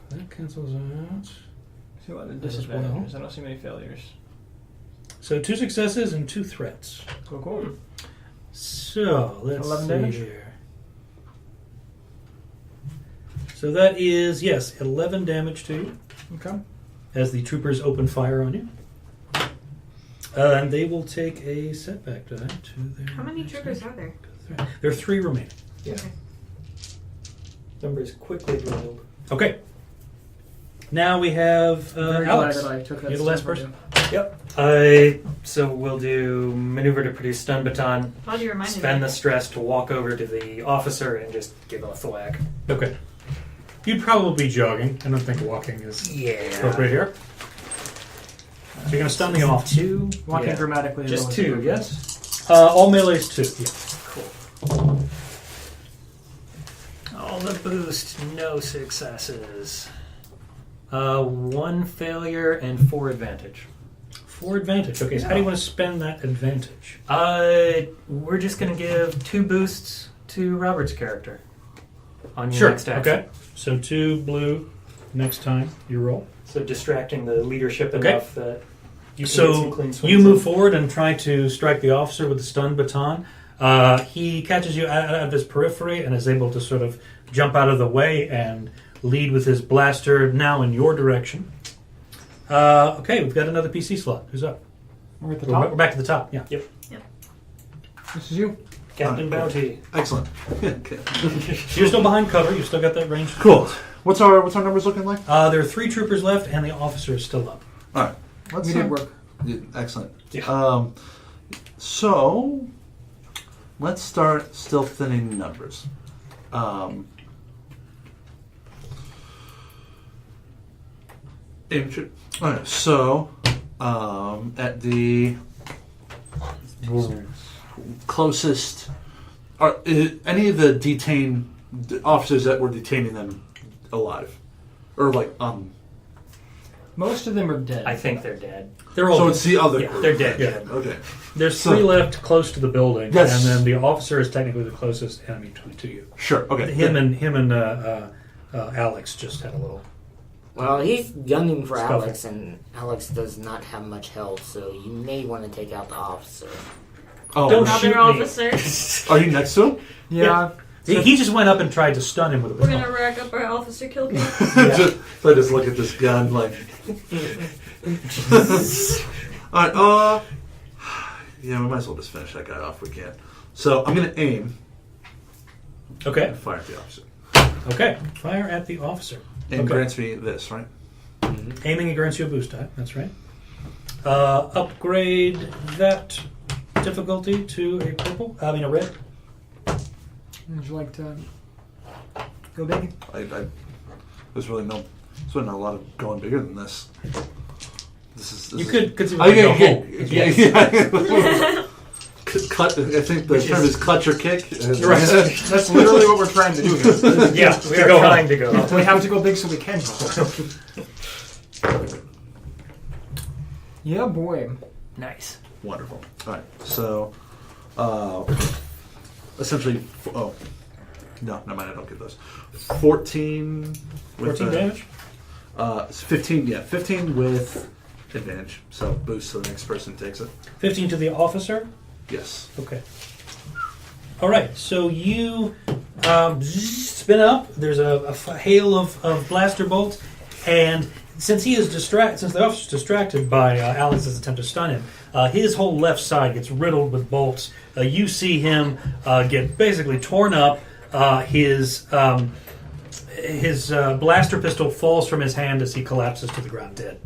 So that cancels out. See what the That as disadvantages. I don't see many failures. So 2 successes and 2 threats. Cool. So let's 11 see damage? here. So that is, yes, 11 damage to you Okay. as the troopers open fire on you. And they will take a setback die to their. How many next troopers action. are there? There are 3 remaining. Yeah. Okay. Numbers quickly dwindled. Okay. Now we have Very Alex. glad that I took that You're the last step person. Yep. So we'll do maneuver to produce stun baton. Glad you reminded Spend me. the stress to walk over to the officer and just give a thwack. Okay. You'd probably be jogging. I don't think walking is appropriate here. So you're going to stun the officer. 2. Walking Yeah. dramatically. is Just always 2, good. yes? All melee's 2. Yeah. Cool. All the boost, no successes. 1 failure and 4 advantage. 4 advantage. Okay, so how do you want to spend that advantage? We're just going to give 2 boosts to Robert's character on your next action. Okay. So 2 blue next time you roll. So distracting the leadership Okay. enough that you can get some So clean swings you in. move forward and try to strike the officer with the stun baton. He catches you out of his periphery and is able to sort of jump out of the way and lead with his blaster now in your direction. Okay, we've got another PC slot. Who's up? We're at the We're top. back to the top. Yeah. This is you. Captain Bounty. Excellent. Okay. You're still behind cover. You've still got that range. Cool. What's our numbers looking like? There are 3 troopers left, and the officer is still up. All right. Let's We did work. Yeah, excellent. Yeah. So let's start still thinning numbers. Infantry. All right. So at the closest, are any of the detained officers that were detaining them alive, or like Most of them are dead. I think they're dead. They're all. So it's the other Yeah, group. they're dead. Yeah. Okay. There's So- 3 left close to the building, Yes. and then the officer is technically the closest enemy to you. Sure. Okay. Him and Alex just had a little. Well, he's gunning for Scuffle. Alex, and Alex does not have much health, so you may want to take out the officer. Oh, Don't shoot Another me. officer. are you next to him? Yeah. He just went up and tried to stun him with a We're baton. gonna rack up our officer kill count. So I just look at this gun like. All right. Yeah, we might as well just finish that guy off. We can't. So I'm gonna aim Okay. and fire at the officer. Okay. Fire at the officer. And Okay. grants me this, right? Aiming grants you a boost die. That's right. Upgrade that difficulty to a purple. I mean a red. Would you like to go big? There's really not a lot of going bigger than this. This You is, could consider Oh, go home. yeah. Cut. I think the term is clutch or kick. Right. That's literally what we're trying to do here. Yeah, we To are go trying home. to go. We have to go big so we can go. Yeah, boy. Nice. Wonderful. All right. So, essentially, no, never mind. I don't get those. 14. With 14 damage. It's 15. Yeah, 15 with advantage. So boost so the next person takes it. 15 to the officer. Yes. Okay. All right. So you spin up. There's a hail of blaster bolts, and since the officer's distracted by Alex's attempt to stun him, his whole left side gets riddled with bolts. You see him get basically torn up. His blaster pistol falls from his hand as he collapses to the ground dead.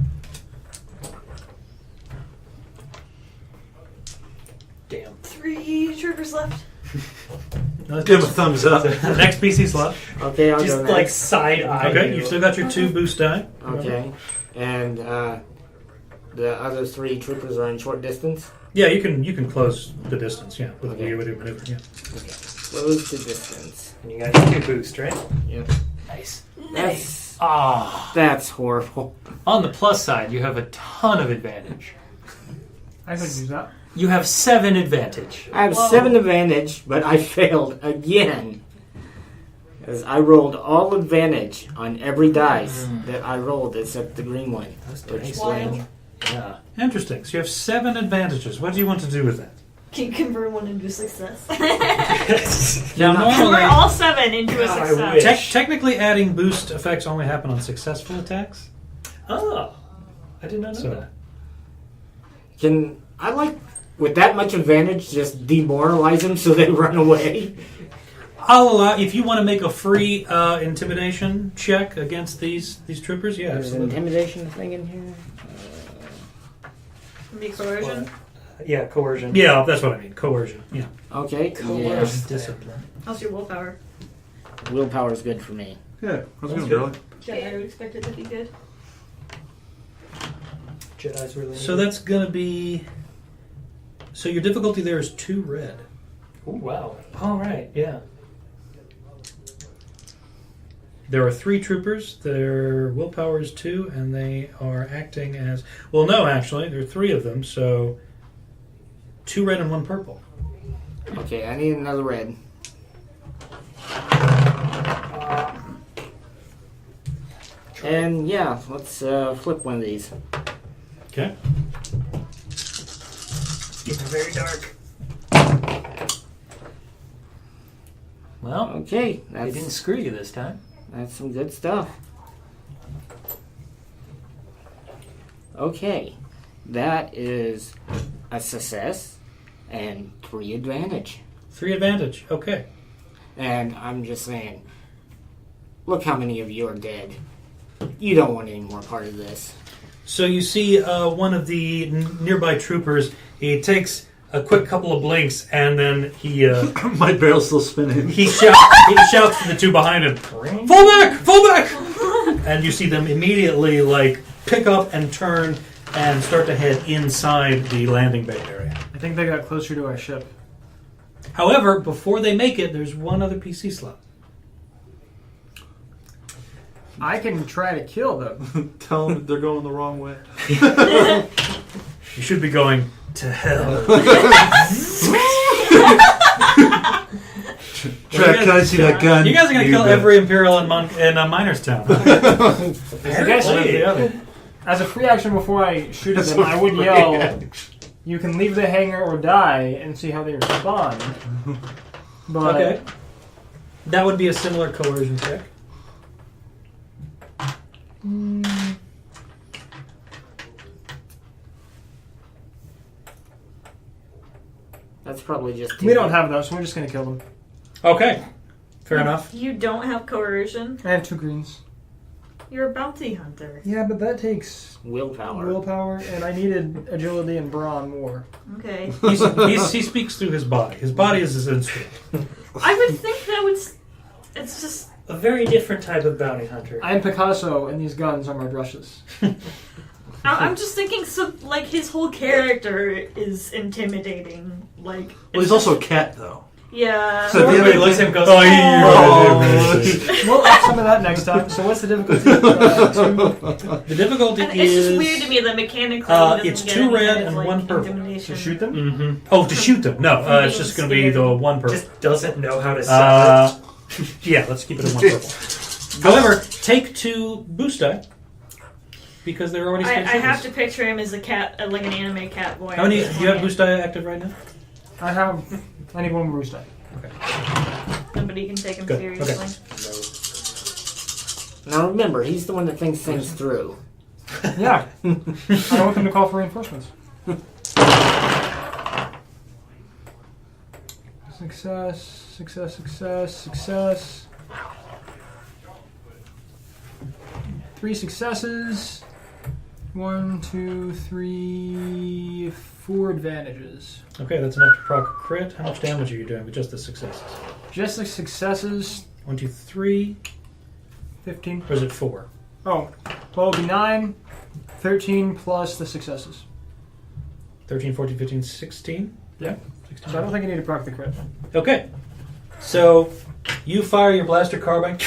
Damn. 3 troopers left. Give him a thumbs up. Next PC slot. Okay, I'll Just go like next. side eye. Okay, you've still got your 2 boost die. Okay. And the other 3 troopers are in short distance? Yeah, you can close the distance. Yeah, with Okay. the maneuver. Yeah. Okay. Close the distance. And you got 2 boost, right? Yep. Nice. That's, Ah. horrible. On the plus side, you have a ton of advantage. I could use that. You have 7 advantage. I have Whoa. 7 advantage, but I failed again. As I rolled all advantage on every dice that I rolled except the green one. That's Which nice. Wild. Yeah. Interesting. So you have 7 advantages. What do you want to do with that? Can you convert one into a success? Now, Convert normally, all 7 into a God, I success. wish. technically, adding boost effects only happen on successful attacks. Oh. I did not know So- that. Can I, with that much advantage, just demoralize them so they run away? I'll allow if you want to make a free intimidation check against these troopers. Yeah, There's an absolutely. intimidation thing in here. Be coercion. Yeah, coercion. Yeah, that's what I mean. Coercion. Yeah. Okay. Coerce. Discipline. How's your willpower? Yeah. Willpower is good for me. Yeah. How's it That's going, good. Charlie? Yeah, I would expect it to be good. Jedi's really So that's gonna be. So your difficulty there is 2 red. Ooh, wow. All right, yeah. There are 3 troopers. Their willpower is 2, and they are acting as. Well, no, actually, there are 3 of them. So 2 red and 1 purple. Okay, I need another red. And yeah, let's flip one of these. Okay. It's getting very dark. Well, Okay, they didn't screw you this time. that's some good stuff. Okay, that is a success and 3 advantage. 3 advantage. Okay. And I'm just saying, look how many of you are dead. You don't want any more part of this. So you see one of the nearby troopers. He takes a quick couple of blinks, and then he My barrel's still spinning. he shouts to the 2 behind him, "Fall back! Fall back!" And you see them immediately pick up and turn and start to head inside the landing bay area. I think they got closer to our ship. However, before they make it, there's one other PC slot. I can try to kill them. Tell them they're going the wrong way. You should be going to hell. Drak, can I see that gun? You guys are going to kill bet. every Imperial in Miners Town. I guess One after the other. as a free action before I shoot at them, I would yell, "You can leave the hangar or die," and see how they respond. But Okay. That would be a similar coercion check. That's probably just. we don't have those, so we're just gonna kill them. Okay. Fair enough. You don't have coercion. I have 2 greens. You're a bounty hunter. Yeah, but that takes willpower. willpower, and I needed agility and brawn more. Okay. He speaks through his body. His body is his instrument. I would think that would. It's just. A very different type of bounty hunter. I am Picasso, and these guns are my brushes. I'm just thinking, his whole character is intimidating. Well, he's also a cat, though. Yeah. So the Everybody looks at him and goes, We'll up some of that next time. So what's the difficulty? 2. The difficulty And it's is. just weird to me that mechanically he doesn't it's get 2 any red kind of, and 1 purple. intimidation. To shoot them? Mm-hmm. Oh, to shoot them. No, it's just going to be the 1 purple. just doesn't know how to sell Yeah, let's keep it at 1 purple. However, take 2 boost die. Because they're already I scheduled. have to picture him as a cat, like an anime cat boy. How many do you have boost die active right now? I need one more ruse die. Nobody can take him Good. seriously. Now remember, he's the one that thinks things through. Yeah. I don't want them to call for reinforcements. Success. 3 successes. 1, 2, 3, 4 advantages. Okay, that's enough to proc a crit. How much damage are you doing with just the successes? Just the successes. 1, 2, 3. 15. Or is it 4? Oh, 12 would be 9. 13 plus the successes. 13, 14, 15, 16? Yeah. 16. So I don't think I need to proc the crit. Okay. So you fire your blaster carbine.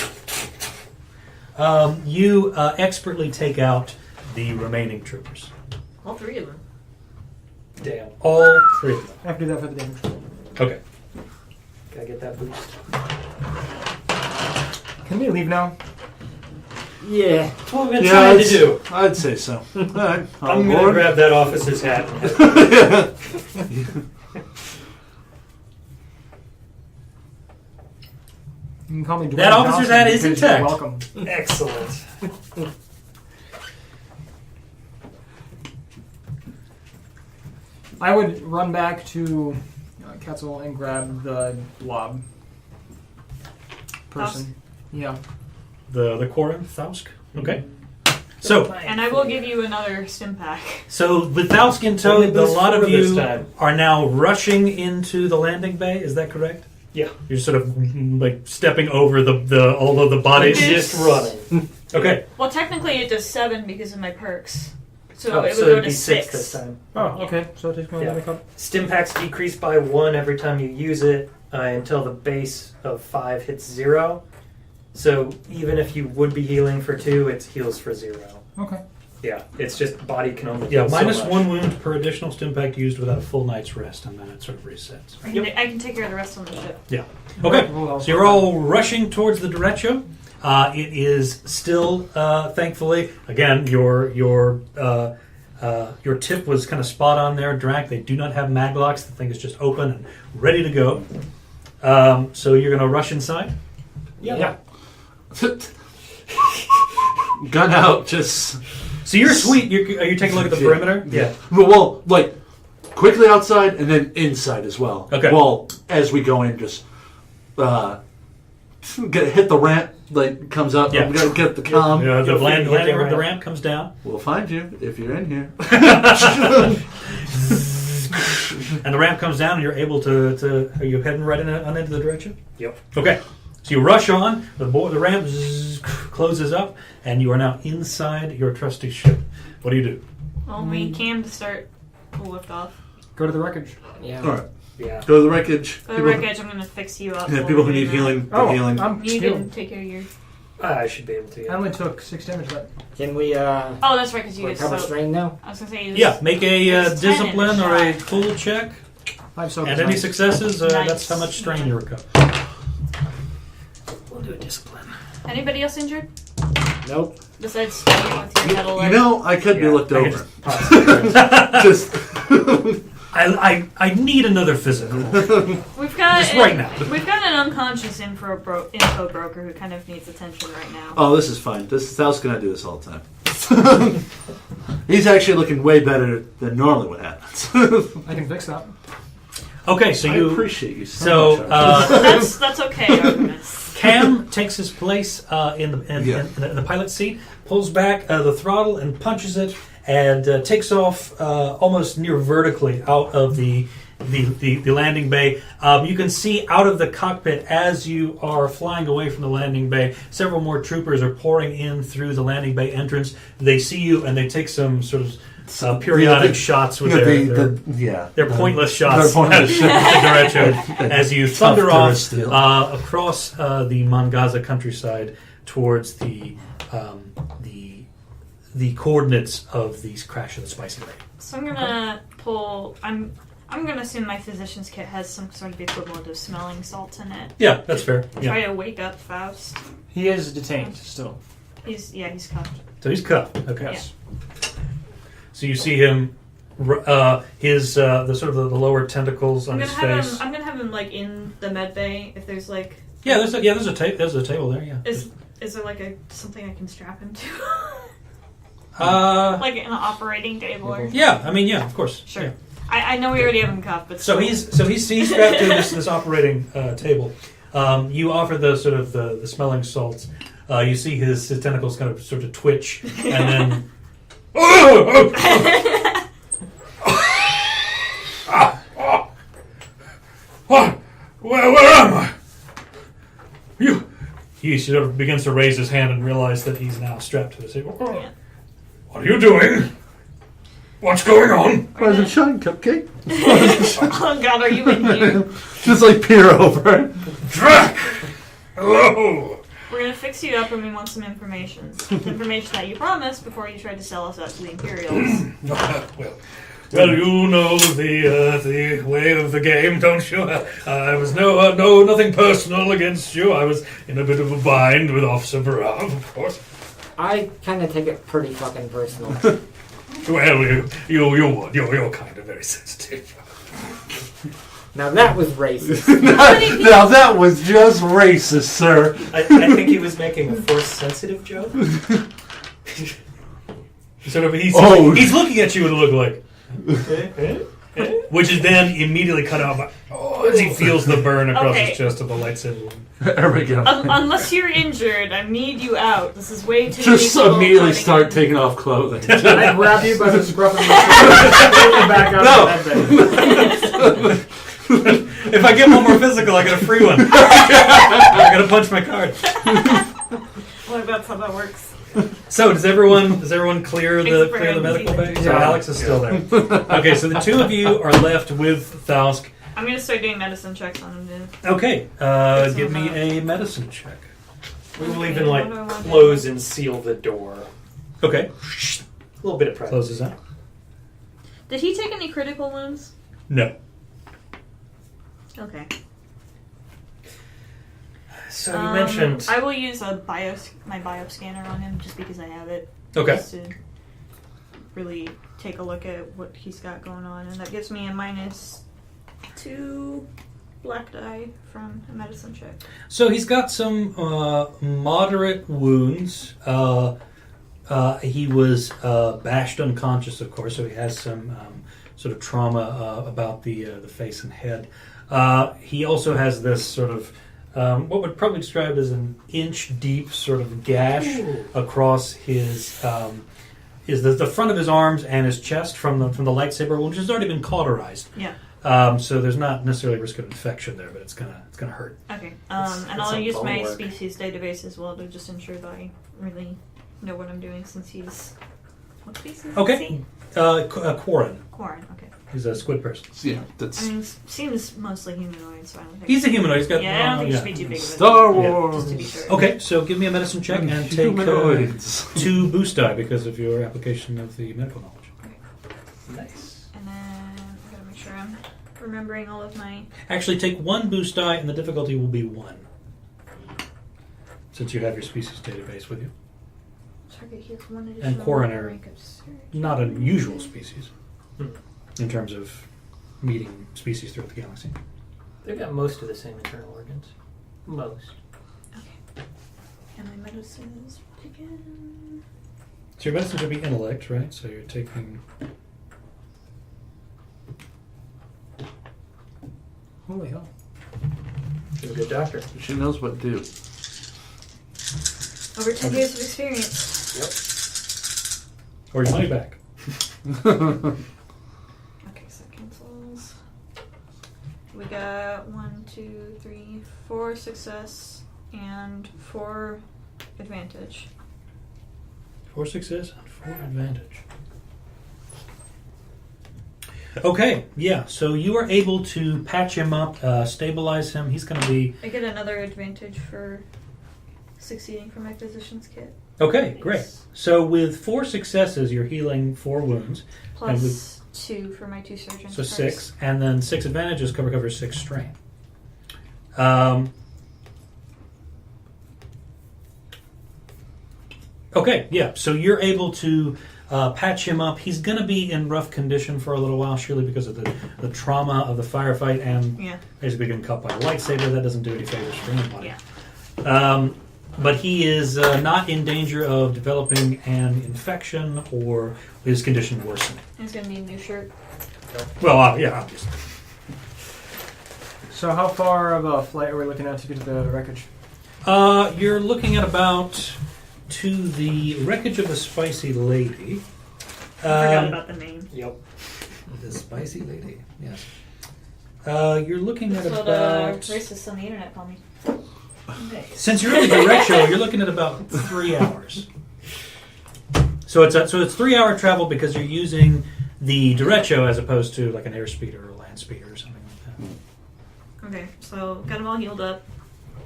You expertly take out the remaining troopers. All 3 of them. Damn. All 3 of them. I have to do that for the damage. Okay. Gotta get that boost. Can we leave now? Yeah. That's what we've been trying to do. I'd say so. All right. I'm gonna grab that officer's hat. And You can call me Dwayne That officer's Johnson hat is because you're intact. Welcome. Excellent. I would run back to Quetzal and grab the blob person. Yeah. The Corinth, Thausk. Okay. So, And I will give you another stim pack. so with Thausk in tow, Only a boost lot of 4 this you time. are now rushing into the landing bay. Is that correct? Yeah. You're sort of like stepping over all of the bodies. Just running. Okay. Well, technically it does 7 because of my perks. So Oh, it would so go it'd to be 6 6. this time. Oh, okay. So it takes me Yeah. another cup. Stim packs decrease by 1 every time you use it until the base of 5 hits 0. So even if you would be healing for 2, it heals for 0. Okay. Yeah, it's just body can only Yeah, heal so minus much. 1 wound per additional stim pack used without a full night's rest, and then it sort of resets. I can take care of the rest on the ship. Yeah. Okay. Well, So you're all rushing towards the derecho. It is still, thankfully, again, your tip was kind of spot on there, Drak. They do not have maglocks. The thing is just open and ready to go. So you're going to rush inside. Yeah. Gun out, just. So you're sweet. Are you taking a look at the perimeter? Yeah. Well, like, quickly outside and then inside as well. Okay. Well, as we go in, just hit the ramp, like, comes up. Yeah. I'm going to get the comm. The You'll landing hit the of the ramp. ramp comes down, We'll find you if you're in here. and the ramp comes down, and you're able to are you heading right on into the direction? Yep. Okay. So you rush on, the ramp closes up, and you are now inside your trusty ship. What do you do? Well, we can to start the lift off. Go to the wreckage. Yeah. All right. Yeah. Go to the wreckage. For the wreckage, I'm going to fix you up. Yeah, while people we're who need doing that. healing. Oh, healing. I'm You healed. can take care of your... I should be able to. I Yeah. only took 6 damage that. Can we Oh, that's right, because you guys... recover So, strain now? I was going to say... You Yeah, make a It's 10 in discipline the or a shot. full check, I'm so and any successes, Nice. that's how much strain you recover. We'll do a discipline. Anybody else injured? Nope. Besides standing with your metal You leg? know, I could be Yeah, looked I over. just tossed it. Just. I need another physical. We've got Just right now. We've got an unconscious info broker who kind of needs attention right now. Oh, this is fine. Sal's gonna do this all the time. He's actually looking way better than normally what happens. I can fix that. Okay, so I you. appreciate you So so much. That's okay, Artemis. Cam takes his place in the pilot seat, pulls back the throttle and punches it, and takes off almost near vertically out of the landing bay. You can see out of the cockpit as you are flying away from the landing bay, several more troopers are pouring in through the landing bay entrance. They see you and they take some sort of periodic shots with their pointless shots Their pointless at the derecho as you thunder off tourist deal. across the Mangaza countryside towards the coordinates of these crash of the spicy lake. So I'm gonna pull. I'm gonna assume my physician's kit has some sort of equivalent of smelling salts in it. Yeah, that's fair. Try Yeah. to wake up Faust. He is detained still. He's cuffed. So he's cuffed. Okay. Yes. So you see him his the sort of the lower tentacles on his face. I'm gonna have him like in the med bay. If there's like There's a table there. Yeah. is there like something I can strap him to? Uh, like an operating table or yeah. I mean, yeah, of course. Sure. Yeah. I know we already have him cuffed, but So he's strapped to this operating table. You offer the sort of the smelling salts. You see his tentacles kind of sort of twitch, and then. What? Where am I? He sort of begins to raise his hand and realize that he's now strapped to the table. Yeah. What are you doing? What's going on? Present shine cupcake. Oh God, are you in here? Just like peer over. Drak! Hello! We're gonna fix you up, and we want some information. Information that you promised before you tried to sell us out to the Imperials. Well, you know the way of the game, don't you? I was nothing personal against you. I was in a bit of a bind with Officer Brown, of course. I kind of take it pretty fucking personal. Well, you're kind of very sensitive. Now that was racist. Now that was just racist, sir. I think he was making a force-sensitive joke. He's looking at you with a look like, which is then immediately cut out by, as he feels the burn across his chest of the lightsaber. There we go. Unless you're injured, I need you out. This is way too. Just many people immediately cutting start in. taking off clothing. I grab you by the scruff of my back out of the med bay. If I get one more physical, I get a free one. I gotta punch my card. Well, that's how that works. So does everyone clear the Except for medical Andy. bay? So Yeah. Alex is still there. Okay, so the two of you are left with Thausk. I'm gonna start doing medicine checks on him. Dude. Okay, give me a medicine check. We will Okay, even what do I want to close do? and seal the door. Okay, A little bit of pressure. closes out. Did he take any critical wounds? No. Okay. So you mentioned. I will use my bio scanner on him just because I have it. Okay. Just to really take a look at what he's got going on, and that gives me a -2 black die from a medicine check. So he's got some moderate wounds. He was bashed unconscious, of course, so he has some sort of trauma about the face and head. He also has this sort of what would probably describe as an inch-deep sort of gash across his the front of his arms and his chest from the lightsaber wound, which has already been cauterized. Yeah. So there's not necessarily risk of infection there, but it's gonna hurt. Okay. That's And I'll some use bone my work. species database as well to just ensure that I really know what I'm doing, since he's what species? Okay. Is he? Quarren. Quarren. Okay. He's a squid person. Yeah, that's I mean, seems mostly humanoid, so I don't think. He's a humanoid. He's got Yeah, I don't think it should be too big of a Star deal, Wars. just to be sure. Okay, so give me a medicine check and take Humanoids. 2 boost die because of your application of the medical knowledge. Nice. And then I gotta make sure I'm remembering all of my. Actually, take 1 boost die and the difficulty will be 1. Since you have your species database with you. Target heals one additional coronary. rank of surgery. Not an usual species in terms of meeting species throughout the galaxy. They've got most of the same internal organs. Most. Okay. And my medicines again. So your medicine should be intellect, right? So you're taking... Holy hell. She's a good doctor. She knows what to do. Over 10 years of experience. Or your money back. Okay, so cancels. We got 1, 2, 3, 4 success and 4 advantage. 4 success and 4 advantage. Okay, yeah, so you are able to patch him up, stabilize him. He's going to be... I get another advantage for succeeding for my physician's kit. Okay, great. So with 4 successes, you're healing 4 wounds. And Plus 2 for my 2 surgeons. So cards. 6, and then 6 advantages cover 6 strain. Okay, yeah. So you're able to patch him up. He's going to be in rough condition for a little while, surely because of the trauma of the firefight and Yeah. basically getting cut by a lightsaber. That doesn't do any favors for anybody. Yeah. But he is not in danger of developing an infection or his condition worsening. He's gonna need a new shirt. Well, yeah, obviously. So how far of a flight are we looking at to get to the wreckage? You're looking at about to the wreckage of the Spicy Lady. I forgot about the name. Yep. The Spicy Lady, yes. You're looking at That's what about... racists on the internet call me. Since you're in the direct show, you're looking at about 3 hours. So it's 3-hour travel because you're using the derecho as opposed to like an airspeeder or a land speeder or something like that. Okay, so got them all healed up.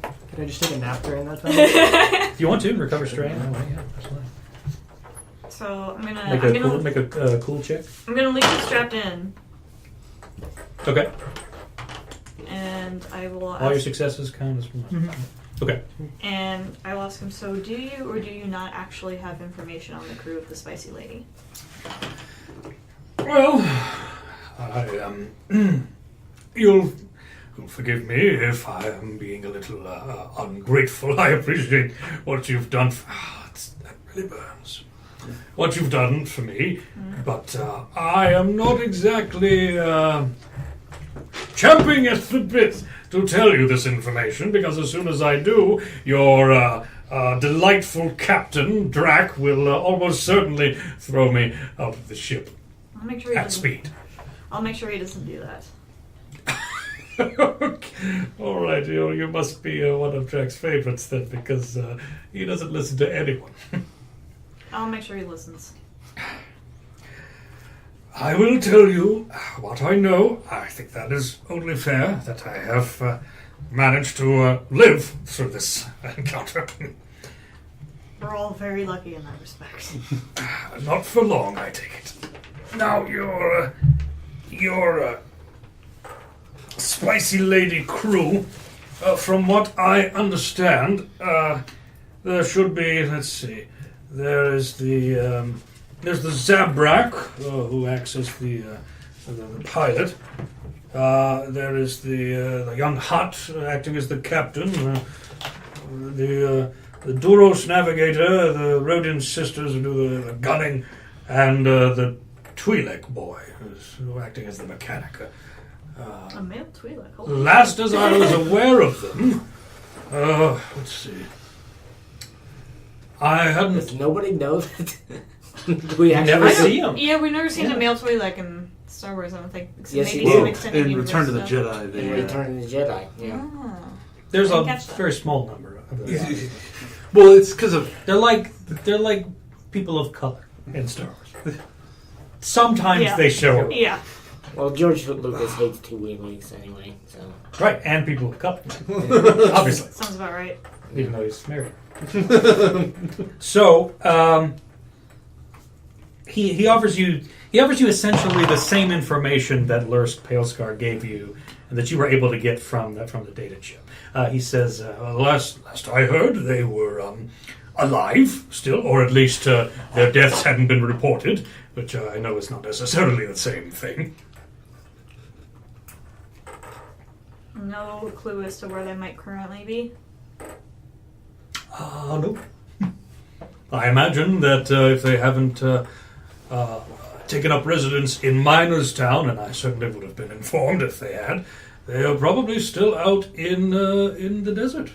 Can I just take a nap during that time? If you want to recover strain, that way, yeah, absolutely. So I'm gonna Make a cool check. I'm gonna leave him strapped in, Okay. and I will All your ask, successes count as one. Okay. and I will ask him. So do you or do you not actually have information on the crew of the Spicy Lady? Well, you'll forgive me if I am being a little ungrateful. I appreciate what you've done. That really burns. What you've done for me, but I am not exactly champing at the bit to tell you this information, because as soon as I do, your delightful captain, Drak, will almost certainly throw me out of the ship I'll make sure he at doesn't. speed. I'll make sure he doesn't do that. All right, you must be one of Drak's favorites then, because he doesn't listen to anyone. I'll make sure he listens. I will tell you what I know. I think that is only fair, that I have managed to live through this encounter. We're all very lucky in that respect. Not for long, I take it. Now, your Spicy Lady crew, from what I understand, there should be, let's see, there's the Zabrak, who acts as the pilot. There is the young Hutt acting as the captain. The Duros navigator, the Rodian sisters who do the gunning, and the Twi'lek boy who's acting as the mechanic. A male Twi'lek. Holy Last as I was aware of them, let's see. I hadn't. Does nobody know that? We actually Never see him. Yeah, we've never seen a male Twi'lek in Star Wars, I don't think. Except Yes, maybe you some do. extended In universe Return to the stuff. Jedi, in they, Return of the Jedi. Yeah. Ah. There's I a didn't catch that. very small number of those. well, it's because of They're like people of color in Star Wars. Sometimes Yeah. they show up. Yeah. Well, George Lucas hates two Twi'leks anyway, so. Right, and people of color. Obviously, Sounds about right. even though he's married. So, he offers you essentially the same information that Lursk Palescar gave you and that you were able to get from the data chip. He says, last I heard, they were alive still, or at least their deaths hadn't been reported, which I know is not necessarily the same thing. No clue as to where they might currently be. No. I imagine that if they haven't taken up residence in Miners Town, and I certainly would have been informed if they had, they are probably still out in the desert.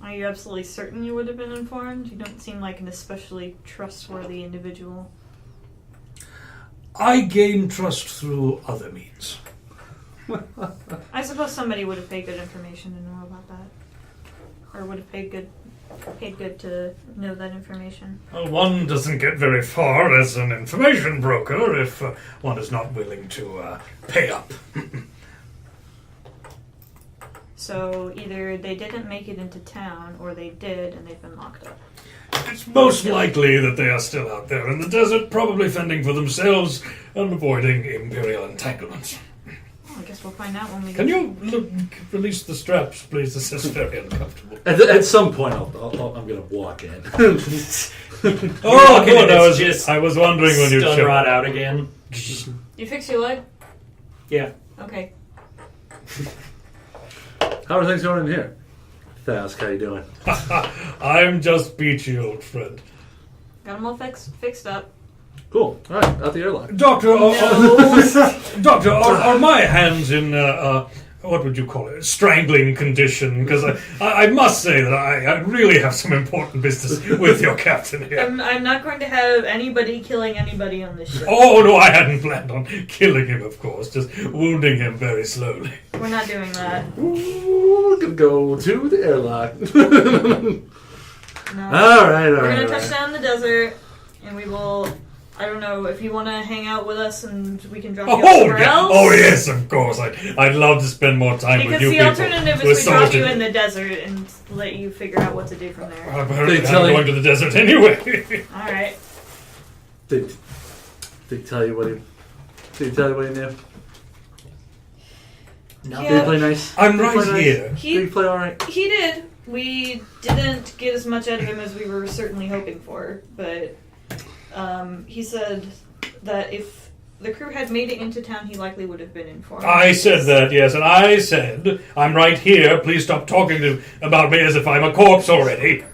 Are you absolutely certain you would have been informed? You don't seem like an especially trustworthy individual. I gain trust through other means. I suppose somebody would have paid good information to know about that. Or would have paid good to know that information. Well, one doesn't get very far as an information broker if one is not willing to pay up. So either they didn't make it into town, or they did and they've been locked up. It's most likely that they are still out there in the desert, probably fending for themselves and avoiding Imperial entanglements. I guess we'll find out when we. Can you release the straps, please? This is very uncomfortable. At some point, I'm going to walk in. Oh, okay, good. it's I was wondering when you Stun showed rod up. out again. You fix your leg? Yeah. Okay. How are things going in here? Thask, how you doing? I'm just beachy, old friend. Got them all fixed up. Cool. All right, out the airlock. Doctor, No. Doctor, are my hands in, what would you call it, strangling condition? Because I must say that I really have some important business with your captain here. I'm not going to have anybody killing anybody on this ship. Oh, no, I hadn't planned on killing him, of course, just wounding him very slowly. We're not doing that. Ooh, we're going to go to the airlock. No. All right. We're going to touch down in the desert, and we will... I don't know if you want to hang out with us and we can drop you off Oh, somewhere else. oh, yes, of course. I'd love to spend more time Because with you the people. alternative is we drop you in the desert and let you figure out what to do from there. I'm going to the desert anyway. All right. Did he tell you what he knew? No. Yeah. Did he play nice? I'm Did he play right nice? here. Did he play all right? He did. We didn't get as much out of him as we were certainly hoping for, but he said that if the crew had made it into town, he likely would have been informed. I said that, yes, and I said, I'm right here. Please stop talking about me as if I'm a corpse already.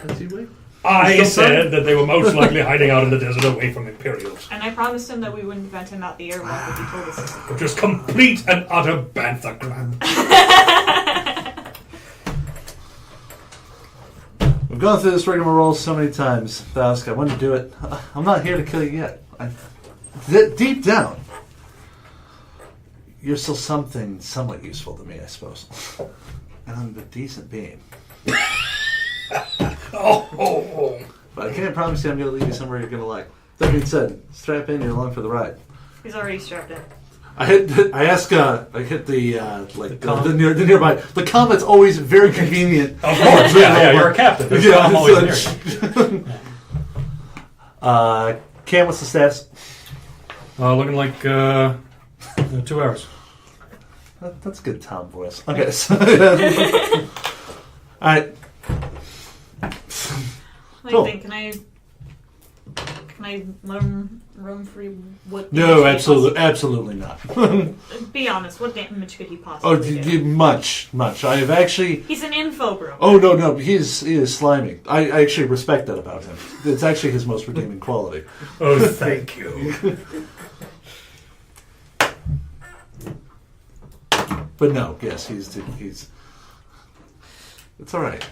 Does he wait? I Still said fine? that they were most likely hiding out in the desert away from Imperials. And I promised him that we wouldn't vent him out the airlock if he told us. Which was complete and utter bantha crap. We've gone through this rigmarole so many times, Thask. I wanted to do it. I'm not here to kill you yet. Deep down, you're still something somewhat useful to me, I suppose. And I'm a decent being. Oh. But I can't promise you I'm going to leave you somewhere you're going to like. That being said, strap in, you're along for the ride. He's already strapped in. I hit the nearby. The combat's always very convenient. Of course, yeah, you're a captain. There's I'm always near you. Cam, what's the stats? Looking like 2 hours. That's good Tom voice. Okay, so alright. What do Cool. you think? Can I let him roam free? What? No, damage could he absolutely not. possibly- Be honest. What damage could he Oh, possibly do? much. I have actually. He's an info bro. Oh no, he is slimy. I actually respect that about him. It's actually his most redeeming quality. Oh, thank you. But no, yes, he's. It's all right.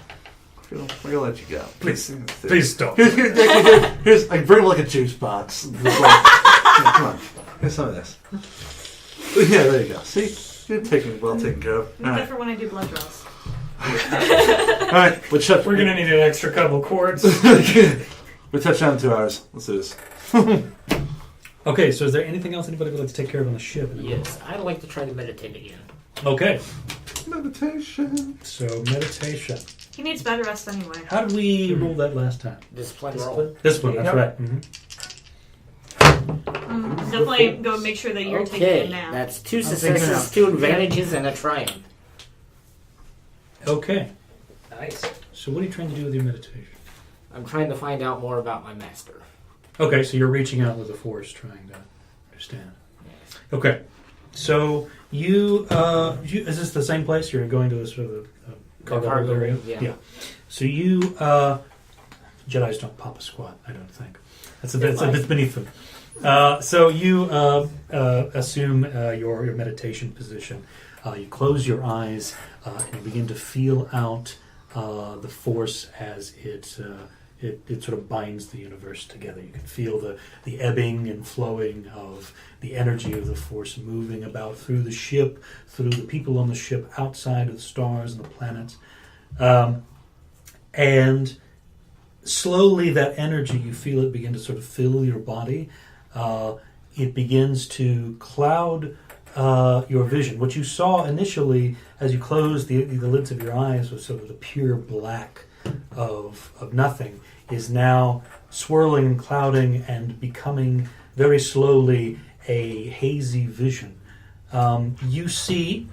We're gonna let you go. Please stop. Here's like bring him like a juice box. Just like, yeah, come on, here's some of this. Yeah, there you go. See, you're well taken care of. Need that for when I do blood draws. All right, we're We're gonna need an extra couple quarts. We touched down in 2 hours. Let's do this. Okay, so is there anything else anybody would like to take care of on the ship? Yes, I'd like to try to meditate again. Okay, Meditation. so meditation. He needs better rest anyway. How did we roll that last time? Discipline roll. This one, that's Yep. right. Mm-hmm. Definitely go make sure that you're taking Okay, a nap. that's 2 taking a successes, nap. 2 advantages, and a triumph. Okay, Nice. so what are you trying to do with your meditation? I'm trying to find out more about my master. Okay, so you're reaching out with the force, trying to understand. Okay, so you is this the same place? You're going to a sort of cargo cargo area? room, yeah. So you Jedi's don't pop a squat, I don't think. That's a bit beneath them. So you assume your meditation position. You close your eyes and you begin to feel out the force as it sort of binds the universe together. You can feel the ebbing and flowing of the energy of the force moving about through the ship, through the people on the ship, outside of the stars and the planets. And slowly that energy, you feel it begin to sort of fill your body. It begins to cloud your vision. What you saw initially as you closed the lids of your eyes was sort of the pure black of nothing, is now swirling and clouding and becoming very slowly a hazy vision. you see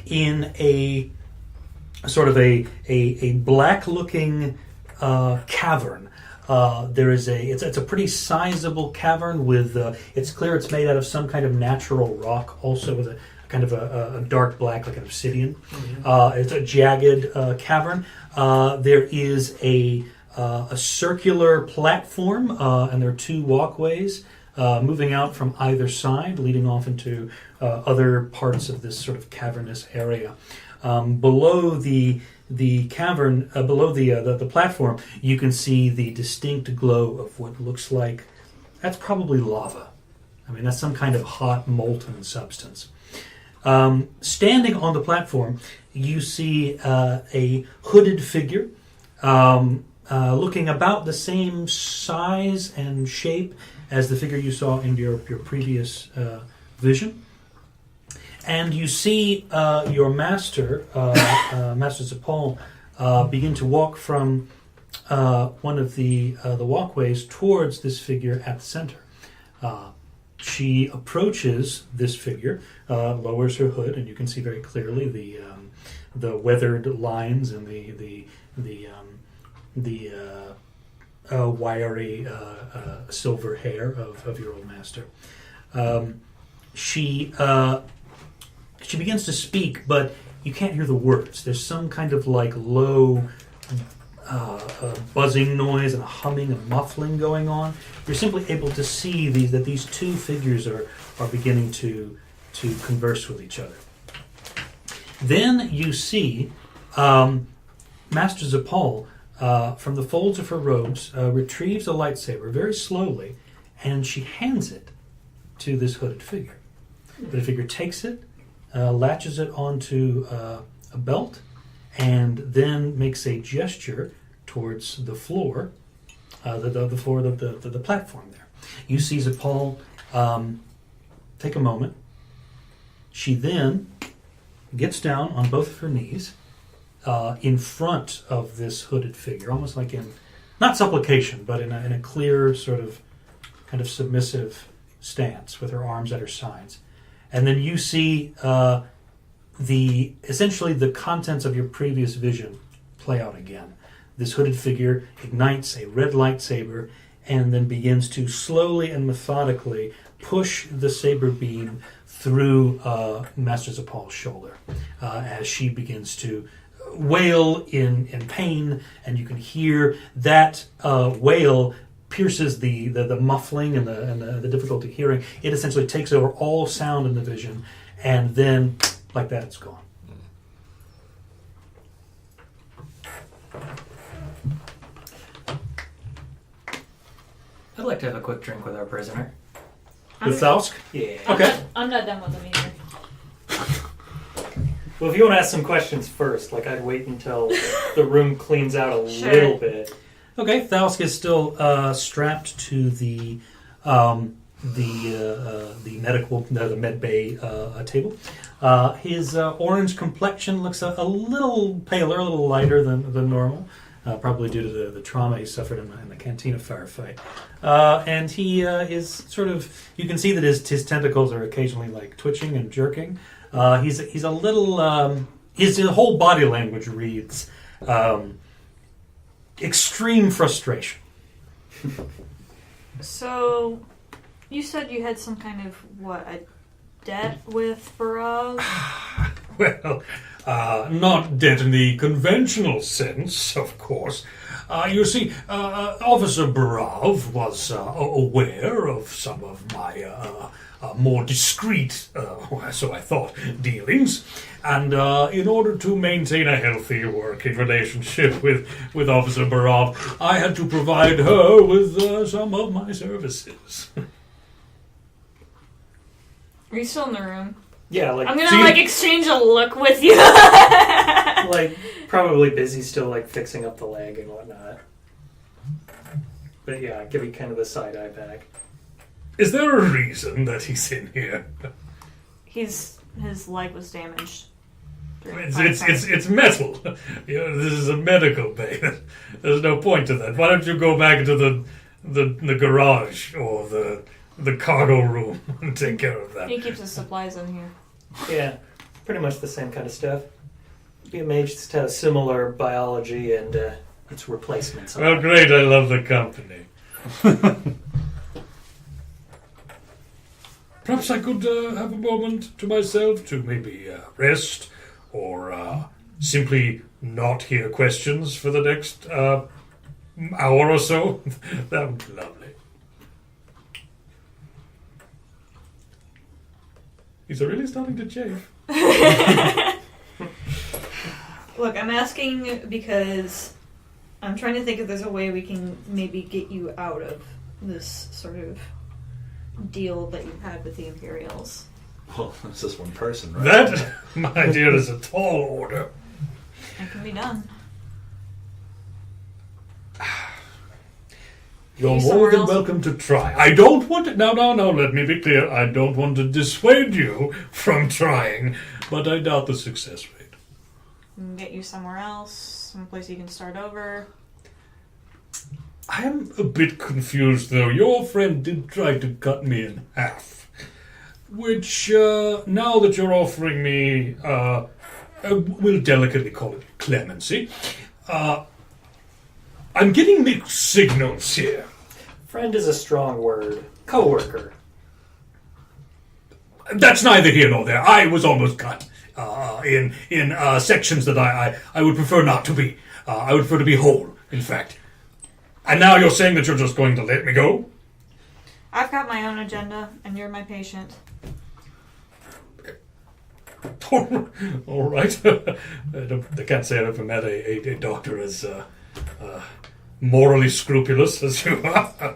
in a sort of a black-looking cavern. There is it's a pretty sizable cavern with it's clear it's made out of some kind of natural rock, also with a kind of a dark black, like an obsidian. It's a jagged cavern. There is a circular platform, and there are two walkways moving out from either side, leading off into other parts of this sort of cavernous area. Below the cavern, below the platform, you can see the distinct glow of what looks like that's probably lava. I mean, that's some kind of hot molten substance. Standing on the platform, you see a hooded figure, looking about the same size and shape as the figure you saw in your previous vision. And you see your master, Master Zapal, begin to walk from one of the walkways towards this figure at the center. She approaches this figure, lowers her hood, and you can see very clearly the weathered lines and the wiry silver hair of your old master. She begins to speak, but you can't hear the words. There's some kind of like low buzzing noise and a humming and muffling going on. You're simply able to see that these two figures are beginning to converse with each other. Then you see Master Zapal, from the folds of her robes, retrieves a lightsaber very slowly, and she hands it to this hooded figure. The figure takes it, latches it onto a belt, and then makes a gesture towards the floor, the floor of the platform there. You see Zapal take a moment. She then gets down on both of her knees in front of this hooded figure, almost like in, not supplication, but in a clear sort of kind of submissive stance with her arms at her sides. And then you see essentially the contents of your previous vision play out again. This hooded figure ignites a red lightsaber and then begins to slowly and methodically push the saber beam through Master Zapal's shoulder as she begins to wail in pain, and you can hear that wail pierces the muffling and the difficulty hearing. It essentially takes over all sound in the vision, and then like that it's gone. I'd like to have a quick drink with our prisoner. With Thausk? Yeah. Okay. I'm not done with them either. Well, if you want to ask some questions first, like I'd wait until the room cleans out a Sure. little bit. Okay, Thausk is still strapped to the medical, the med bay table. His orange complexion looks a little paler, a little lighter than normal, probably due to the trauma he suffered in the cantina firefight. And he is sort of, you can see that his tentacles are occasionally like twitching and jerking. He's a little, his whole body language reads extreme frustration. So, you said you had some kind of, a debt with Barav? Well, not debt in the conventional sense, of course. You see, Officer Barav was aware of some of my more discreet, so I thought, dealings. And in order to maintain a healthy working relationship with Officer Barav, I had to provide her with some of my services. Are you still in the room? Yeah, like I'm gonna exchange a look with you. like probably busy still, like fixing up the leg and whatnot. But yeah, give me kind of the side eye back. Is there a reason that he's in here? His leg was damaged. It's metal. You know, this is a medical bay. There's no point to that. Why don't you go back to the garage or the cargo room and take care of that. He keeps his supplies in here. Yeah, pretty much the same kind of stuff. Be a mage just has similar biology and its replacements. Well, great. I love the company. Perhaps I could have a moment to myself to maybe rest or simply not hear questions for the next hour or so. That would be lovely. He's really starting to chafe. Look, I'm asking because I'm trying to think if there's a way we can maybe get you out of this sort of deal that you had with the Imperials. Well, that's just one person, right? That, my dear, is a tall order. It can be done. You're Maybe more somewhere than else. welcome to try. I don't want to... No, let me be clear. I don't want to dissuade you from trying, but I doubt the success rate. We can get you somewhere else, someplace you can start over. I am a bit confused, though. Your friend did try to cut me in half, which, now that you're offering me, we'll delicately call it clemency, I'm getting mixed signals here. Friend is a strong word. Co-worker. That's neither here nor there. I was almost cut in sections that I would prefer not to be. I would prefer to be whole, in fact. And now you're saying that you're just going to let me go? I've got my own agenda, and you're my patient. All right. I can't say I've ever met a doctor as morally scrupulous as you are.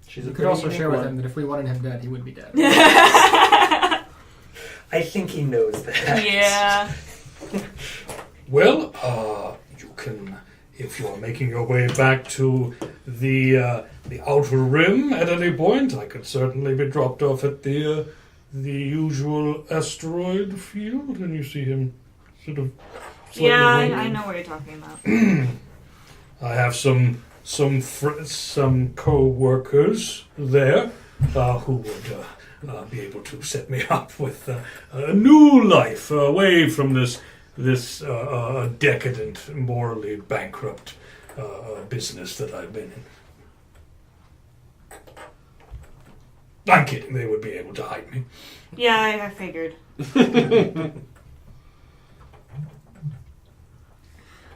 She's You a could pretty also unique share with one. him that if we wanted him dead, he would be dead. I think he knows that. Yeah. Well, you can, if you're making your way back to the outer rim at any point, I could certainly be dropped off at the usual asteroid field, and you see him sort of. Yeah, floating away. I know what you're talking about. I have some co-workers there who would be able to set me up with a new life away from this decadent, morally bankrupt business that I've been in. I'm kidding. They would be able to hide me. Yeah, I figured.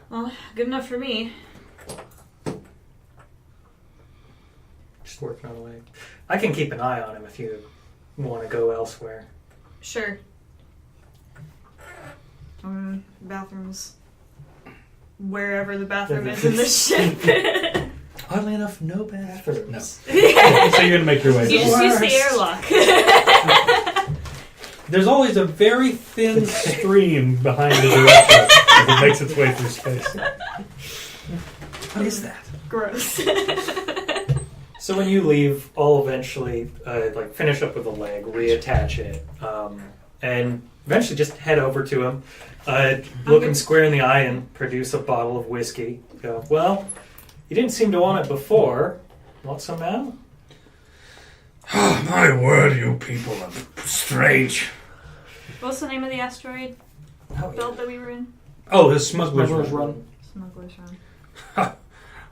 Well, good enough for me. Just working on a way. I can keep an eye on him if you want to go elsewhere. Sure. Bathrooms. Wherever the bathroom is in this ship. Oddly enough, no bathroom. No. So Yeah. you're gonna make your way. You just use the airlock. There's always a very thin stream behind the director as it makes its way through space. What is that? Gross. So when you leave, I'll eventually finish up with the leg, reattach it, and eventually just head over to him, look him square in the eye, and produce a bottle of whiskey. Go, well, you didn't seem to want it before. Want some now? My word, you people are strange. What's the name of the asteroid belt that we were in? Oh, the Smuggler's Smuggler's Run. Run. Smuggler's Run.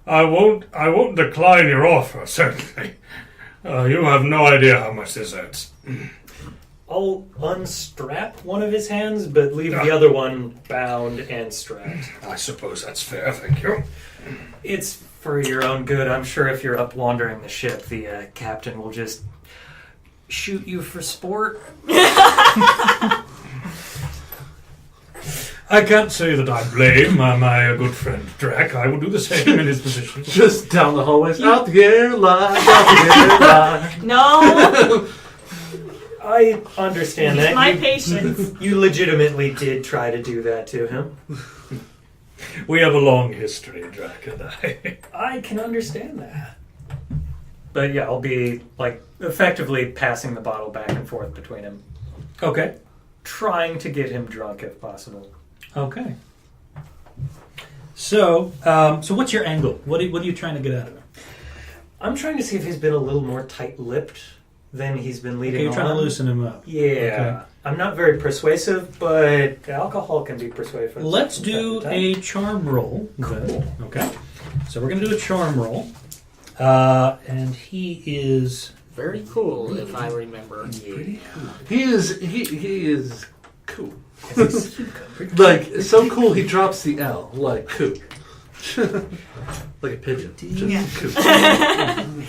I won't decline your offer, certainly. You have no idea how much this hurts. I'll unstrap one of his hands, but leave the other one bound and strapped. I suppose that's fair, thank you. It's for your own good. I'm sure if you're up wandering the ship, the captain will just shoot you for sport. I can't say that I blame my good friend Drak. I would do the same in his position. Just down the hallways. Out the airline, out the airline. No! I understand that. My patience. You legitimately did try to do that to him. We have a long history, Drak and I. I can understand that. But yeah, I'll be effectively passing the bottle back and forth between him, Okay. trying to get him drunk if possible. Okay. So what's your angle? What are you trying to get out of him? I'm trying to see if he's been a little more tight-lipped than he's been leading Okay, you're trying to on. loosen him up. Yeah. Okay. I'm not very persuasive, but alcohol can be persuasive. Let's from do time to time. a charm roll. Cool. Okay. So we're going to do a charm roll. And he is... Very cool, if I remember. Yeah. He is cool. Like, so cool he drops the L. Like, cool. Like a pigeon. Just Yeah. cool.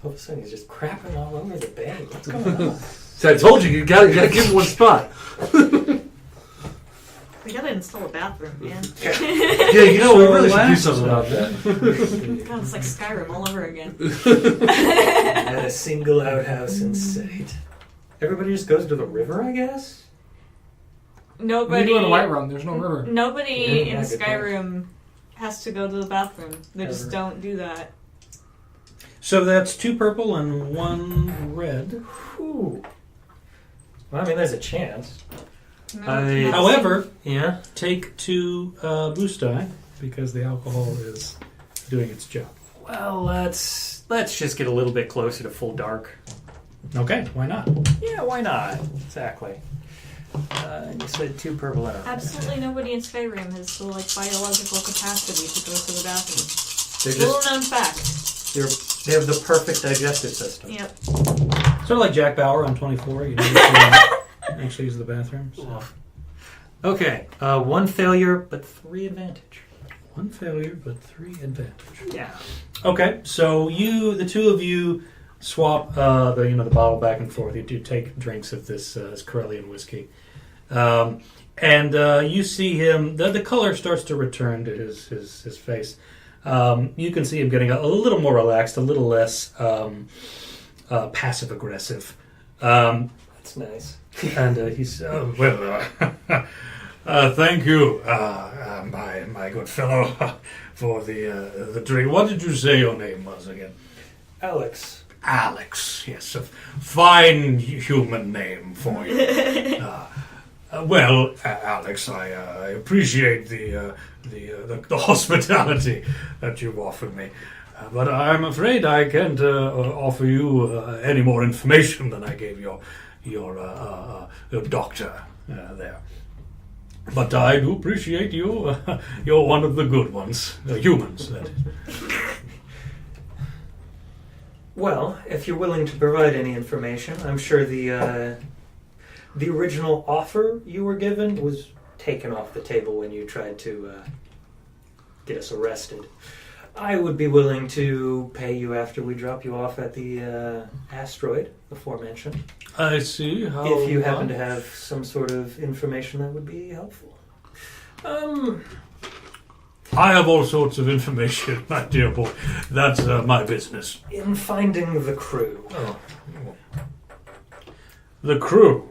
All of a sudden, he's just crapping all over the bed. What's going on? So I told you gotta give him one spot. We gotta install a bathroom, man. Yeah, we really should do something about that. God, it's like Skyrim all over again. Not a single outhouse in sight. Everybody just goes to the river, I guess? When Nobody. you do in Whiterun, there's no river. Nobody Yeah, in good point. Skyrim has to go to the bathroom. They just Ever. don't do that. So that's 2 purple and 1 red. Whew. Well, I mean, there's a chance. No, I- not However, Yeah? take 2 boost die because the alcohol is doing its job. Well, let's just get a little bit closer to full dark. Okay, why not? Yeah, why not? Exactly. You said 2 purple and a red. Absolutely nobody in Skyrim has the biological capacity to go to the bathroom. They're Little just known fact. they have the perfect digestive system. Yep. Sort of like Jack Bauer on 24. You know, actually use the bathroom. So. Okay, 1 failure, but 3 advantage. 1 failure, but 3 advantage. Yeah. Okay, so the 2 of you swap the bottle back and forth. You do take drinks of this Corellian whiskey, and you see him. The color starts to return to his face. You can see him getting a little more relaxed, a little less passive aggressive. That's nice. And he's thank you, my good fellow, for the drink. What did you say your name was again? Alex. Alex. Yes, a fine human name for you. Alex, I appreciate the hospitality that you've offered me. But I'm afraid I can't offer you any more information than I gave your doctor there. But I do appreciate you. You're one of the good ones, humans. That is. Well, if you're willing to provide any information, I'm sure the original offer you were given was taken off the table when you tried to get us arrested. I would be willing to pay you after we drop you off at the asteroid aforementioned. I see. How If you happen to have some sort of information that would be helpful. I have all sorts of information, my dear boy. That's my business. In finding the crew. Oh. The crew.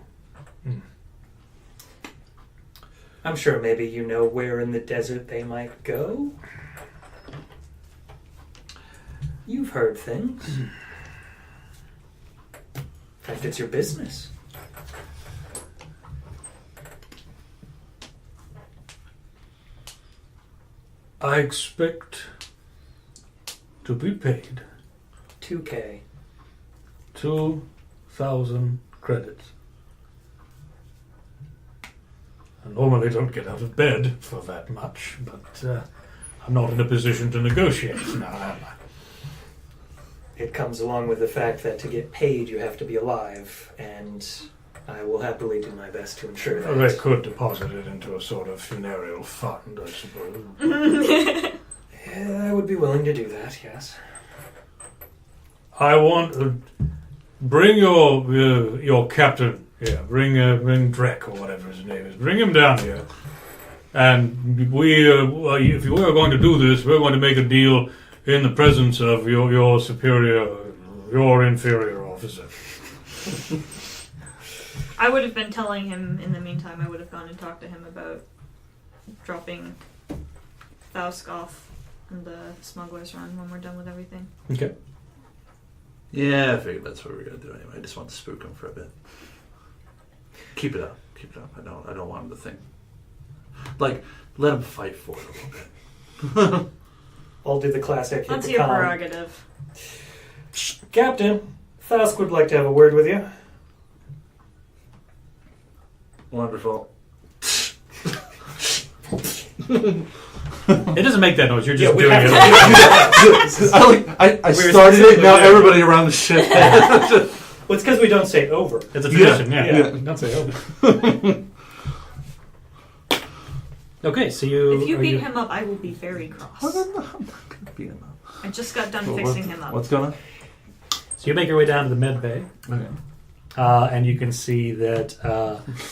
I'm sure maybe you know where in the desert they might go. You've heard things. In fact, it's your business. I expect to be paid 2K. 2,000 credits. I normally don't get out of bed for that much, but I'm not in a position to negotiate now, am I? It comes along with the fact that to get paid you have to be alive, and I will happily do my best to ensure that. They could deposit it into a sort of funereal fund, I suppose. Yeah, I would be willing to do that, yes. I want bring your captain here. Bring Drak or whatever his name is. Bring him down here. And we, if you were going to do this, we're going to make a deal in the presence of your superior, your inferior officer. I would have been telling him in the meantime. I would have gone and talked to him about dropping Thauskoth and the smugglers run when we're done with everything. Okay. Yeah, I figured that's what we were gonna do anyway. I just want to spook him for a bit. Keep it up. Keep it up. I don't want him to think. Like, let him fight for it a little bit. I'll do the classic. Hit That's the your comm. prerogative. Captain, Thask would like to have a word with you. Wonderful. It doesn't make that noise. You're just we doing have it. I started it. Now everybody around the ship. Well, it's because we don't say over. It's a tradition. Yeah. Yeah. Don't say over. Okay, so you. If you are beat him up, I will be very cross. I'm not gonna beat him up. I just got done Well, fixing him up. What's going on? So you make your way down to the med bay. Okay. And you can see that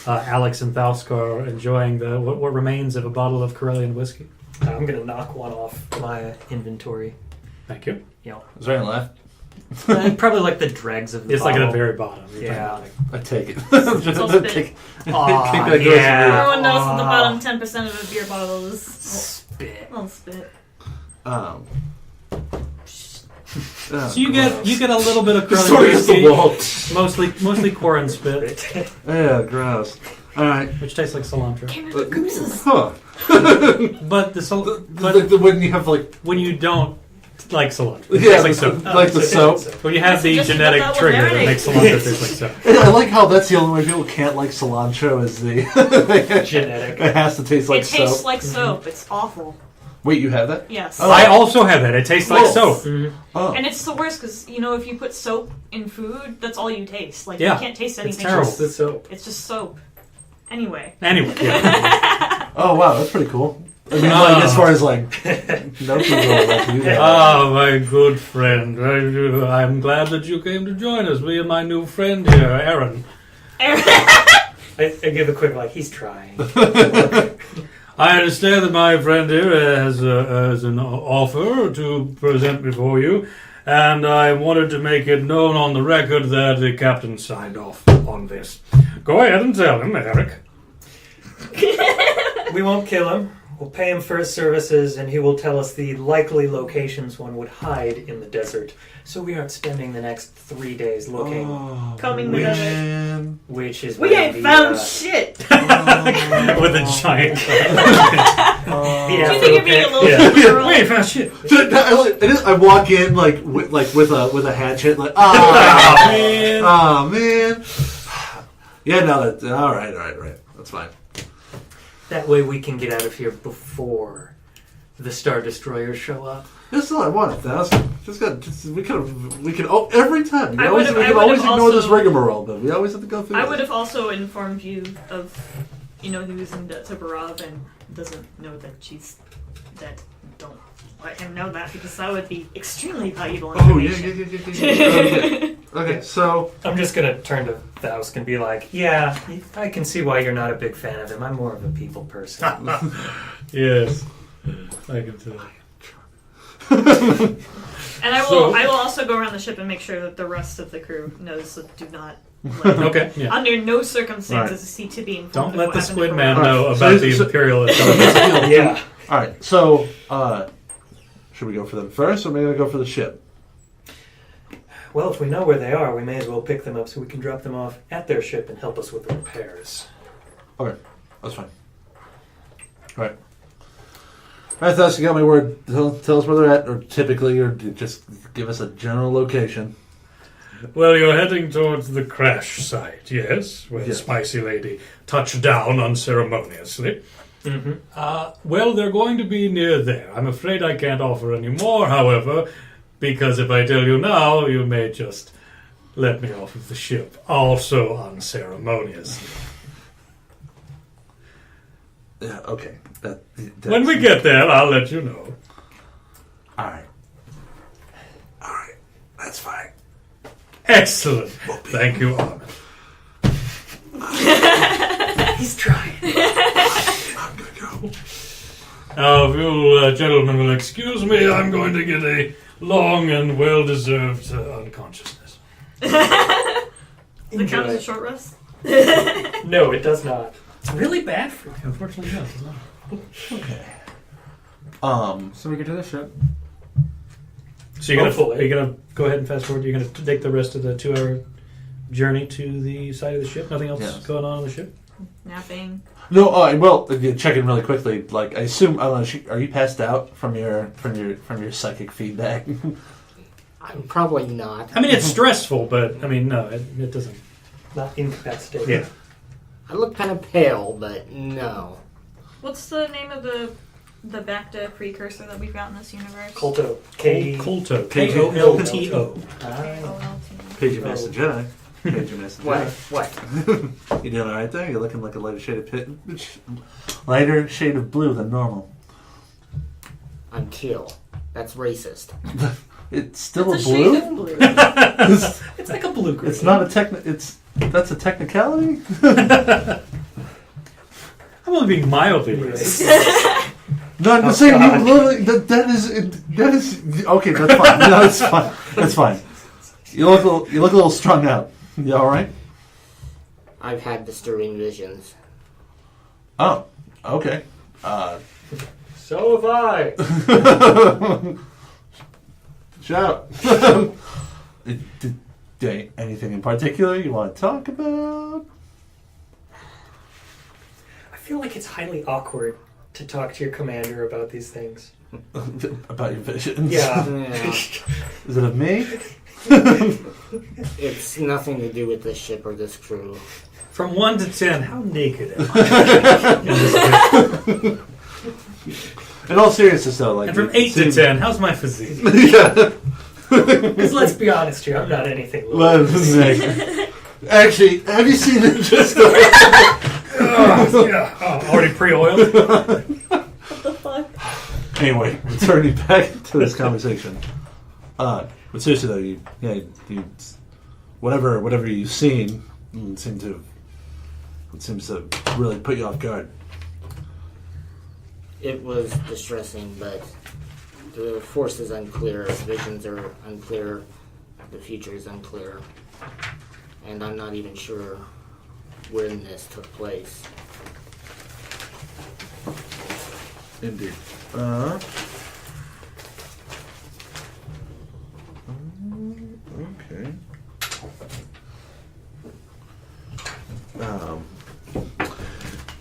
Alex and Thausk are enjoying what remains of a bottle of Corellian whiskey. I'm going to knock one off my inventory. Thank you. Is there any left? Probably like the dregs of the It's like at bottle. the very bottom. You're Yeah. talking I take it. I'll spit. Take Aw, that goes yeah. Everyone knows that the bottom 10% of a beer bottle is. Spit. I'll spit. So you get a little bit of Corellian Sorry, it's the whiskey, wall. mostly Corin spit, Yeah, gross. All right. which tastes like cilantro. Canada Gooses. Huh. But When you have like when you don't like cilantro, it yeah, tastes like soap. like the soap. When you have the Just genetic about that trigger with that makes marinade. cilantro taste like soap. I like how that's the only way people can't like cilantro is the Genetic. it has to taste like It tastes soap. like soap. It's awful. Wait, you have that? Yes. Oh. I also have that. It tastes like Whoa. soap. Oh. And it's the worst because, if you put soap in food, that's all you taste. Like, Yeah. you can't taste anything terrible. else. The soap. It's just soap. Anyway. Anyway, yeah. Oh wow, that's pretty cool. I mean, like, as far as like no people like you guys. Ah, my good friend. I'm glad that you came to join us. Me and my new friend here, Aaron. I give a quick he's trying. I understand that my friend here has an offer to present before you, and I wanted to make it known on the record that the captain signed off on this. Go ahead and tell him, Eric. We won't kill him. We'll pay him for his services, and he will tell us the likely locations one would hide in the desert. So we aren't spending the next 3 days looking, Combing the man. which is We where ain't the, found shit. With a giant. the Do you think you're being a little Yeah. literal? We ain't found shit. I walk in with a hatchet, like man. oh man. Yeah, no, that all right, that's fine. That way we can get out of here before the Star Destroyers show up. That's all I want. 1,000. We can. Oh, every time. We I always would've ignore also- this rigmarole, but we always have to go through. I this. would have also informed you of, he was in debt to Barov and doesn't know that she's dead. Don't let him know that because that would be extremely valuable Oh yeah. information. Okay, so I'm just gonna turn to Thausk and be like, "Yeah, I can see why you're not a big fan of him. I'm more of a people person." Yes. I can tell. And I will also go around the ship and make sure that the rest of the crew knows that do not Okay. Yeah. under no circumstances Right. is he to be informed Don't of let what the happened Squid to Man Barov. know Alright, about so- the so- Imperial intelligence. Yeah. all right, so should we go for them first, or maybe I go for the ship? Well, if we know where they are, we may as well pick them up so we can drop them off at their ship and help us with the repairs. Okay, that's fine. All right. All right, Thus, you got my word. Tell us where they're at, or typically, or just give us a general location. Well, you're heading towards the crash site, yes, where the Yes. spicy lady touched down unceremoniously. Mm-hmm. Well, they're going to be near there. I'm afraid I can't offer any more, however, because if I tell you now, you may just let me off of the ship, also unceremoniously. Yeah, okay. When we get there, I'll let you know. All right. That's fine. Excellent. Thank you, Armin. He's trying. I'm gonna go. Now, if you gentlemen will excuse me, I'm going to get a long and well-deserved unconsciousness. Does it count Enjoy. as a short rest? No, it does not. It's really bad for you. Unfortunately, no. It's not. Okay. So we get to the ship. So you're Hopefully. gonna go ahead and fast forward. You're gonna take the rest of the 2-hour journey to the side of the ship. Nothing else Yes. going on the ship. napping. No, well, check in really quickly. Like, I assume, I don't know, are you passed out from your psychic feedback? I'm probably not. I mean, it's stressful, but I mean, no, it doesn't. Not incapacitated. Yeah. I look kind of pale, but no. What's the name of the Bacta precursor that we've got in this universe? Kolto. Kolto. Kolto. Page Master Jedi. Page Master What? Jedi. What? You doing alright there? You're looking like a lighter shade of blue than normal. I'm teal. That's racist. It's still It's a a blue? shade of blue. It's like a blue green. It's not a that's a technicality? I'm only being mildly racist. No, I'm just saying, you literally, that is, okay, that's fine. No, it's fine. That's fine. You look a little strung out. You alright? I've had disturbing visions. Oh, okay. So have I. Shout. Anything in particular you want to talk about? I feel like it's highly awkward to talk to your commander about these things. About your visions? Yeah. Yeah. Is it of me? It's nothing to do with this ship or this crew. From 1 to 10, how naked am I? In all seriousness, though, like, And from 8 to 10, how's my physique? Yeah. Because let's be honest here, I'm not anything. Well, actually, have you seen it just? Already pre-oiled? What the fuck? Anyway, returning back to this conversation. But seriously, though, you whatever you've seen seems to really put you off guard. It was distressing, but the force is unclear, visions are unclear, the future is unclear, and I'm not even sure when this took place. Indeed. Okay.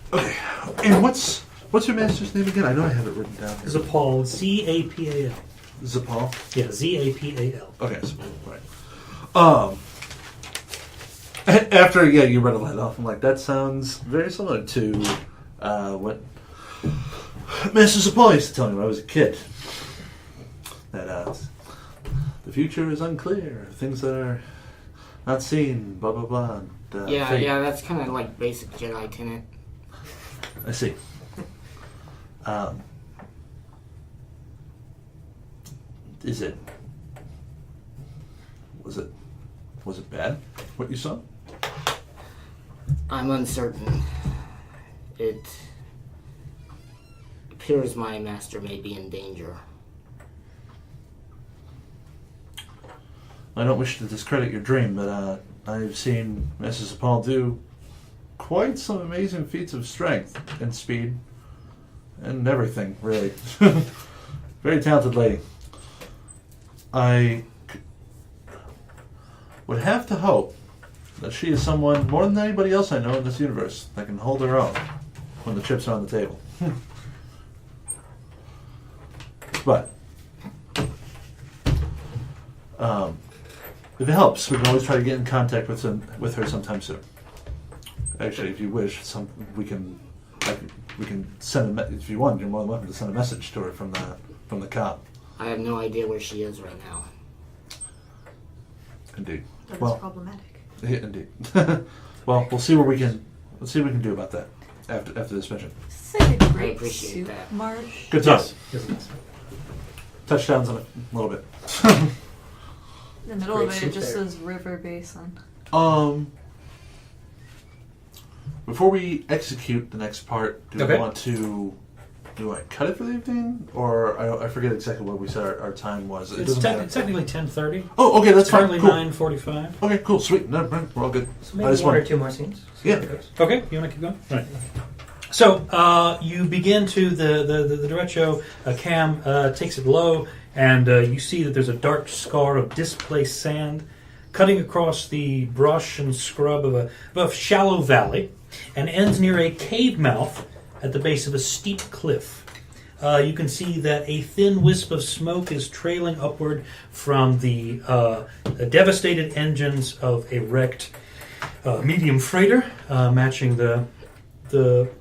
Okay. And what's your master's name again? I know I have it written down here. Zapal. Z-A-P-A-L. Zapal? Yeah, Z-A-P-A-L. Okay, so, right. After you read it off, I'm like, that sounds very similar to what Master Zapal used to tell me when I was a kid. That the future is unclear, things that are not seen, blah blah blah. And, fate. Yeah, that's kind of like basic Jedi tenet. I see. Was it bad, what you saw? I'm uncertain. It appears my master may be in danger. I don't wish to discredit your dream, but I've seen Mrs. Zapal do quite some amazing feats of strength and speed and everything, really. Very talented lady. I would have to hope that she is someone, more than anybody else I know in this universe, that can hold her own when the chips are on the table. But if it helps, we can always try to get in contact with her sometime soon. Actually, if you wish, we can send if you want, you're more than welcome to send a message to her from the cop. I have no idea where she is right now. Indeed. That's Well, problematic. yeah, indeed. Well, we'll see what we can do about that after this mission. This is like a I great appreciate soup that. marsh. Good talk. Yes, it is. Touchdowns on it a little bit. In the middle Great of it, soup it just there. says River Basin. Before we execute the next part, do we want to cut it for the evening, or I forget exactly what we said our time was. It It's doesn't matter. technically 10:30. Oh, okay, that's It's currently fine. Cool. 9:45. Okay, cool, sweet. No, we're all good. So I maybe just one or want. two more scenes. See Yeah. how it goes. Okay, you want to keep going? Right. So you begin to the derecho. Cam takes it low, and you see that there's a dark scar of displaced sand cutting across the brush and scrub of a shallow valley. and ends near a cave mouth at the base of a steep cliff. You can see that a thin wisp of smoke is trailing upward from the devastated engines of a wrecked medium freighter, matching the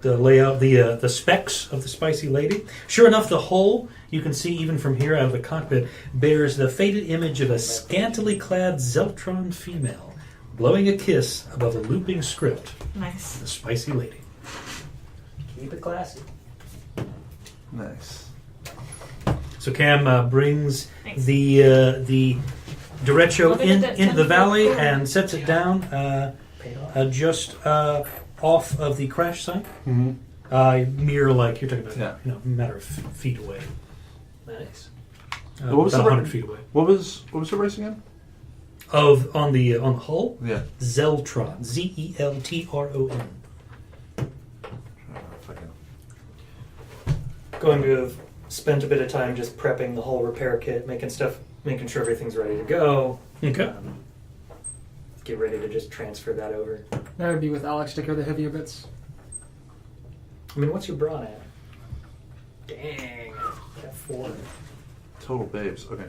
layout, the specs of the Spicy Lady. Sure enough, the hull, you can see even from here out of the cockpit, bears the faded image of a scantily clad Zeltron female blowing a kiss above a looping script. Nice. The Spicy Lady. Keep it classy. Nice. So Cam brings Thanks. the derecho Look at that into the 10-foot valley cord. and sets it down Paid off. just off of the crash site. Mm-hmm. Mere, like, you're talking about, Yeah. a matter of feet away. Nice. What was about the 100 feet away. What was the race again? On the hull, Yeah. Zeltron, Zeltron. If I can- Going to have spent a bit of time just prepping the whole repair kit, making sure everything's ready to go. Okay. Get ready to just transfer that over. That would be with Alex to carry the heavier bits. I mean, what's your brawn at? Dang. Got 4. Total babes. Okay.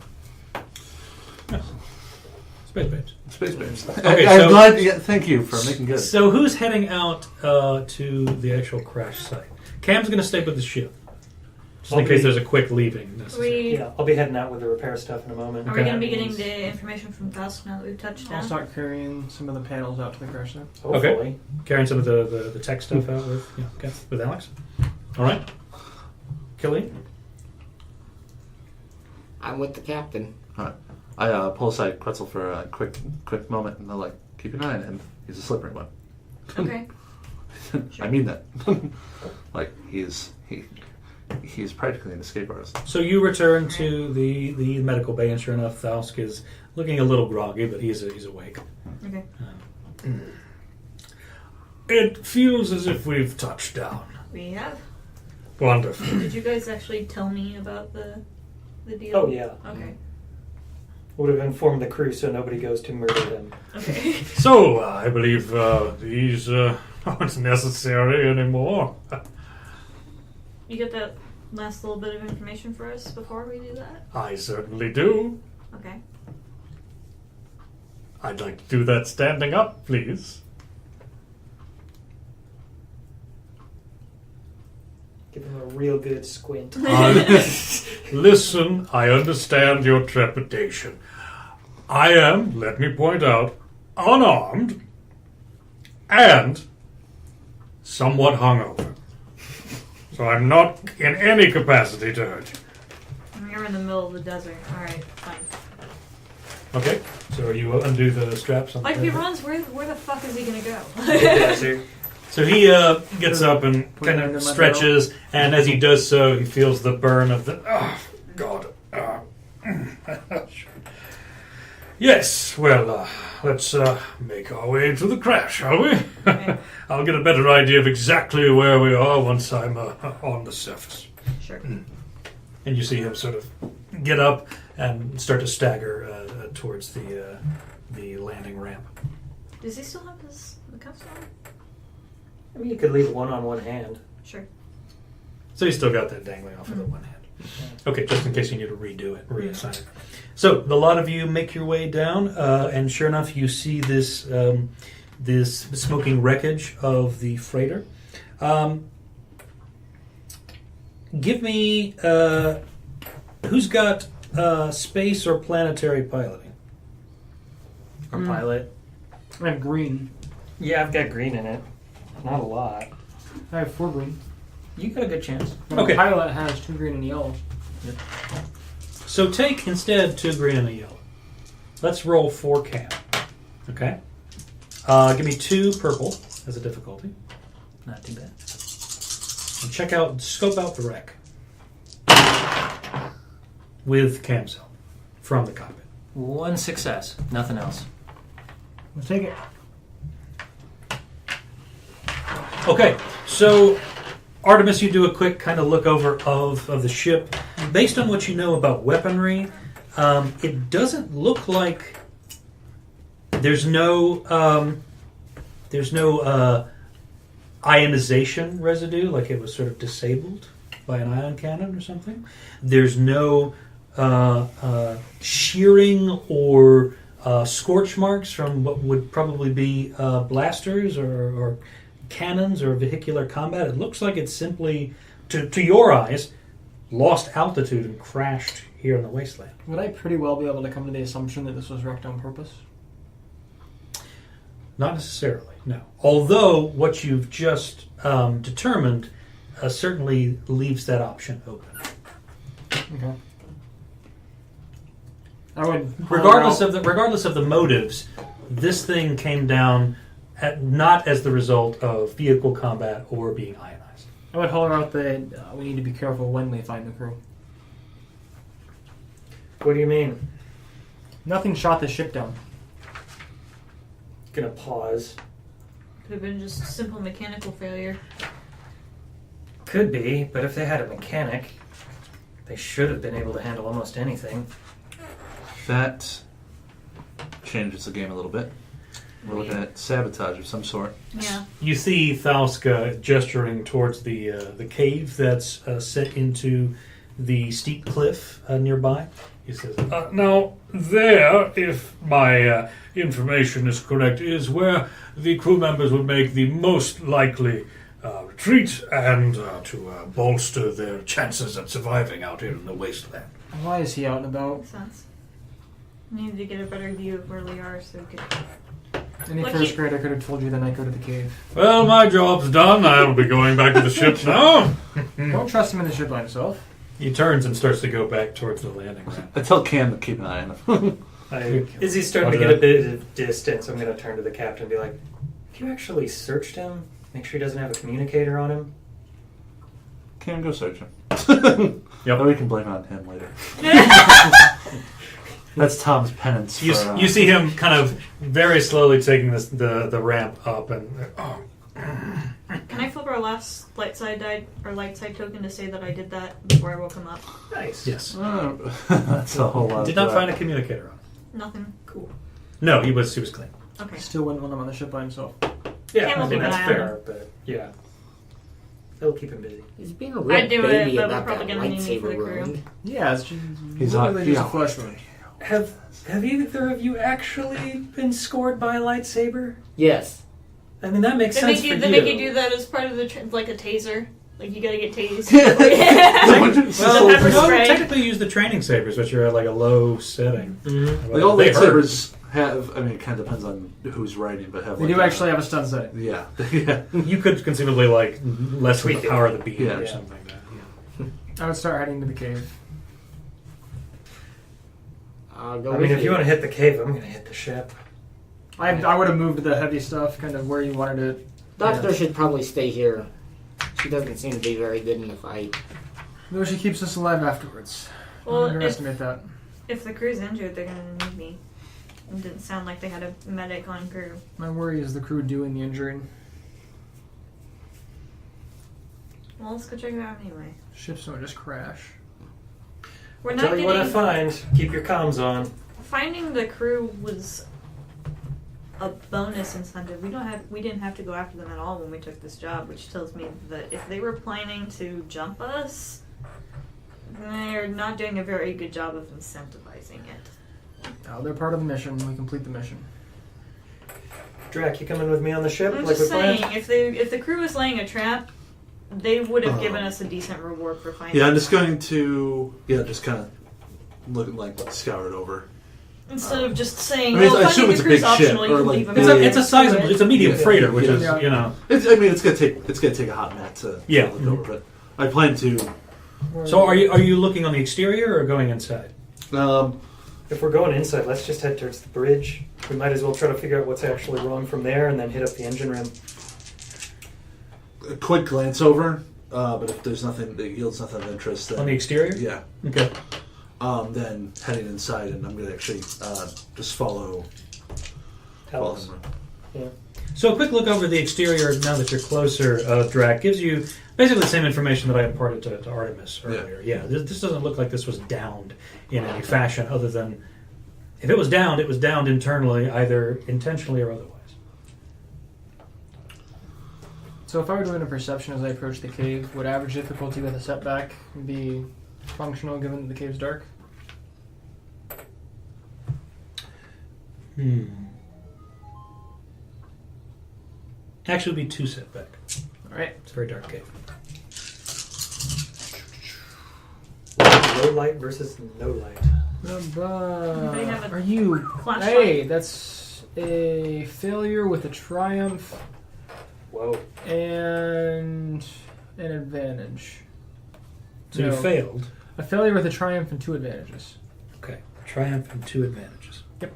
Space babes. Space babes. Okay, I'm so- glad. Yeah, thank you for making good. So who's heading out to the actual crash site? Cam's going to stay with the ship. Just in I'll case be- there's a quick leaving necessary. Yeah, I'll be heading out with the repair stuff in a moment. Are we Okay. going to be getting the information from Gus now that we've touched I'll down? start carrying some of the panels out to the crash site. Hopefully. Okay. Carrying some of the tech stuff out with Alex. All right. Quelleen? I'm with the captain. Alright. I pull aside Quetzal for a quick moment, and they're like, "Keep an eye on him. He's a slippery one." Okay. I mean that. Like he's practically an escape artist. So you return to the medical bay, and sure enough, Thausk is looking a little groggy, but he's awake. Okay. It feels as if we've touched down. We have. Wonderful. Did you guys actually tell me about the deal? Oh, yeah. Okay. Would have informed the crew so nobody goes to murder them. Okay. So I believe these aren't necessary anymore. You get that last little bit of information for us before we do that? I certainly do. Okay. I'd like to do that standing up, please. Give them a real good squint. Listen, I understand your trepidation. I am, let me point out, unarmed and somewhat hungover. So I'm not in any capacity to hurt you. You're in the middle of the desert. Alright, fine. Okay, so you undo the straps on Like, the if he table? runs, where the fuck is he gonna go? Desert. So he gets up and Put it kind under of my stretches, and as he does so, he feels the burn of the... Oh, God. Yes, well, let's make our way into the crash, shall we? Okay. I'll get a better idea of exactly where we are once I'm on the surface. Sure. And you see him sort of get up and start to stagger towards the landing ramp. Does he still have the cuffs on? I mean, you could leave one on one hand. Sure. So he's still got that dangling off of the one hand. Okay, just in case you need to redo it, reassign it. So the lot of you make your way down, and sure enough, you see this this smoking wreckage of the freighter. Give me who's got space or planetary piloting? Or pilot. I have green. Yeah, I've got green in it. Not a lot. I have 4 green. You got a good chance. But Okay. the pilot has 2 green and a yellow. So take instead 2 green and a yellow. Let's roll 4 cam. Okay. Give me 2 purple as a difficulty. Not too bad. And scope out the wreck with cam cell from the cockpit. 1 success. Nothing else. Let's take it. Okay, so Artemis, you do a quick kind of look over of the ship. Based on what you know about weaponry, it doesn't look like there's no ionization residue, like it was sort of disabled by an ion cannon or something. There's no shearing or scorch marks from what would probably be blasters or cannons or vehicular combat. It looks like it's simply, to your eyes, lost altitude and crashed here in the wasteland. Would I pretty well be able to come to the assumption that this was wrecked on purpose? Not necessarily, no. Although what you've just determined certainly leaves that option open. Okay. I would Regardless of the motives, this thing came down not as the result of vehicle combat or being ionized. I would holler out that we need to be careful when we find the crew. What do you mean? Nothing shot the ship down. Gonna pause. Could have been just simple mechanical failure. Could be, but if they had a mechanic, they should have been able to handle almost anything. That changes the game a little bit. We're looking at sabotage of some sort. Yeah. You see Thauska gesturing towards the cave that's set into the steep cliff nearby. He says, "Now, there, if my information is correct, is where the crew members would make the most likely retreat and to bolster their chances of surviving out here in the wasteland." Why is he out and about? Makes sense. Needed to get a better view of where we are so we could... Any Look, first grader could have told you then I go to the cave. Well, my job's done. I'll be going back to the ship now. Don't trust him in the ship by himself. He turns and starts to go back towards the landing ramp. I tell Cam to keep an eye on him. Izzy's starting to get a bit of distance. I'm going to turn to the captain and be like, have you actually searched him? Make sure he doesn't have a communicator on him? Cam, go search him. Yep. Or we can blame it on him later. That's Tom's penance. You, for, you see him kind of very slowly taking the ramp up and Can I flip our last light side token to say that I did that before I woke him up? Nice. yes. That's a whole lot. Did not find a communicator on. Nothing. Cool. No, he was clean. Okay. Still wouldn't want him on the ship by himself. Yeah, Cam will I mean, keep an that's eye on fair, him. but yeah. It'll keep him busy. He's being a real I'd do it, baby but we're about probably that gonna need me for the lightsaber crew. wound. Yeah, it's He's literally just a yeah. flesh wound. Have either of you actually been scored by a lightsaber? Yes. I mean, that makes They sense make you. for They you. make you do that as part of the like a taser. Like you gotta get tased. Well, pepper spray. technically use the training sabers, which are at like a low setting. Mhm. Like all They hurt. lightsabers have. I mean, it kind of depends on who's writing, but have. They like do a- actually have a stun setting. Yeah. Yeah. You could conceivably like lessen the Tweak it. power of the beam Yeah. or something like that. Yeah. I would start heading to the cave. I'll go I mean, with if you want to hit the cave, I'm going to hit the ship. I would have moved the heavy stuff kind of where you wanted it. Doctor should probably stay here. She doesn't seem to be very good in the fight. Though she keeps us alive afterwards. Well, Don't underestimate that. If the crew's injured, they're gonna need me. It didn't sound like they had a medic on crew. My worry is the crew doing the injuring. Well, let's go check it out anyway. Ships don't just crash. We're I'll not tell getting. you what I find. Keep your comms on. Finding the crew was a bonus incentive. We didn't have to go after them at all when we took this job, which tells me that if they were planning to jump us, they're not doing a very good job of incentivizing it. Now they're part of the mission. We complete the mission. Drak, you coming with me on the ship? I'm like just we saying, planned? if the crew was laying a trap, they would have given us a decent reward for finding. Yeah, I'm just them. going to just kind of look like scour it over. Instead of just saying, I mean, "Oh, I assume finding it's the a big crew's ship, optional, or you can like leave them big- out." It's a sizable. It's a medium Yeah. freighter, which is Yeah. you know. It's gonna take a hot minute to Yeah. look over, but I plan to. So are you looking on the exterior or going inside? If we're going inside, let's just head towards the bridge. We might as well try to figure out what's actually wrong from there and then hit up the engine room. A quick glance over, but if there's nothing that yields nothing of interest, then On the exterior? yeah. Okay. Then heading inside, and I'm gonna actually just follow Alice. him. So a quick look over the exterior now that you're closer, Drak, gives you basically the same information that I imparted to Artemis earlier. Yeah, this doesn't look like this was downed in any fashion other than if it was downed internally, either intentionally or otherwise. So if I were doing a perception as I approach the cave, would average difficulty with a setback be functional given that the cave's dark? Actually, it'd be 2 setback. Alright. It's a very dark cave. Low light versus no light. Anybody have a Are you... flashlight? Hey, that's a failure with a triumph Whoa. and an advantage. So you No. failed. A failure with a triumph and 2 advantages. Okay. Triumph and 2 advantages. Yep.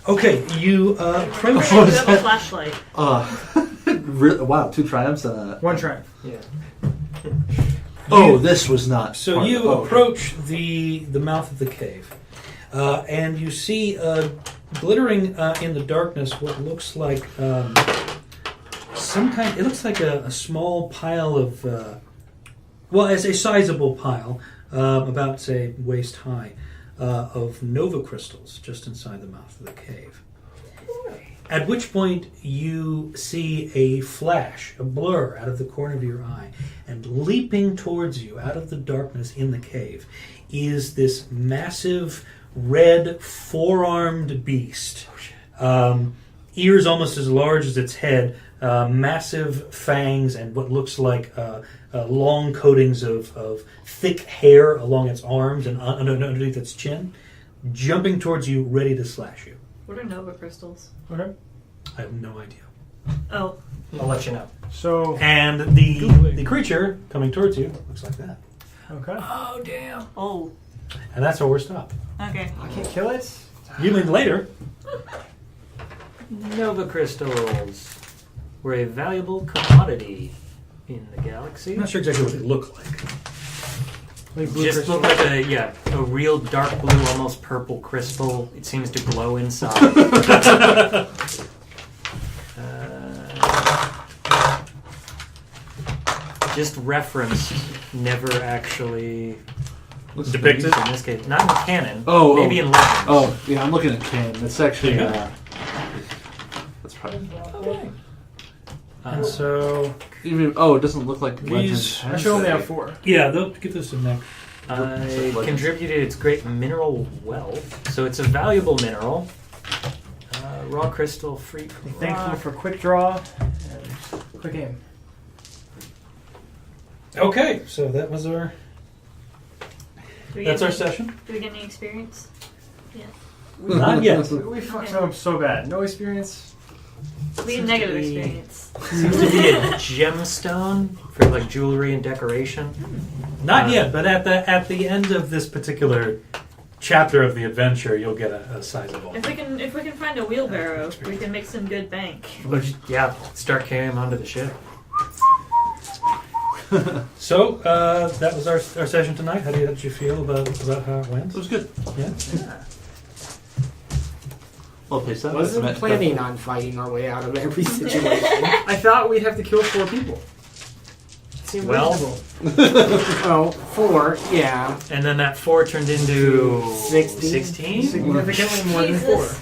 Okay, you Pretty approach. sure you have a flashlight. Wow, 2 triumphs and a... 1 triumph. Yeah. Oh, this was not. So part you of- oh, approach the mouth of the cave, and you see glittering in the darkness what looks like some kind. It looks like a small pile of, as a sizable pile, about say waist high, of nova crystals just inside the mouth of the cave. At which point you see a flash, a blur out of the corner of your eye, and leaping towards you out of the darkness in the cave is this massive red 4-armed beast. Ears almost as large as its head, massive fangs, and what looks like long coatings of thick hair along its arms and underneath its chin, jumping towards you, ready to slash you. What are nova crystals? Okay. I have no idea. Oh, I'll let you know. So... And the creature coming towards you looks like that. Okay. Oh, damn. oh, And that's where we're stopped. okay. I can't kill it? You mean later. Nova crystals were a valuable commodity in the galaxy. I'm not sure exactly what they look like. Like blue Just crystal? look like a real dark blue, almost purple crystal. It seems to glow inside. Just referenced, never actually Looks Depicted? used in this case. Not in canon. Oh, maybe in legends. Oh, yeah, I'm looking at Cain. It's actually... Yeah. that's probably... Okay. And so, Even, it doesn't look like These- Legends I has should only that. have 4. yeah, they'll give this a neck. I contributed its great mineral wealth, so it's a valuable mineral. Raw crystal, free from Thankful rock. for quick draw and quick aim. Okay, so that was our. Do we That's get our any- session. Do we get any experience? Yeah. Not yet. We fucked up so bad. No experience. We get negative experience. Seems to be a gemstone for like jewelry and decoration. Not yet, but at the end of this particular chapter of the adventure, you'll get a sizable. If we can find a wheelbarrow, we can make some good bank. Yeah, start carrying them onto the ship. So that was our session tonight. How did you feel about how it went? It was good. Yeah. Well, paced out. Wasn't planning on fighting our way out of every situation. I thought we'd have to kill 4 people. Seemed Well- reasonable. 4, yeah. And then that 4 turned into 16? 16? Significantly more than Jesus.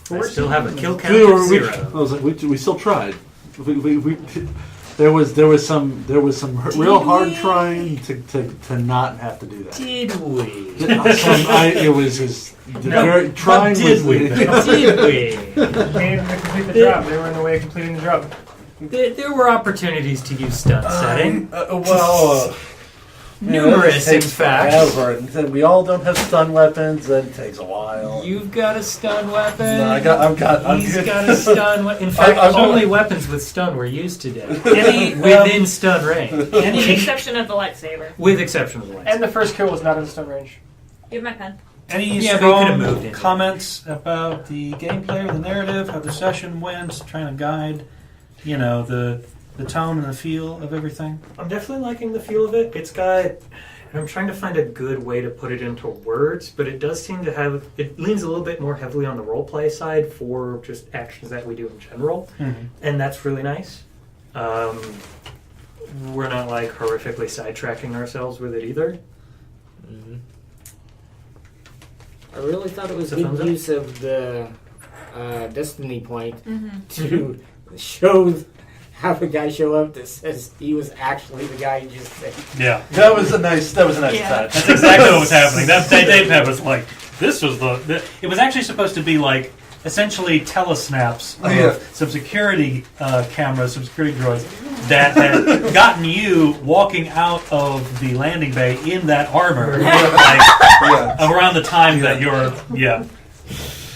4. I still have a kill count of 0. I was like, we still tried. We there was some real hard trying to not have to do that. Did we? It was just very trying. did we? Did we? Made them to complete the job. They were in the way of completing the job. There were opportunities to use stunt setting. Numerous, in fact. Forever. We all don't have stun weapons, and it takes a while. You've got a stun weapon. No, I'm He's good. got a stun weapon. In fact, I'm only going- weapons with stun were used today. Any Within stun range. With the exception of the lightsaber. With exception of the lights. And the first kill was not in stun range. Give my pen. Any Yeah, but you could've strong moved into it. comments about the gameplay or the narrative, how the session went, trying to guide, the tone and the feel of everything? I'm definitely liking the feel of it. It's got... I'm trying to find a good way to put it into words, but it does seem to have... It leans a little bit more heavily on the roleplay side for just actions that we do in general, and that's really nice. We're not, horrifically sidetracking ourselves with it either. I really thought it was So thumbs good up? use of the destiny point Mm-hmm. to have a guy show up that says he was actually the guy you just said. Yeah. That was a nice Yeah. touch. That's exactly what was happening. That Dave was like, this was the. It was actually supposed to be like essentially telesnaps of Yeah. some security cameras, some security droids that had gotten you walking out of the landing bay in that armor, like, around the time that you're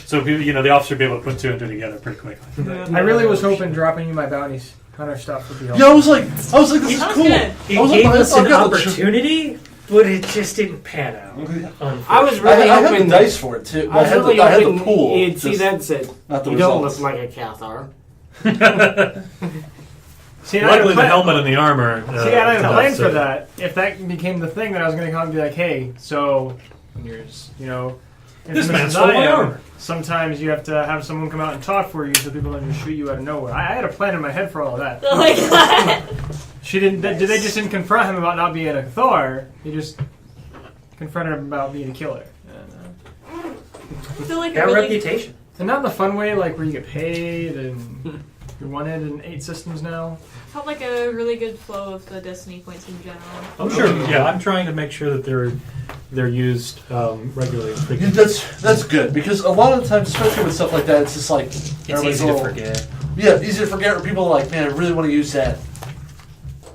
So the officer would be able to put two and two together pretty quickly. I really was hoping dropping you my bounties hunter stuff would be helpful. Yeah, I was like, this is Sounds cool. good. It I was gave like, us I'll an get the opportunity, but it just didn't pan out. I was I really had the hoping. dice for it too. I was really I had hoping the pool. you'd see just that and said, not the "You don't results. look like a Cathar." See, I had a Luckily, the plan- helmet and the armor. See, I had a tell plan us, for that. If that became the thing, then I was going to come and be like, hey, so, This infamous man as stole I my am, armor. sometimes you have to have someone come out and talk for you so people don't just shoot you out of nowhere. I had a plan in my head for all of that. Oh my god. She didn't. They just didn't confront him about not being a Thor. He just confronted him about being a killer. I feel like a Got really reputation. And not in the fun way, like where you get paid and you're wanted in 8 systems now. felt like a really good flow of the destiny points in general. Oh sure, yeah. I'm trying to make sure that they're used regularly. Yeah, that's good because a lot of the times, especially with stuff like that, it's just like It's everybody's easy to little- forget. Yeah, easy to forget. Or people are like, man, I really want to use that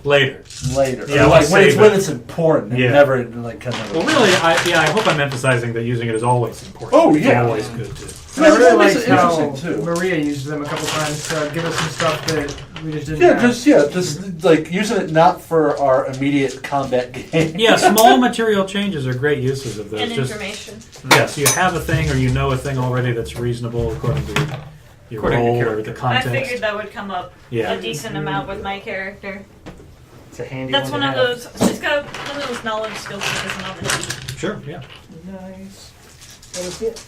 Later. later. Yeah, Or like save when it. it's important. And Yeah. never like kind of. Well, really, I hope I'm emphasizing that using it is always important. Oh, It's yeah. always good to. And I really that makes liked it how interesting too. Maria used them a couple times to give us some stuff that we just didn't Yeah, have. just like using it not for our immediate combat game. Yeah, small material changes are great uses of those. And Just information. yes, you have a thing or you know a thing already that's reasonable according to your According to role or character. the I context. figured that would come up Yeah. a decent amount with my character. It's a handy That's one one to of have. those. It's got one of those knowledge skills that doesn't have the sheet. Sure, yeah. Nice. That was it.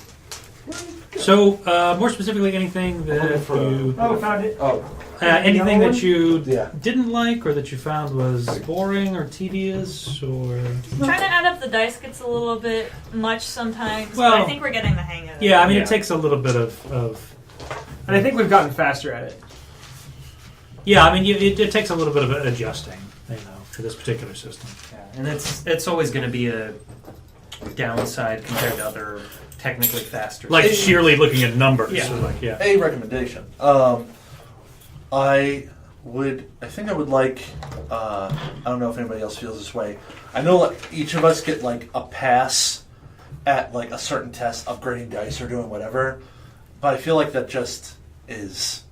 So, more specifically, anything that you, Oh, found it. Oh, anything that you yeah. didn't like or that you found was boring or tedious or Trying to add up the dice gets a little bit much sometimes, Well, but I think we're getting the hang of it. yeah, I mean Yeah. it takes a little bit of And I think we've gotten faster at it. yeah, I mean it takes a little bit of adjusting, for this particular system. Yeah, and it's always going to be a downside compared to other technically faster. Like sheerly looking at numbers. Yeah. So like, yeah. A recommendation. I think I would like. I don't know if anybody else feels this way. I know like each of us get like a pass at like a certain test, upgrading dice or doing whatever. But I feel like that just is.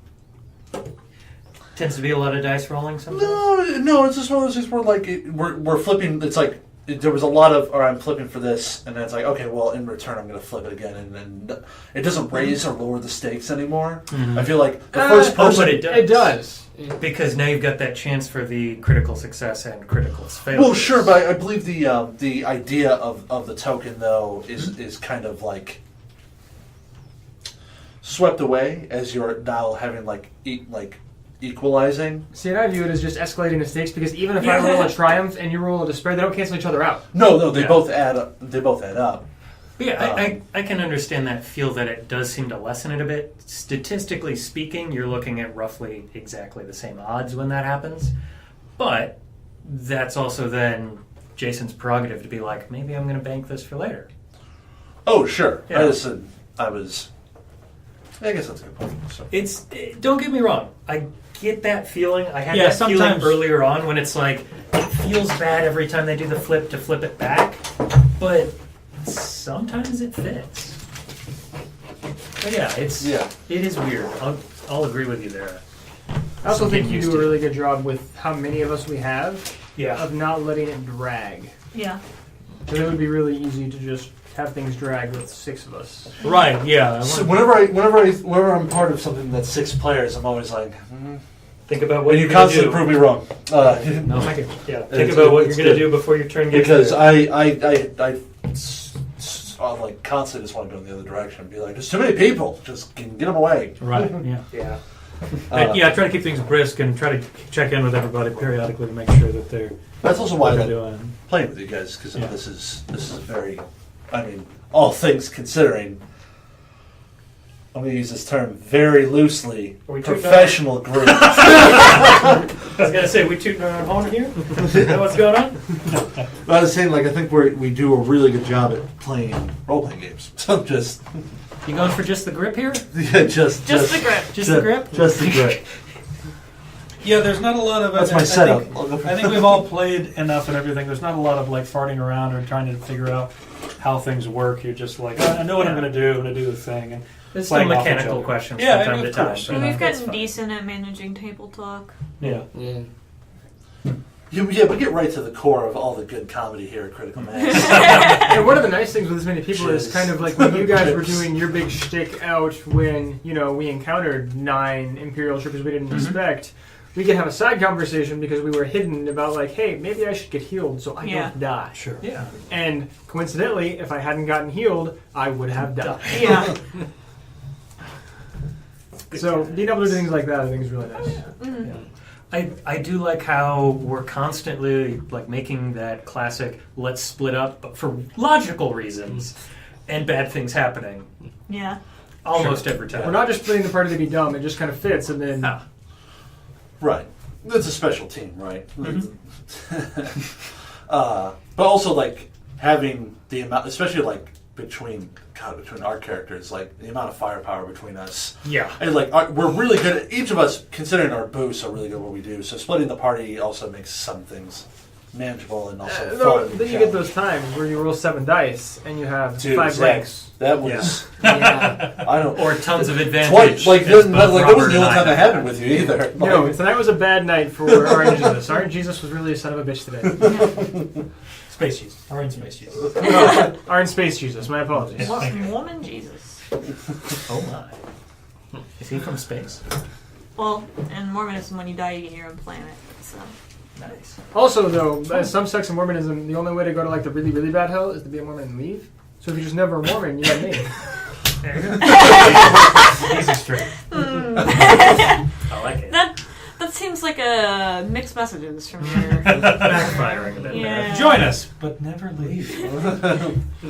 Tends to be a lot of dice rolling sometimes. No, it's just one of those things where like we're flipping. It's like there was a lot of, or I'm flipping for this, and then it's like, okay, well, in return, I'm going to flip it again, and then it doesn't raise or lower the stakes anymore. I feel like the first Oh, person. but it does. It does. Because now you've got that chance for the critical success and critical failure. Well, sure, but I believe the idea of the token though is kind of like swept away as you're now having like equalizing. See, and I view it as just escalating the stakes because even if I roll a triumph and you roll a despair, they don't cancel each other out. No, they Yeah. both add up. They both add up. But yeah, I can understand that feel that it does seem to lessen it a bit. Statistically speaking, you're looking at roughly exactly the same odds when that happens. But that's also then Jason's prerogative to be like, maybe I'm going to bank this for later. Oh, sure. Yeah. I guess that's a good point. So. Don't get me wrong. I get that feeling. I had Yeah, that feeling sometimes- earlier on when it's like, it feels bad every time they do the flip to flip it back. But sometimes it fits. But yeah, it is weird. I'll agree with you there. I also think Getting you used do a to it. really good job with how many of us we have Yeah. of not letting it drag. Yeah. Because it would be really easy to just have things drag with 6 of us. Right, yeah. So whenever I'm part of something that's 6 players, I'm always like, Think about what and you you're going to constantly do. prove me wrong. No, I can, yeah. Think It's- about what it's you're going to good. do before your turn gets Because there. I like constantly just want to go in the other direction and be like, there's too many people. Just get them away. Right, yeah. Yeah. Yeah, I try to keep things brisk and try to check in with everybody periodically to make sure that they're That's also why what I they're like doing. playing with you guys because Yeah. this is very. I mean, all things considering, I'm going to use this term very loosely, Are we tooting professional group. I was gonna say, we tooting our own horn here. Know what's going on? But I was saying, like, I think we do a really good job at playing role-playing games. So just, You going for just the grip here? yeah, just Just the grip. Just the grip? Just the grip. Yeah, there's not a lot of. That's my I setup. I think we've all played enough and everything. There's not a lot of like farting around or trying to figure out how things work. You're just like, I know what I'm going to do. I'm going to do the thing. And There's still playing off each mechanical other. questions Yeah, from time to of time. course. And we've That's gotten fine. decent at managing table talk. Yeah. Yeah. Yeah, we get right to the core of all the good comedy here at Critical Mass. And one of the nice things with this many people is kind of like when you guys were doing your big shtick out when, we encountered 9 Imperial troopers we didn't expect, we could have a side conversation because we were hidden about like, hey, maybe I should get healed so I don't die. Sure. Yeah. And coincidentally, if I hadn't gotten healed, I would have died. Yeah. So being able to do things like that, I think is really nice. I do like how we're constantly like making that classic let's split up but for logical reasons and bad things happening Yeah. almost every time. We're not just playing the party to be dumb, it just kind of fits and then No. Right. It's a special team, right? But also, like, having the amount, especially, like, between our characters, like, the amount of firepower between us. Yeah. And, like, we're really good at, each of us, considering our boosts, are really good at what we do. So splitting the party also makes some things manageable and also fun. then you get those times where you roll 7 dice and you have Dude, 5 Zach, legs. that was, Yeah. I don't, Or tons of advantage. twice, like, as that both wasn't Robert the and only I time that have. happened with you either. No, tonight was a bad night for RNGesus. RNGesus was really a son of a bitch today. Space Jesus. Or in Space Jesus. RN Space Jesus, my apologies. Woman Jesus. Oh my. Is he from space? Well, in Mormonism, when you die, you get your own planet. So. Nice. Also, though, as some sects of Mormonism, the only way to go to like the really, really bad hell is to be a Mormon and leave. So if you're just never a Mormon, you're like me. There you go. Easy straight. I like it. That seems like a mixed messages from your. Backfiring a bit Yeah. Join us, but never leave.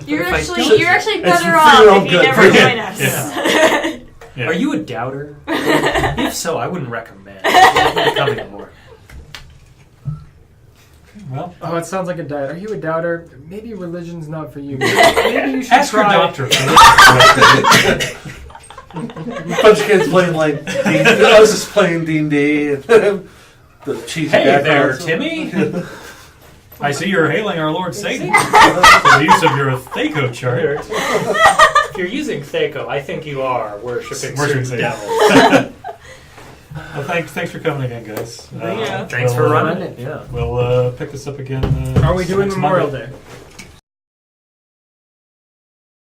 You're If I actually don't- you're actually It's better for off your own if you good. never join us. Yeah. Are you a doubter? If so, I wouldn't recommend becoming a more. Well, Oh, it sounds like a diet. Are you a doubter? Maybe religion's not for you. Maybe you should ask your try. doctor. bunch of kids playing like I was just playing D&D and the cheesy Hey there, backgrounds. Timmy. I see you're hailing our Lord Satan for the use of your Thaco chart. If you're using Thaco, I think you are worshipping Worshiping certain Satan. devils. Well, thanks for coming again, guys. Yeah. Thanks for we'll, running it. Yeah. We'll pick this up again. Are we doing next Memorial Monday. Day?